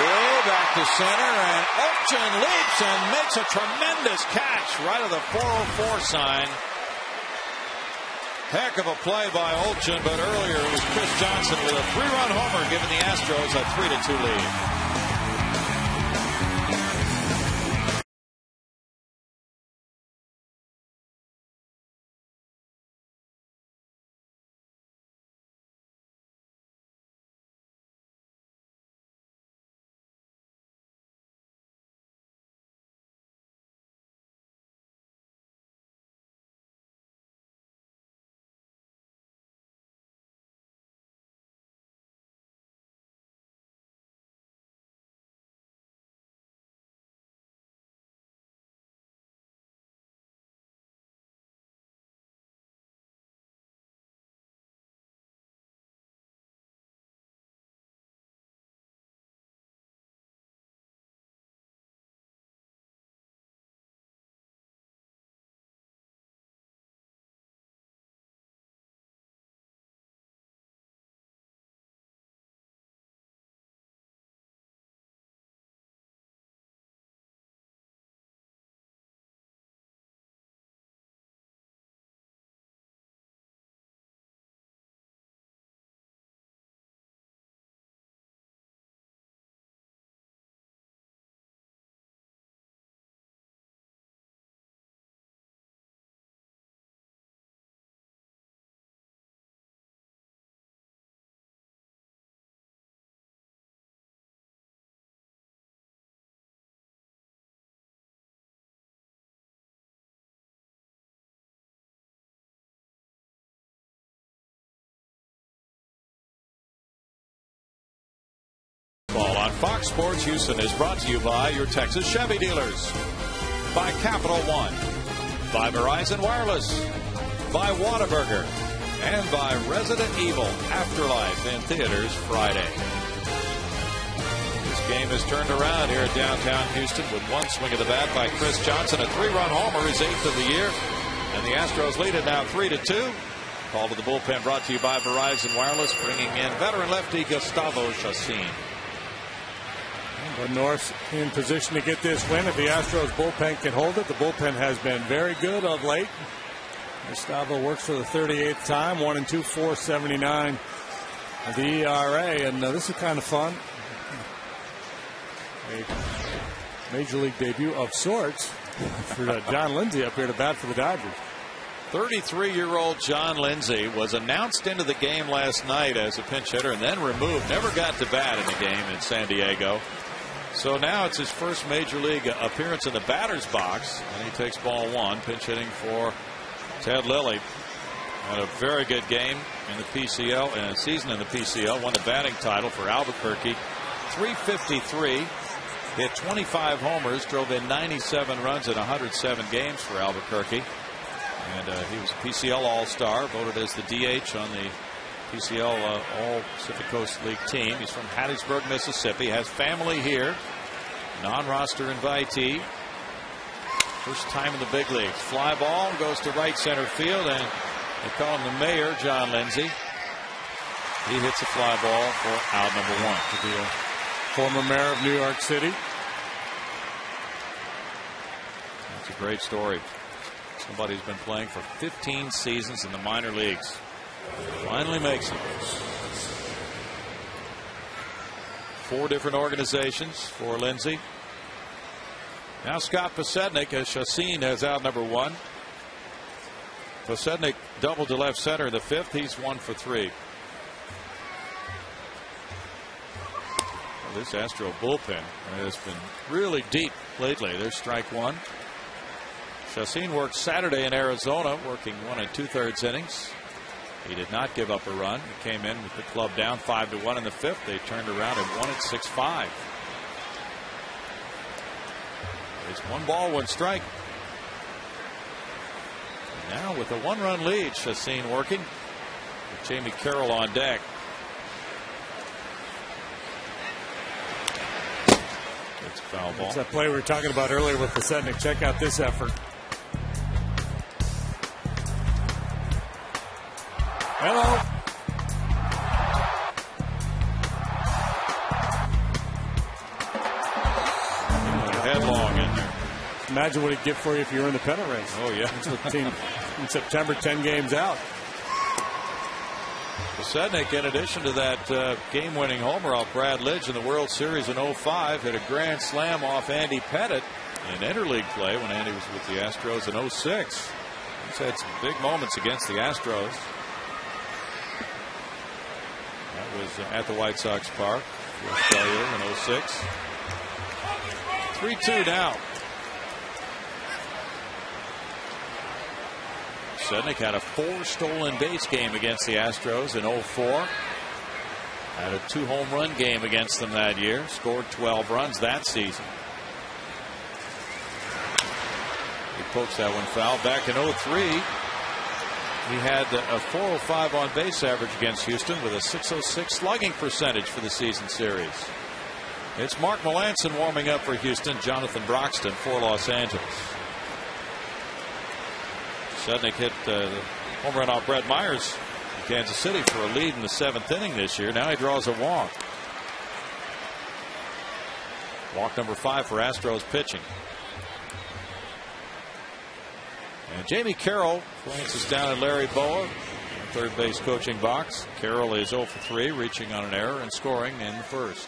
Speaker 1: Way back to center, and Olchin leaps and makes a tremendous catch right of the 404 sign. Heck of a play by Olchin, but earlier it was Chris Johnson with a 3-run homer giving the Astros a 3-2 lead. On Fox Sports Houston is brought to you by your Texas Chevy dealers, by Capital One, by Verizon Wireless, by Whataburger, and by Resident Evil Afterlife in theaters Friday. This game is turned around here at downtown Houston with one swing of the bat by Chris Johnson. A 3-run homer, his 8th of the year. And the Astros lead it now 3-2. Call to the bullpen brought to you by Verizon Wireless, bringing in veteran lefty Gustavo Chacin.
Speaker 3: But North in position to get this win. If the Astros bullpen can hold it, the bullpen has been very good of late. Gustavo works for the 38th time, 1-2, 4.79 the ERA, and this is kind of fun. A major league debut of sorts for John Lindsay up here to bat for the Dodgers.
Speaker 1: 33-year-old John Lindsay was announced into the game last night as a pinch hitter and then removed. Never got to bat in the game in San Diego. So now it's his first major league appearance in the batter's box, and he takes ball one, pinch hitting for Ted Lilly. Had a very good game in the PCL and season in the PCL. Won the batting title for Albuquerque. .353. Hit 25 homers. Drove in 97 runs in 107 games for Albuquerque. And he was a PCL All-Star, voted as the DH on the PCL All Pacific Coast League team. He's from Hattiesburg, Mississippi. Has family here. Non-roster invitee. First time in the big leagues. Fly ball goes to right center field, and they call him the mayor, John Lindsay. He hits a fly ball for out number one.
Speaker 3: To be a former mayor of New York City.
Speaker 1: That's a great story. Somebody who's been playing for 15 seasons in the minor leagues finally makes it. 4 different organizations for Lindsay. Now Scott Posednik, as Chassin has out number one. Posednik doubled to left center in the 5th. He's 1 for 3. Well, this Astro bullpen has been really deep lately. There's strike 1. Chassin worked Saturday in Arizona, working 1 2/3 innings. He did not give up a run. He came in with the club down 5-1 in the 5th. They turned around and won it 6-5. It's 1 ball, 1 strike. Now with a 1-run lead, Chassin working with Jamie Carroll on deck. It's a foul ball.
Speaker 3: It's that play we were talking about earlier with Posednik. Check out this effort. Hello.
Speaker 1: Headlong in there.
Speaker 3: Imagine what he'd get for you if you were in the pennant race.
Speaker 1: Oh, yeah.
Speaker 3: That's what the team in September, 10 games out.
Speaker 1: Posednik, in addition to that game-winning homer off Brad Lidge in the World Series in 05, hit a grand slam off Andy Pettit in interleague play when Andy was with the Astros in 06. He's had some big moments against the Astros. That was at the White Sox Park. Failure in 06. 3-2 now. Posednik had a 4 stolen base game against the Astros in 04. Had a 2 home run game against them that year. Scored 12 runs that season. He pokes that one foul. Back in 03, he had a 405 on base average against Houston with a 606 slugging percentage for the season series. It's Mark Melancon warming up for Houston. Jonathan Broxton for Los Angeles. Posednik hit the home run off Brett Myers in Kansas City for a lead in the 7th inning this year. Now he draws a walk. Walk number 5 for Astros pitching. And Jamie Carroll glances down at Larry Boa, third base coaching box. Carroll is 0 for 3, reaching on an error and scoring in the 1st.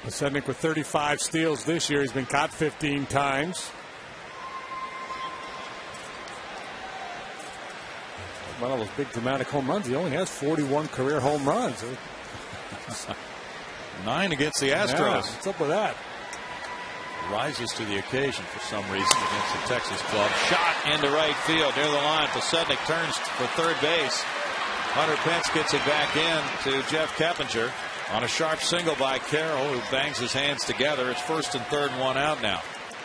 Speaker 3: Posednik with 35 steals this year. He's been caught 15 times. One of those big dramatic home runs. He only has 41 career home runs.
Speaker 1: 9 against the Astros.
Speaker 3: Yeah, what's up with that?
Speaker 1: Rises to the occasion for some reason against the Texas club. Shot into right field near the line. Posednik turns for third base. Hunter Pence gets it back in to Jeff Keppinger on a sharp single by Carroll, who bangs his hands together. It's 1st and 3rd, 1 out now.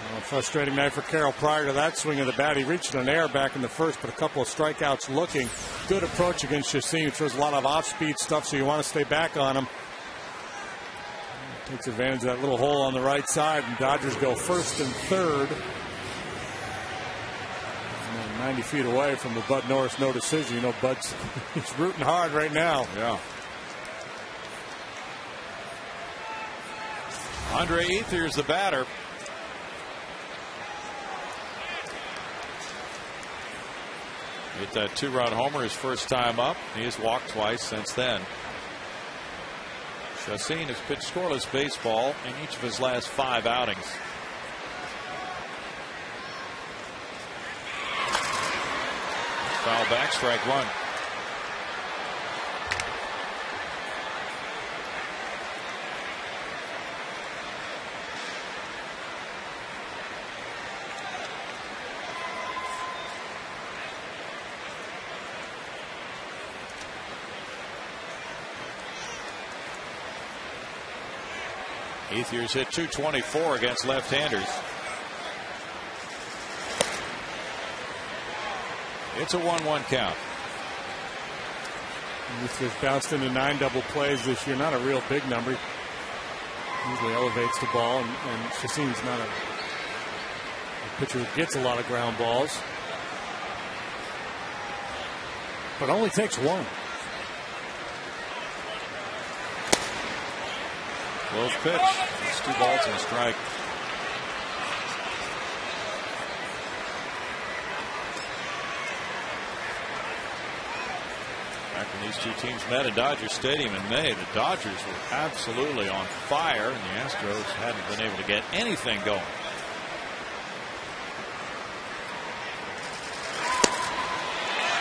Speaker 3: Well, a frustrating night for Carroll. Prior to that swing of the bat, he reached an error back in the 1st, but a couple of strikeouts looking. Good approach against Chassin, who throws a lot of off-speed stuff, so you want to stay back on him. Takes advantage of that little hole on the right side, and Dodgers go 1st and 3rd. And 90 feet away from the Bud Norris no decision. You know, Bud's he's rooting hard right now.
Speaker 1: Yeah. Andre Ethiers the batter. Hit that 2-run homer his first time up. He has walked twice since then. Chassin has pitched scoreless baseball in each of his last 5 outings. Foul back, strike 1. Ethiers hit .224 against left-handers. It's a 1-1 count.
Speaker 3: He's just bounced into 9 double plays this year. Not a real big number. Usually elevates the ball, and Chacín's not a pitcher who gets a lot of ground balls, but only takes 1.
Speaker 1: Close pitch. It's 2 balls and a strike. Back when these two teams met at Dodger Stadium in May, the Dodgers were absolutely on fire, and the Astros hadn't been able to get anything going.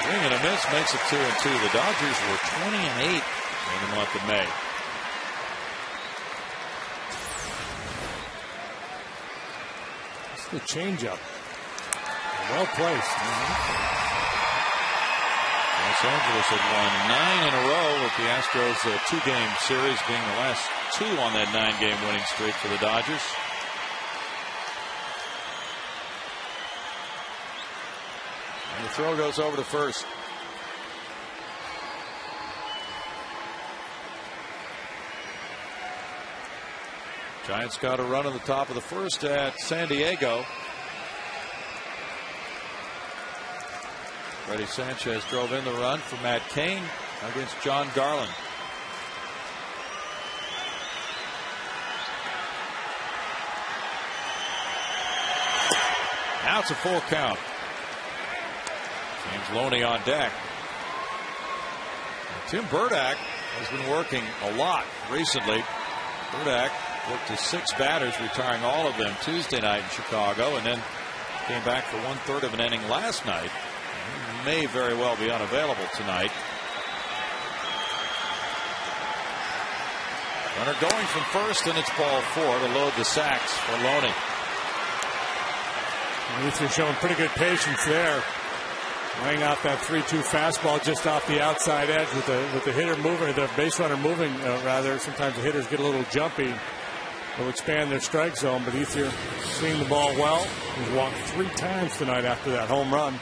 Speaker 1: Swing and a miss makes it 2-2. The Dodgers were 20-8 in the month of May.
Speaker 3: It's the changeup. Well placed.
Speaker 1: Los Angeles had won 9 in a row, with the Astros 2-game series being the last 2 on that 9-game winning streak for the Dodgers. And the throw goes over to first. Giants got a run on the top of the first at San Diego. Freddie Sanchez drove in the run for Matt Cain against John Garland. Now it's a full count. James Loney on deck. Now, Tim Burdack has been working a lot recently. Burdack worked his 6 batters, retiring all of them Tuesday night in Chicago, and then came back for 1/3 of an inning last night. He may very well be unavailable tonight. Runner going from first, and it's ball 4 to load the sacks for Loney.
Speaker 3: Luther showing pretty good patience there, laying off that 3-2 fastball just off the outside edge with the hitter moving, the base runner moving. Rather, sometimes the hitters get a little jumpy. They'll expand their strike zone, but Ethier seeing the ball well. He's walked 3 times tonight after that home run.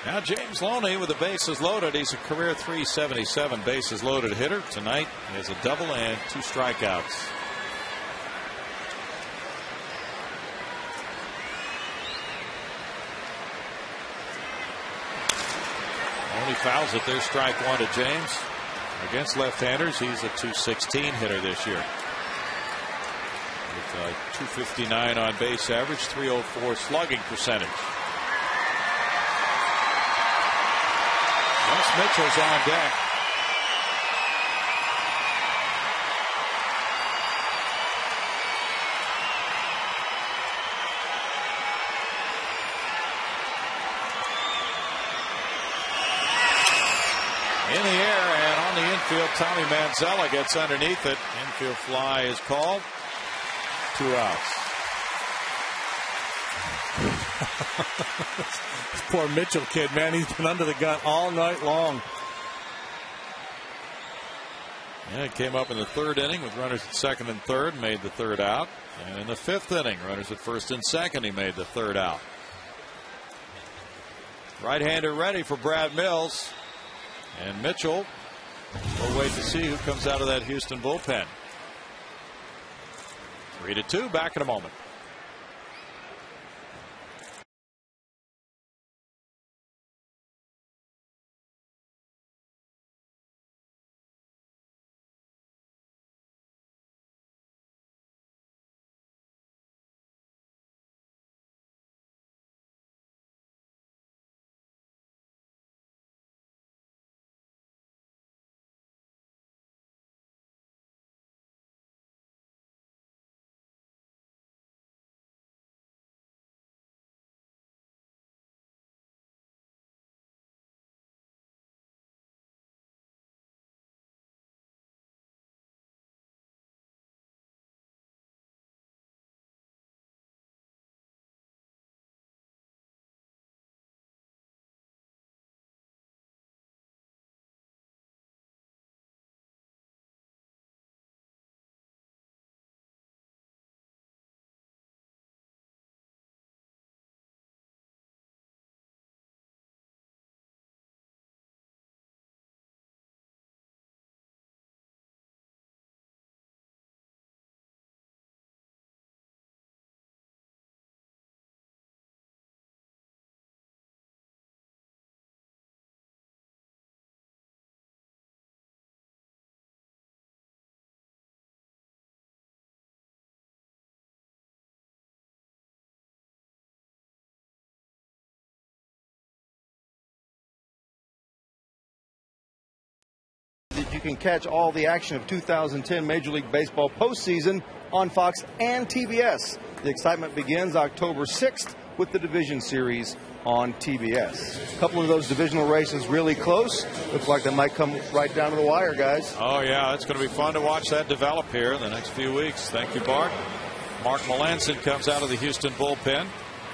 Speaker 1: Now James Loney with the bases loaded. He's a career .377 bases loaded hitter. Tonight he has a double and 2 strikeouts. Loney fouls it. There's strike 1 to James. Against left-handers, he's a .216 hitter this year. With .259 on base average, .304 slugging percentage. Wes Mitchell's on deck. In the air and on the infield, Tommy Manzella gets underneath it. Infield fly is called. 2 outs.
Speaker 3: This poor Mitchell kid, man, he's been under the gun all night long.
Speaker 1: Yeah, it came up in the 3rd inning with runners at 2nd and 3rd, made the 3rd out. And in the 5th inning, runners at 1st and 2nd, he made the 3rd out. Right-hander ready for Brad Mills. And Mitchell, we'll wait to see who comes out of that Houston bullpen. 3-2, back in a moment.
Speaker 4: can catch all the action of 2010 Major League Baseball postseason on Fox and TBS. The excitement begins October 6th with the Division Series on TBS. A couple of those divisional races really close. Looks like they might come right down to the wire, guys.
Speaker 1: Oh, yeah, it's going to be fun to watch that develop here in the next few weeks. Thank you, Bart. Mark Melanson comes out of the Houston bullpen.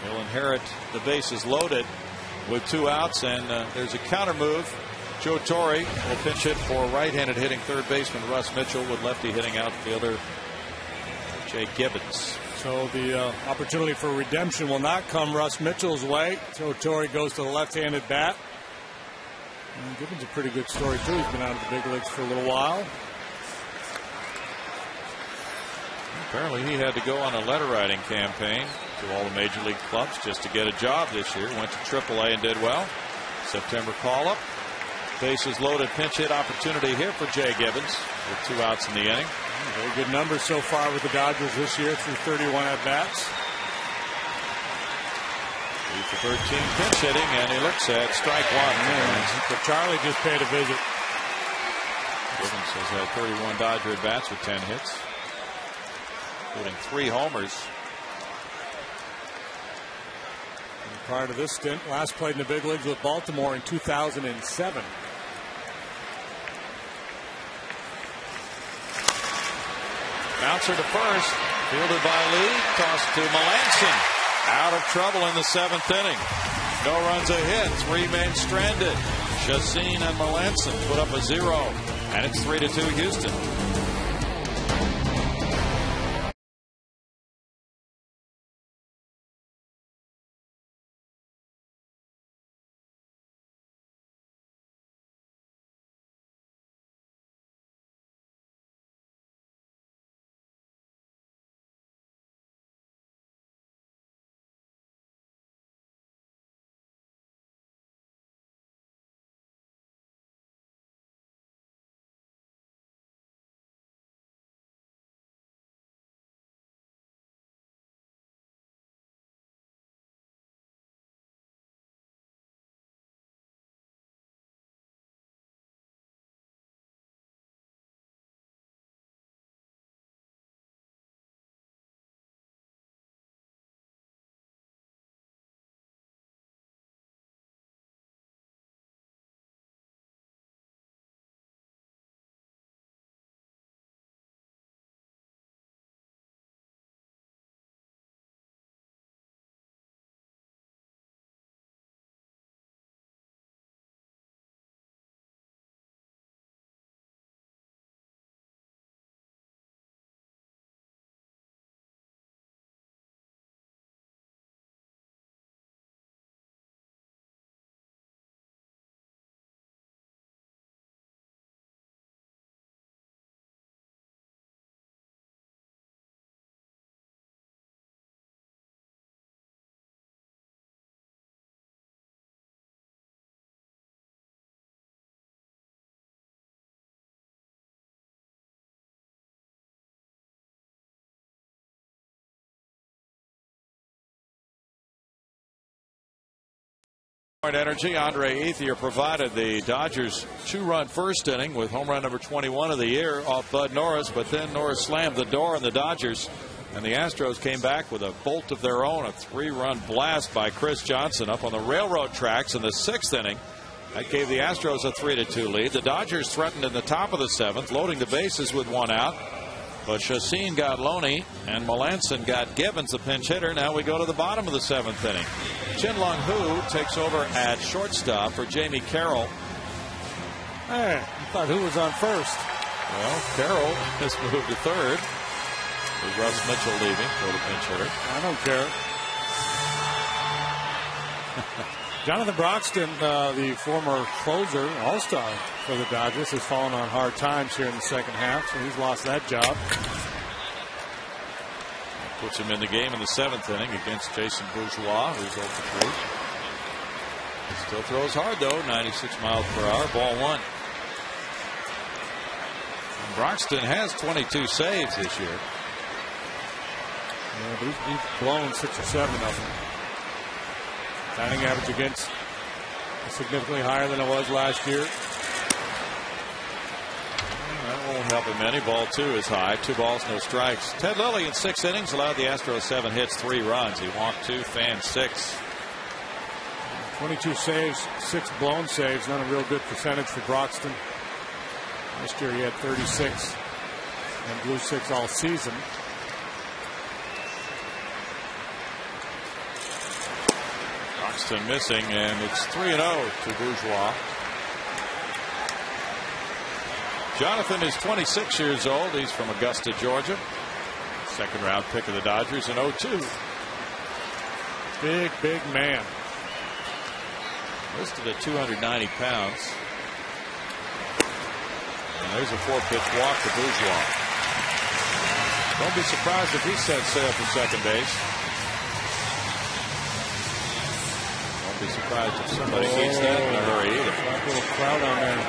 Speaker 1: He'll inherit the bases loaded with 2 outs, and there's a counter move. Joe Torre will pinch hit for right-handed hitting third baseman Russ Mitchell, with lefty hitting outfielder Jay Gibbons.
Speaker 3: So the opportunity for redemption will not come Russ Mitchell's way. Joe Torre goes to the left-handed bat. And Gibbons a pretty good story too. He's been out of the big leagues for a little while.
Speaker 1: Apparently he had to go on a letter writing campaign to all the major league clubs just to get a job this year. Went to AAA and did well. September call-up. Bases loaded pinch hit opportunity here for Jay Gibbons with 2 outs in the inning.
Speaker 3: Very good numbers so far with the Dodgers this year through 31 at-bats.
Speaker 1: 3 for 13 pinch hitting, and he looks at strike 1.
Speaker 3: So Charlie just paid a visit.
Speaker 1: Gibbons has had 31 Dodger at-bats with 10 hits, including 3 homers.
Speaker 3: And prior to this stint, last played in the big leagues with Baltimore in 2007.
Speaker 1: Bouncer to first, fielded by Lee, tossed to Melanson. Out of trouble in the 7th inning. No runs a hit, 3 men stranded. Chacin and Melanson put up a 0, and it's 3-2 Houston. Energy. Andre Ethier provided the Dodgers 2-run first inning with home run number 21 of the year off Bud Norris, but then Norris slammed the door on the Dodgers, and the Astros came back with a bolt of their own, a 3-run blast by Chris Johnson up on the railroad tracks in the 6th inning. That gave the Astros a 3-2 lead. The Dodgers threatened in the top of the 7th, loading the bases with 1 out. But Chacin got Loney, and Melanson got Gibbons, the pinch hitter. Now we go to the bottom of the 7th inning. Chin-Lung Hu takes over at shortstop for Jamie Carroll.
Speaker 3: Hey, I thought Hu was on first.
Speaker 1: Well, Carroll has moved to third, with Russ Mitchell leaving for the pinch hitter.
Speaker 3: I don't care. Jonathan Broxton, the former closer, all-star for the Dodgers, has fallen on hard times here in the second half, so he's lost that job.
Speaker 1: Puts him in the game in the 7th inning against Jason Bourgeois, who's 0 for 3. He still throws hard, though, 96 miles per hour, ball 1. And Broxton has 22 saves this year.
Speaker 3: Yeah, but he's blown 6 or 7 of them. Batting average against is significantly higher than it was last year.
Speaker 1: help him any. Ball 2 is high. 2 balls, no strikes. Ted Lilly in 6 innings allowed the Astros 7 hits, 3 runs. He walked 2, fanned 6.
Speaker 3: 22 saves, 6 blown saves. Not a real good percentage for Broxton. Last year he had 36 and blew 6 all season.
Speaker 1: Broxton missing, and it's 3-0 to Bourgeois. Jonathan is 26 years old. He's from Augusta, Georgia. 2nd round pick of the Dodgers in 2002.
Speaker 3: Big man.
Speaker 1: Listed at 290 pounds. And there's a 4-pitch walk to Bourgeois. Don't be surprised if he sets sail for second base. Don't be surprised if somebody eats that in a hurry either.
Speaker 3: A little crowd on there.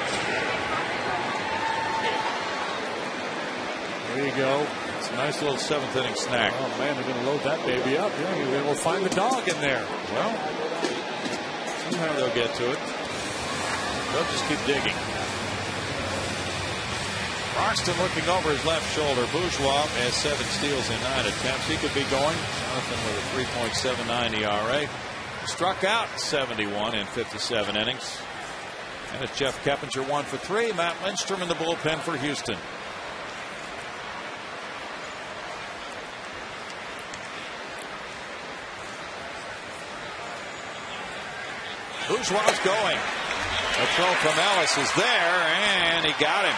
Speaker 3: There you go.
Speaker 1: It's a nice little 7th inning snack.
Speaker 3: Oh man, they're going to load that baby up. Yeah, we'll find the dog in there.
Speaker 1: Well, somehow they'll get to it. They'll just keep digging. Broxton looking over his left shoulder. Bourgeois has 7 steals in 9 attempts. He could be going. Jonathan with a 3.79 ERA. Struck out 71 in 57 innings. And it's Jeff Keppinger 1 for 3. Matt Lindstrom in the bullpen for Houston. Bourgeois going. A throw from Ellis is there, and he got him.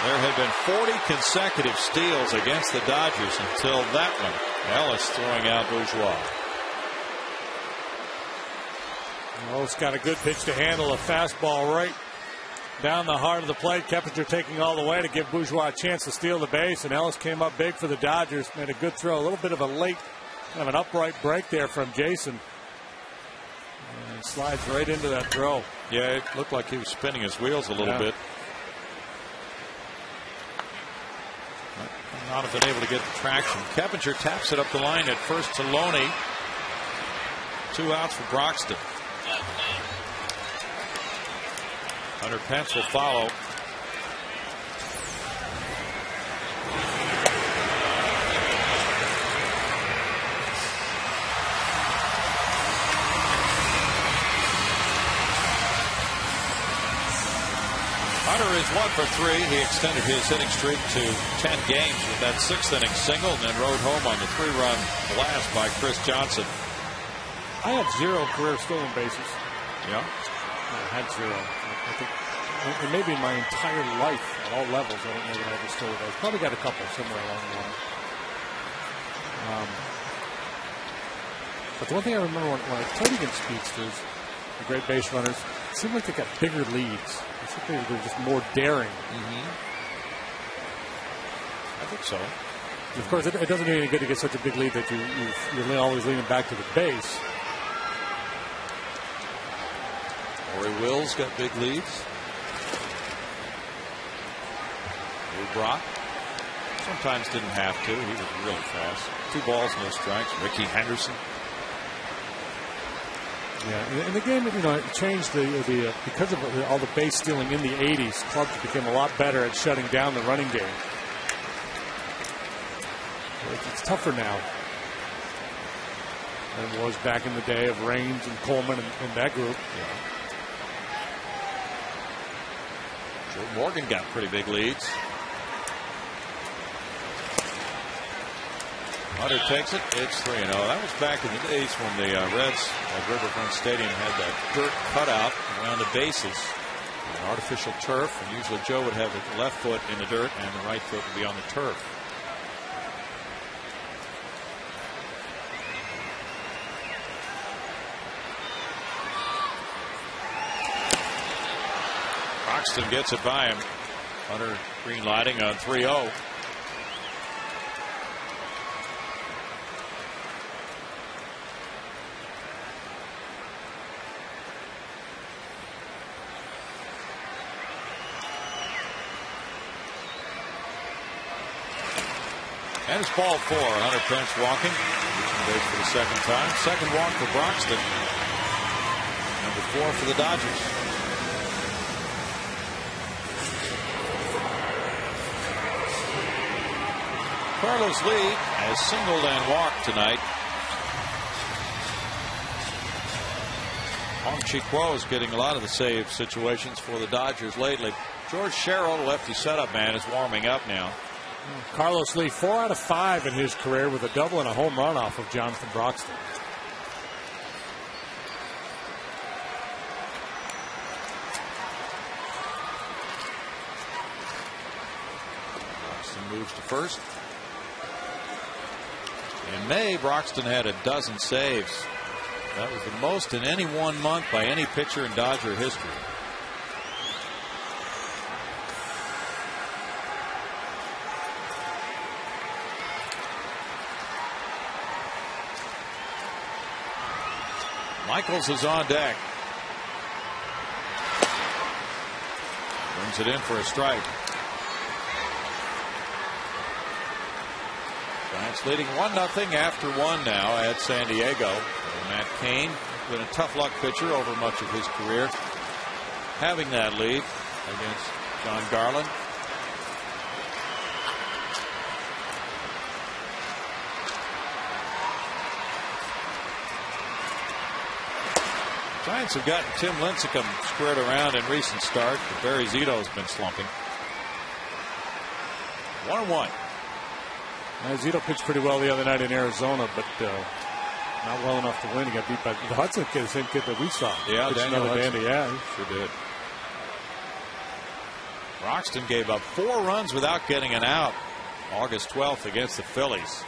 Speaker 1: There had been 40 consecutive steals against the Dodgers until that one. Ellis throwing out Bourgeois.
Speaker 3: Ellis got a good pitch to handle, a fastball right down the heart of the plate. Keppinger taking all the way to give Bourgeois a chance to steal the base, and Ellis came up big for the Dodgers. Made a good throw. A little bit of a late, kind of an upright break there from Jason. And slides right into that throw.
Speaker 1: Yeah, it looked like he was spinning his wheels a little bit. Not have been able to get the traction. Keppinger taps it up the line at first to Loney. 2 outs for Broxton. Hunter Pence will follow. Hunter is 1 for 3. He extended his hitting streak to 10 games with that 6th inning single and then rode home on the 3-run blast by Chris Johnson.
Speaker 3: I have 0 career stolen bases.
Speaker 1: Yeah?
Speaker 3: I had 0. I think it may be my entire life at all levels. I don't know that I ever stole a base. Probably got a couple somewhere along the line. But the one thing I remember when I played against speedsters, the great base runners, it seemed like they got bigger leads. I think they were just more daring.
Speaker 1: I think so.
Speaker 3: Of course, it doesn't do any good to get such a big lead that you're always leaning back to the base.
Speaker 1: Rory Wills got big leads. Lou Brock sometimes didn't have to. He was really fast. 2 balls, no strikes. Ricky Henderson.
Speaker 3: Yeah, in the game, it changed because of all the base stealing in the 80s. Clubs became a lot better at shutting down the running game. It's tougher now than it was back in the day of Raines and Coleman and that group.
Speaker 1: Yeah. Joe Morgan got pretty big leads. Hunter takes it. It's 3-0. That was back in the days when the Reds at Riverfront Stadium had that dirt cutout around the bases. An artificial turf. And usually Joe would have the left foot in the dirt and the right foot would be on the turf. Broxton gets it by him. Hunter green lighting on 3-0. And it's ball 4. Hunter Pence walking. Base for the 2nd time. 2nd walk for Broxton. Number 4 for the Dodgers. Carlos Lee has singled and walked tonight. Hong-Chi Kuo is getting a lot of the save situations for the Dodgers lately. George Sherrill, lefty setup man, is warming up now.
Speaker 3: Carlos Lee, 4 out of 5 in his career with a double and a home run off of Jonathan Broxton.
Speaker 1: Broxton moves to first. In May, Broxton had a dozen saves. That was the most in any one month by any pitcher in Dodger history. Michaels is on deck. Brings it in for a strike. Giants leading 1-0 after 1 now at San Diego. Matt Cain, been a tough luck pitcher over much of his career, having that lead against John Garland. Giants have gotten Tim Lincecum squared around in recent starts, but Barry Zito has been slumping. 1-1.
Speaker 3: Zito pitched pretty well the other night in Arizona, but not well enough to win. He got beat by the Hudson kid, the same kid that we saw.
Speaker 1: Yeah, Daniel Hudson.
Speaker 3: Dandy, yeah, he
Speaker 1: sure did. Broxton gave up 4 runs without getting an out August 12th against the Phillies.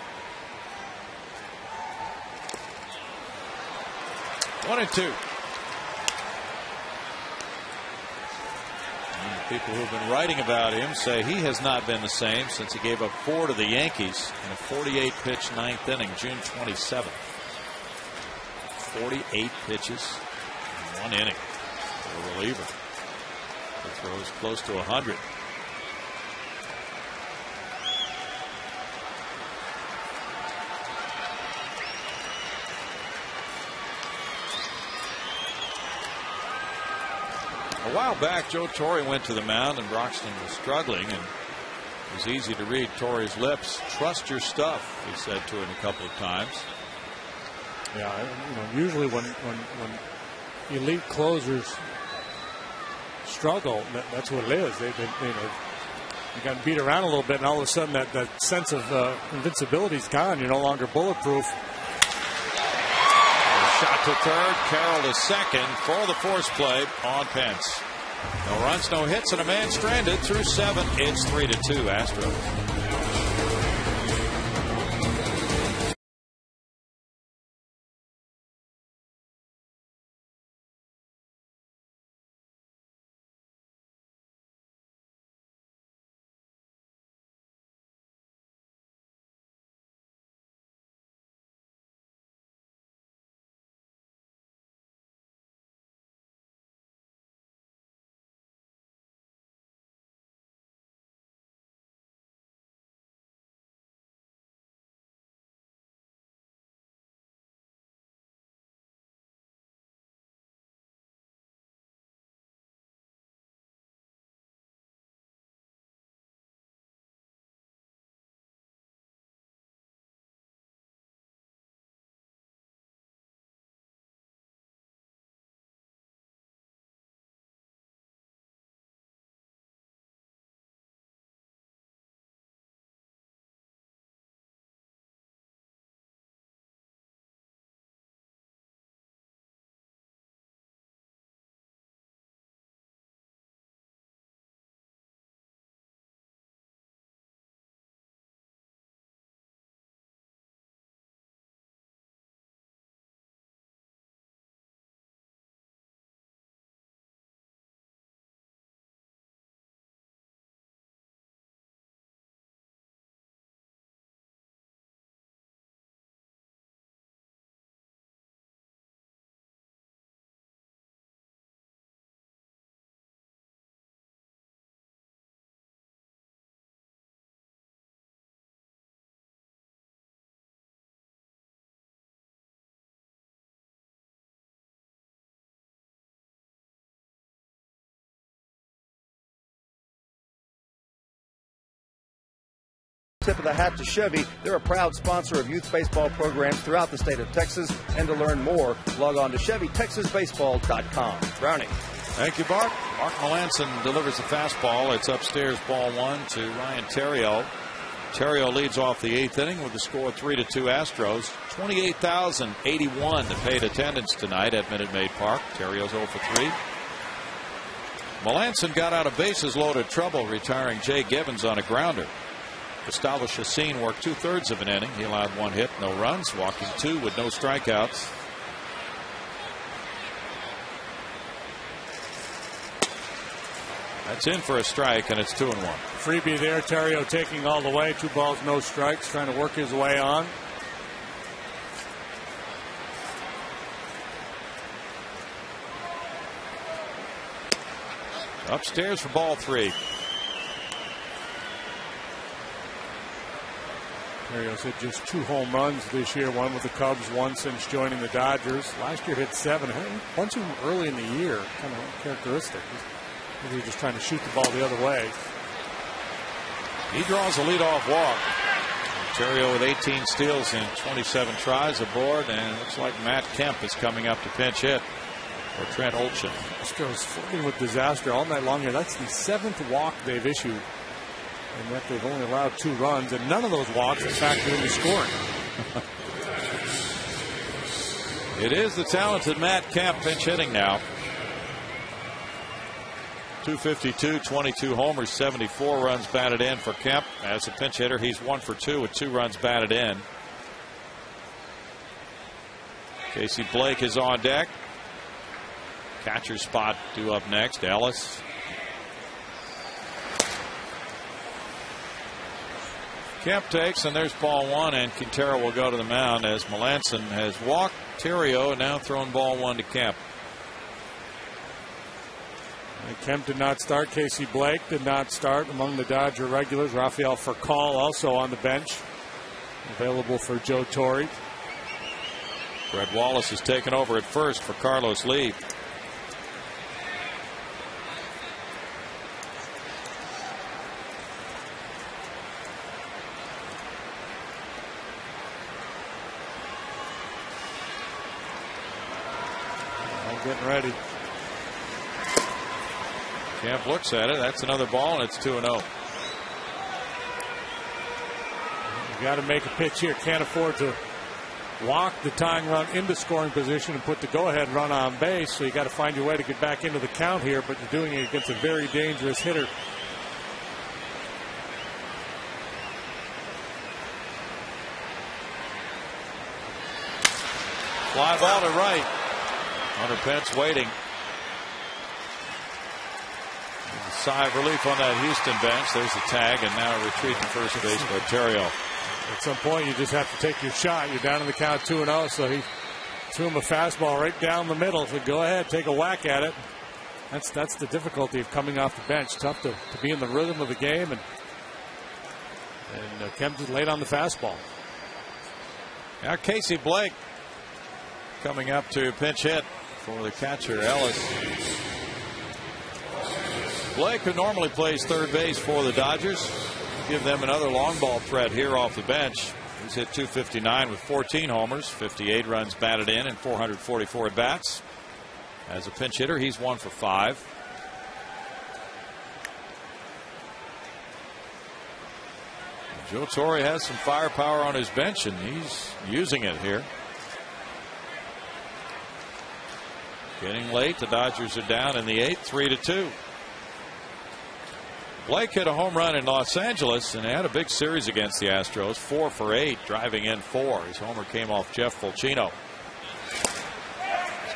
Speaker 1: 1-2. People who have been writing about him say he has not been the same since he gave up 4 to the Yankees in a 48-pitch 9th inning, June 27th. 48 pitches in 1 inning for a reliever. He throws close to 100. A while back, Joe Torre went to the mound and Broxton was struggling, and it was easy to read Torre's lips. Trust your stuff, he said to him a couple of times.
Speaker 3: Yeah, usually when elite closers struggle, that's what it is. They got beat around a little bit, and all of a sudden that sense of invincibility is gone. You're no longer bulletproof.
Speaker 1: Shot to third, Carroll to second for the force play on Pence. No runs, no hits, and a man stranded through 7. It's 3-2 Astros.
Speaker 4: tip of the hat to Chevy. They're a proud sponsor of youth baseball programs throughout the state of Texas. And to learn more, log on to ChevyTexasBaseball.com. Brownie.
Speaker 1: Thank you, Bart. Mark Melanson delivers the fastball. It's upstairs, ball one to Ryan Theriot. Theriot leads off the 8th inning with the score 3-2 Astros. 28,081 that paid attendance tonight at Minute Maid Park. Theriot's 0 for 3. Melanson got out of bases loaded trouble, retiring Jay Gibbons on a grounder. Gustavo Chacin worked 2/3 of an inning. He allowed 1 hit, no runs, walking 2 with no strikeouts. That's in for a strike, and it's 2-1.
Speaker 3: Freebie there. Theriot taking all the way. 2 balls, no strikes, trying to work his way on.
Speaker 1: Upstairs for ball 3.
Speaker 3: Theriot's hit just 2 home runs this year. 1 with the Cubs, 1 since joining the Dodgers. Last year hit 7. A bunch of them early in the year. Kind of characteristic. Maybe just trying to shoot the ball the other way.
Speaker 1: He draws a leadoff walk. Theriot with 18 steals in 27 tries aboard, and it looks like Matt Kemp is coming up to pinch hit for Trent Olchen.
Speaker 3: Astros flirting with disaster all night long here. That's the 7th walk they've issued, and yet they've only allowed 2 runs, and none of those walks have factored into scoring.
Speaker 1: It is the talented Matt Kemp pinch hitting now. 252, 22 homers, 74 runs batted in for Kemp. As a pinch hitter, he's 1 for 2 with 2 runs batted in. Casey Blake is on deck. Catcher spot due up next. Ellis. Kemp takes, and there's ball 1, and Quintero will go to the mound as Melanson has walked Theriot and now thrown ball 1 to Kemp.
Speaker 3: Kemp did not start. Casey Blake did not start among the Dodger regulars. Rafael Furcal also on the bench, available for Joe Torre.
Speaker 1: Fred Wallace has taken over at first for Carlos Lee.
Speaker 3: Getting ready.
Speaker 1: Kemp looks at it. That's another ball, and it's 2-0.
Speaker 3: You got to make a pitch here. Can't afford to walk the tying run into scoring position and put the go-ahead run on base. So you got to find your way to get back into the count here. But you're doing it against a very dangerous hitter.
Speaker 1: Fly ball to right. Hunter Pence waiting. There's a sigh of relief on that Houston bench. There's the tag, and now a retreat to first base by Theriot.
Speaker 3: At some point, you just have to take your shot. You're down in the count 2-0, so he threw him a fastball right down the middle. So go ahead, take a whack at it. That's the difficulty of coming off the bench. Tough to be in the rhythm of the game, and Kemp just laid on the fastball.
Speaker 1: Now Casey Blake coming up to pinch hit for the catcher Ellis. Blake, who normally plays third base for the Dodgers, give them another long ball threat here off the bench. He's hit .259 with 14 homers, 58 runs batted in, and 444 at bats. As a pinch hitter, he's 1 for 5. Joe Torre has some firepower on his bench, and he's using it here. Getting late, the Dodgers are down in the 8th, 3-2. Blake hit a home run in Los Angeles and had a big series against the Astros, 4 for 8, driving in 4. His homer came off Jeff Fulcino.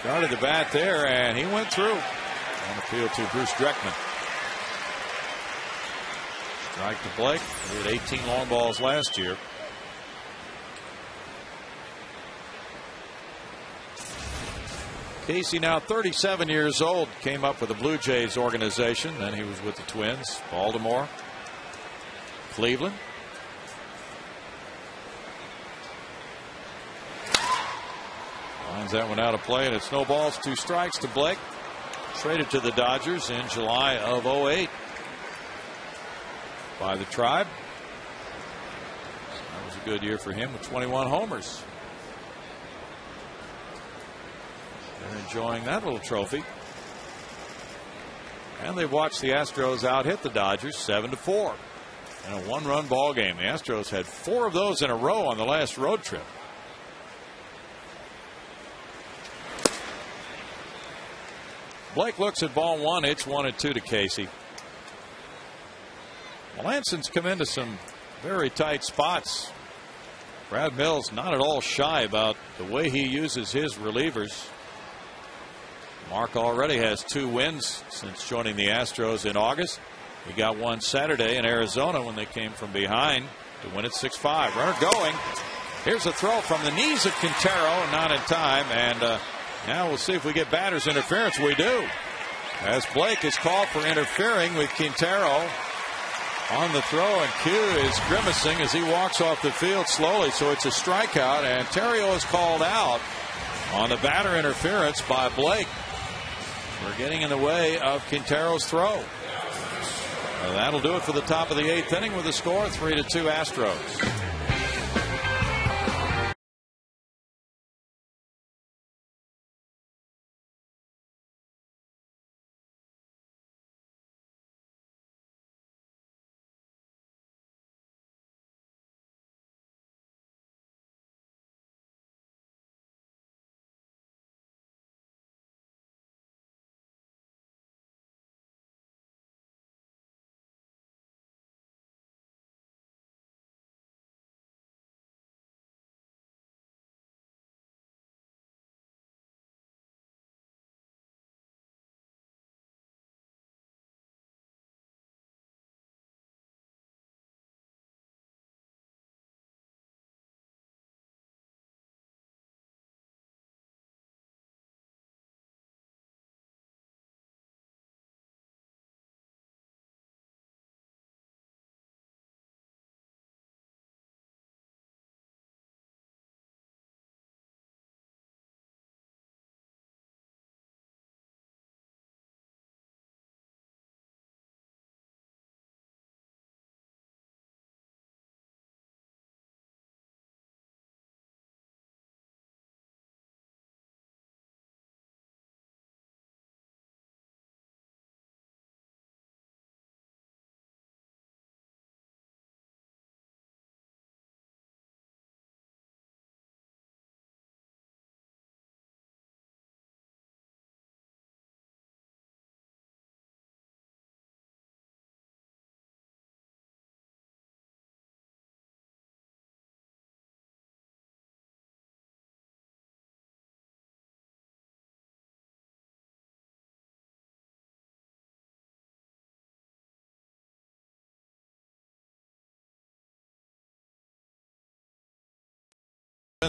Speaker 1: Started the bat there, and he went through on the field to Bruce Dreckman. Strike to Blake. He had 18 long balls last year. Casey, now 37 years old, came up with the Blue Jays organization. Then he was with the Twins, Baltimore, Cleveland. Lines that one out of play, and it's no balls, 2 strikes to Blake. Traded to the Dodgers in July of '08 by the Tribe. good year for him with 21 homers. They're enjoying that little trophy. And they've watched the Astros out hit the Dodgers 7-4 in a one-run ball game. The Astros had 4 of those in a row on the last road trip. Blake looks at ball 1. It's 1-2 to Casey. Melanson's come into some very tight spots. Brad Mills not at all shy about the way he uses his relievers. Mark already has 2 wins since joining the Astros in August. He got one Saturday in Arizona when they came from behind to win it 6-5. Runner going. Here's a throw from the knees of Quintero, not in time. And now we'll see if we get batter's interference. We do, as Blake is called for interfering with Quintero on the throw, and Q is grimacing as he walks off the field slowly. So it's a strikeout, and Terrio is called out on the batter interference by Blake. We're getting in the way of Quintero's throw. That'll do it for the top of the 8th inning with the score 3-2 Astros.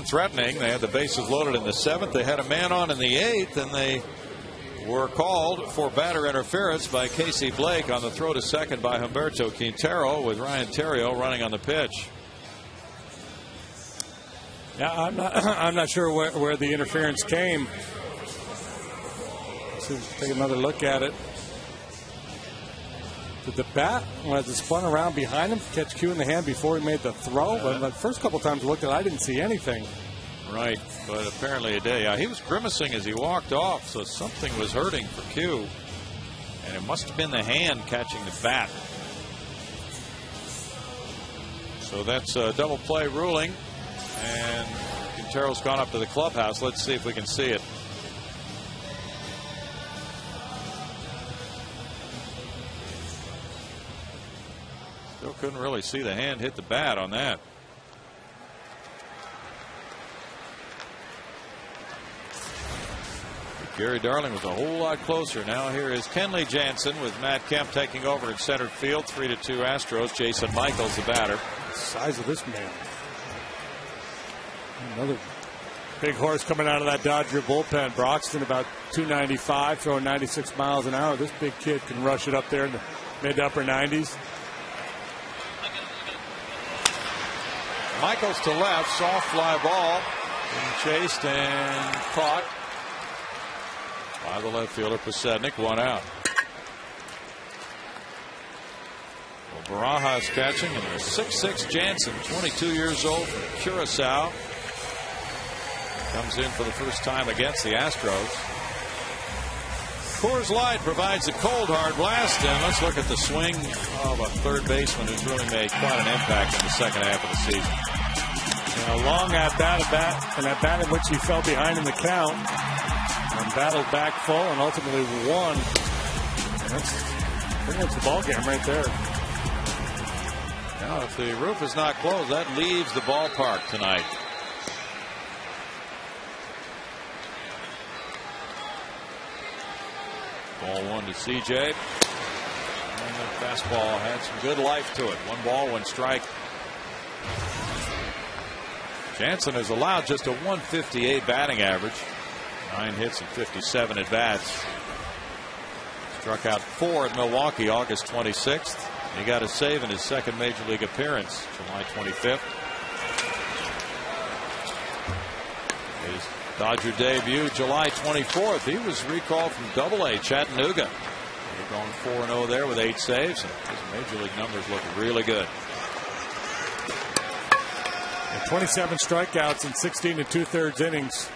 Speaker 1: Threatening. They had the bases loaded in the 7th. They had a man on in the 8th, and they were called for batter interference by Casey Blake on the throw to second by Humberto Quintero, with Ryan Terrio running on the pitch.
Speaker 3: Yeah, I'm not sure where the interference came. Let's take another look at it. Did the bat, when it spun around behind him, catch Q in the hand before he made the throw? But the first couple times I looked at it, I didn't see anything.
Speaker 1: Right, but apparently it did. Yeah, he was grimacing as he walked off, so something was hurting for Q. And it must have been the hand catching the bat. So that's a double play ruling. And Quintero's gone up to the clubhouse. Let's see if we can see it. Still couldn't really see the hand hit the bat on that. But Gary Darling was a whole lot closer. Now here is Kenley Jansen with Matt Kemp taking over in center field. 3-2 Astros. Jason Michaels the batter.
Speaker 3: The size of this man. Another big horse coming out of that Dodger bullpen. Broxton about 295, throwing 96 miles an hour. This big kid can rush it up there in the mid to upper 90s.
Speaker 1: Michaels to left, soft fly ball, being chased and caught by the left fielder Pasednik. 1 out. Well, Barajas catching, and a 6'6" Jansen, 22 years old from Curacao, comes in for the first time against the Astros. Coors Light provides a cold hard blast, and let's look at the swing of a third baseman who's really made quite an impact in the second half of the season.
Speaker 3: A long at bat, an at bat in which he fell behind in the count and battled back full and ultimately won. And that's pretty much the ball game right there.
Speaker 1: Now, if the roof is not closed, that leaves the ballpark tonight. Ball one to CJ. And the fastball had some good life to it. 1 ball, 1 strike. Jansen has allowed just a 158 batting average. 9 hits and 57 at bats. Struck out 4 at Milwaukee August 26th. He got a save in his second major league appearance July 25th. His Dodger debut July 24th. He was recalled from Double-A Chattanooga. They're going 4-0 there with 8 saves. And his major league numbers look really good.
Speaker 3: And 27 strikeouts in 16 2/3 innings.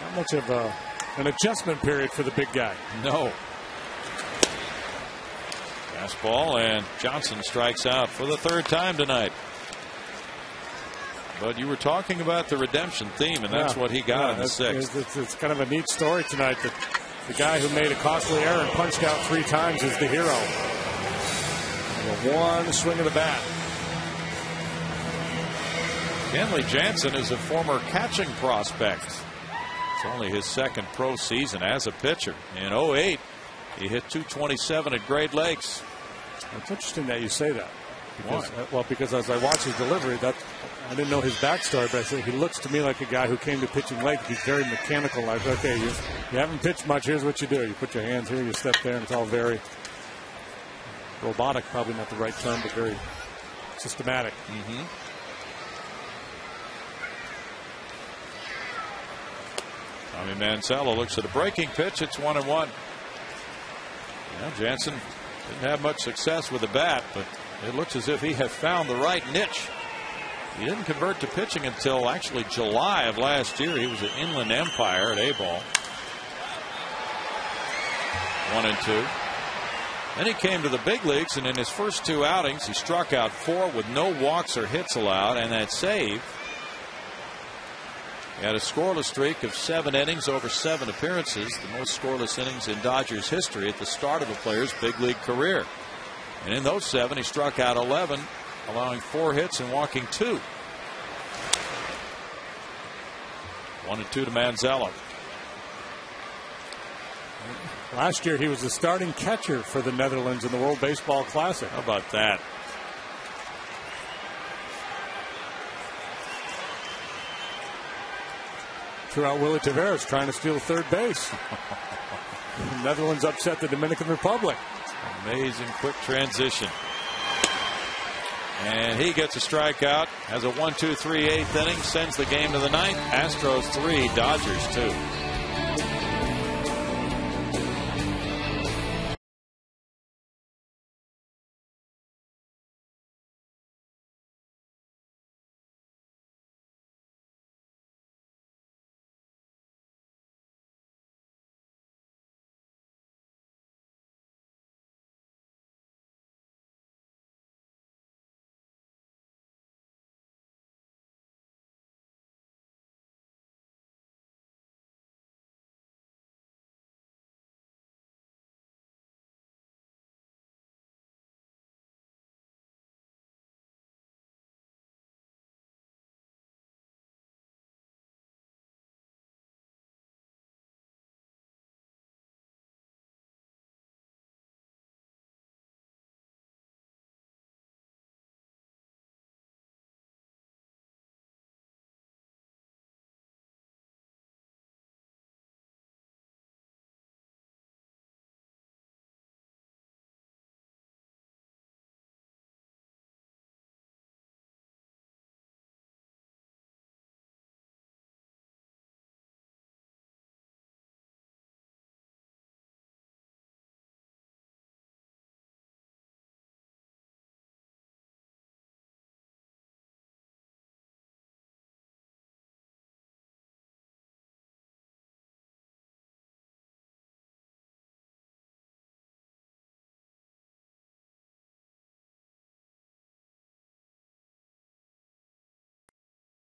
Speaker 3: Not much of an adjustment period for the big guy.
Speaker 1: No. Fastball, and Johnson strikes out for the 3rd time tonight. But you were talking about the redemption theme, and that's what he got in the 6th.
Speaker 3: It's kind of a neat story tonight that the guy who made a costly error and punched out 3 times is the hero. One swing of the bat.
Speaker 1: Kenley Jansen is a former catching prospect. It's only his 2nd pro season as a pitcher. In 08, he hit .227 at Great Lakes.
Speaker 3: It's interesting that you say that. Because as I watch his delivery, I didn't know his backstory, but I said he looks to me like a guy who came to pitching late. He's very mechanical. Like, okay, you haven't pitched much. Here's what you do: you put your hands here, you step there, and it's all very robotic. Probably not the right term, but very systematic.
Speaker 1: Tommy Manzella looks at a breaking pitch. It's 1-1. Jansen didn't have much success with the bat, but it looks as if he has found the right niche. He didn't convert to pitching until actually July of last year. He was at Inland Empire at A-ball. 1-2. Then he came to the big leagues, and in his first 2 outings, he struck out 4 with no walks or hits allowed, and that save. He had a scoreless streak of 7 innings over 7 appearances, the most scoreless innings in Dodgers history at the start of a player's big league career. And in those 7, he struck out 11, allowing 4 hits and walking 2. 1-2 to Manzella.
Speaker 3: Last year, he was the starting catcher for the Netherlands in the World Baseball Classic.
Speaker 1: How about that?
Speaker 3: Threw out Willie Taveras trying to steal 3rd base. The Netherlands upset the Dominican Republic.
Speaker 1: Amazing quick transition. And he gets a strikeout, has a 1-2-3 8th inning, sends the game to the 9th. Astros 3, Dodgers 2.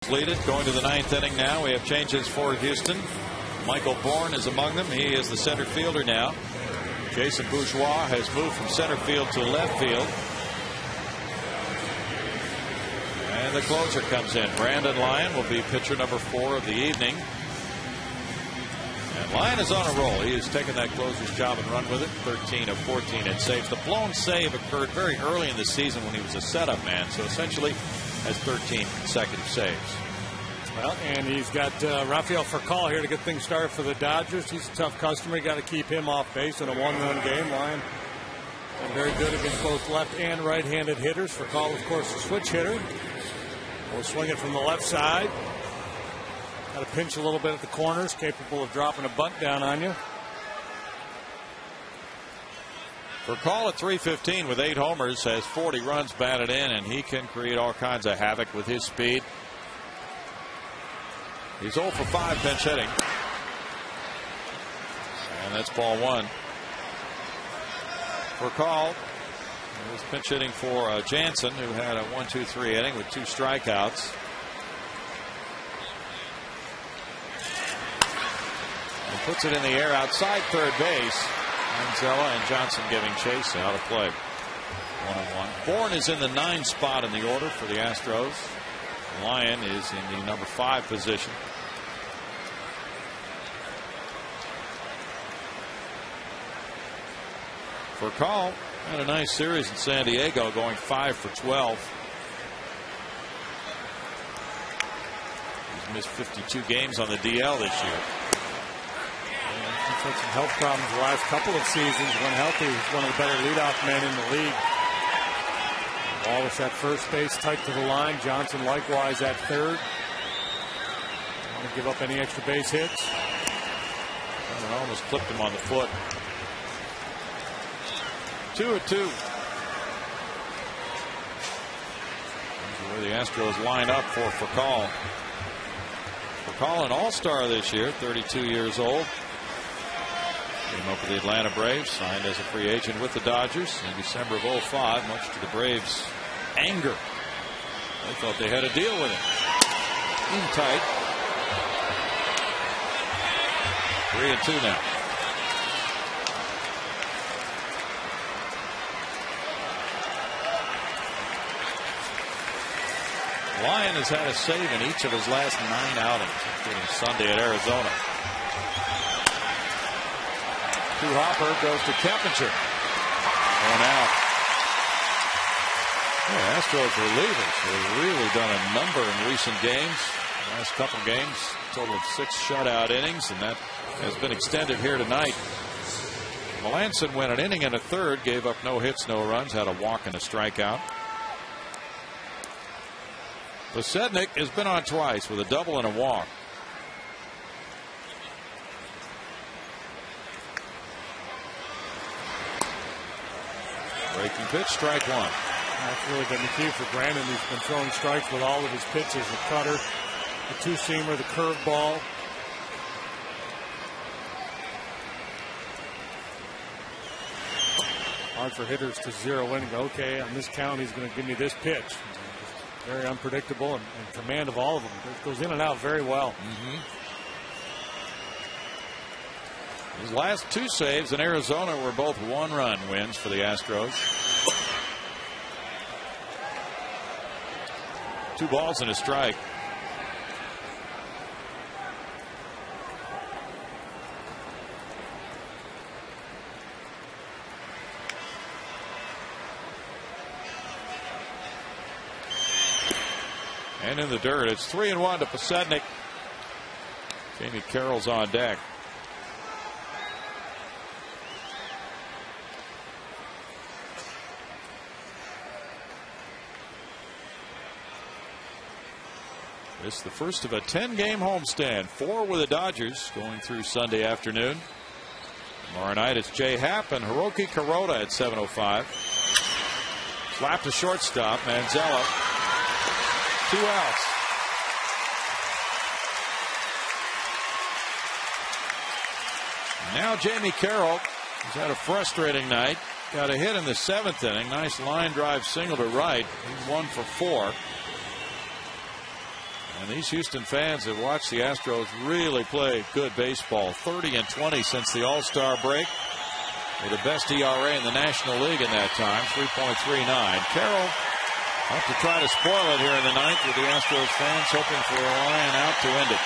Speaker 1: Lead it going to the 9th inning now. We have changes for Houston. Michael Bourne is among them. He is the center fielder now. Jason Bourgeois has moved from center field to left field. And the closer comes in. Brandon Lyon will be pitcher number 4 of the evening. And Lyon is on a roll. He has taken that closer's job and run with it. 13 of 14 in saves. The blown save occurred very early in the season when he was a setup man. So essentially has 13 consecutive saves.
Speaker 3: Well, and he's got Rafael Furcal here to get things started for the Dodgers. He's a tough customer. You got to keep him off base in a one-run game. Lyon and very good against both left and right-handed hitters. Furcal, of course, a switch hitter. Will swing it from the left side. Got to pinch a little bit at the corners, capable of dropping a bunt down on you.
Speaker 1: Furcal at .315 with 8 homers, has 40 runs batted in, and he can create all kinds of havoc with his speed. He's 0 for 5 pinch hitting. And that's ball 1. Furcal is pinch hitting for Jansen, who had a 1-2-3 inning with 2 strikeouts. And puts it in the air outside third base. Manzella and Johnson giving chase out of play. 1-1. Bourne is in the 9 spot in the order for the Astros. Lyon is in the number 5 position. Furcal had a nice series in San Diego, going 5 for 12. He's missed 52 games on the DL this year.
Speaker 3: He's had some health problems the last couple of seasons. When healthy, he's one of the better leadoff men in the league. Wallace at first base, tight to the line. Johnson likewise at third. Don't want to give up any extra base hits.
Speaker 1: And almost clipped him on the foot. 2-2. Where the Astros line up for Furcal. Furcal, an all-star this year, 32 years old. Came up with the Atlanta Braves, signed as a free agent with the Dodgers in December of 2005, much to the Braves' anger. They thought they had a deal with him. In tight. 3-2 now. Lyon has had a save in each of his last 9 outings, including Sunday at Arizona. To Hopper, goes to Keppinger. 1 out. Yeah, Astros relievers have really done a number in recent games. Last couple games, total of 6 shutout innings, and that has been extended here tonight. Melanson went an inning and a third, gave up no hits, no runs, had a walk and a strikeout. Posednik has been on twice with a double and a walk. Breaking pitch, strike 1.
Speaker 3: That's really been the key for Brandon. He's been throwing strikes with all of his pitches. The cutter, the two-seamer, the curveball. Hard for hitters to zero in and go, okay, on this count he's going to give me this pitch. Very unpredictable and command of all of them. It goes in and out very well.
Speaker 1: His last 2 saves in Arizona were both 1-run wins for the Astros. 2 balls and a strike. And in the dirt, it's 3-1 to Posednik. Jamie Carroll's on deck. It's the first of a 10-game homestand. 4 with the Dodgers going through Sunday afternoon. Tomorrow night it's Jay Happ and Hiroki Kuroda at 7:05. Slap to shortstop. Manzella. 2 outs. Now Jamie Carroll has had a frustrating night. Got a hit in the 7th inning. Nice line drive single to right. He's 1 for 4. And these Houston fans have watched the Astros really play good baseball. 30-20 since the All-Star break. With the best ERA in the National League in that time, 3.39. Carroll have to try to spoil it here in the ninth with the Astros fans hoping for a line out to end it.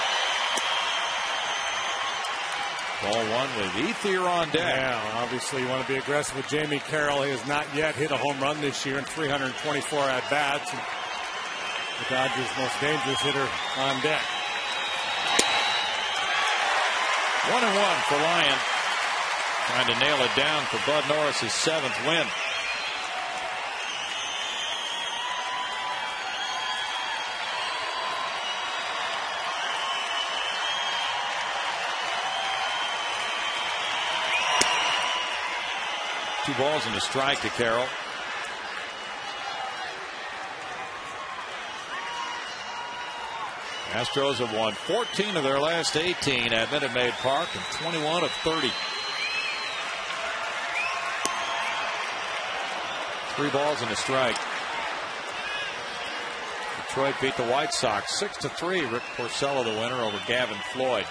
Speaker 1: Ball one with Ethier on deck.
Speaker 3: Yeah, obviously you want to be aggressive with Jamie Carroll. He has not yet hit a home run this year in 324 at-bats. The Dodgers' most dangerous hitter on deck.
Speaker 1: 1-1 for Lyon. Trying to nail it down for Bud Norris' 7th win. Two balls and a strike to Carroll. Astros have won 14 of their last 18 at Minute Maid Park and 21 of 30. 3 balls and a strike. Detroit beat the White Sox 6-3. Rick Porcello the winner over Gavin Floyd.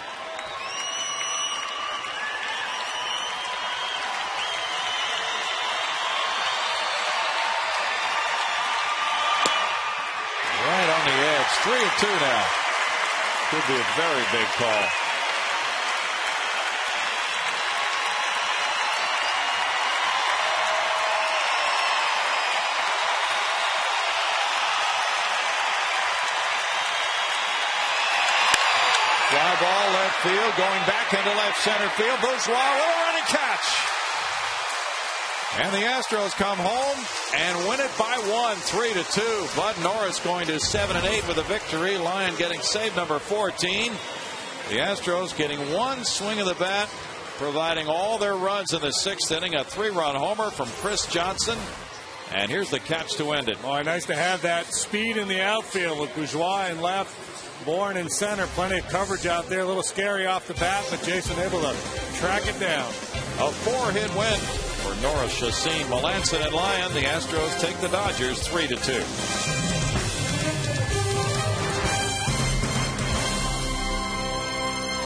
Speaker 1: Right on the edge. 3-2 now. Could be a very big call. Fly ball left field, going back into left center field. Bourgeois with a running catch. And the Astros come home and win it by 1, 3-2. Bud Norris going to 7-8 with a victory. Lyon getting save number 14. The Astros getting one swing of the bat, providing all their runs in the 6th inning. A 3-run homer from Chris Johnson. And here's the catch to end it.
Speaker 3: Boy, nice to have that speed in the outfield with Bourgeois in left, Bourne in center. Plenty of coverage out there. A little scary off the bat, but Jason able to track it down.
Speaker 1: A 4-hit win for Norris, Chacin, Melanson, and Lyon. The Astros take the Dodgers 3-2.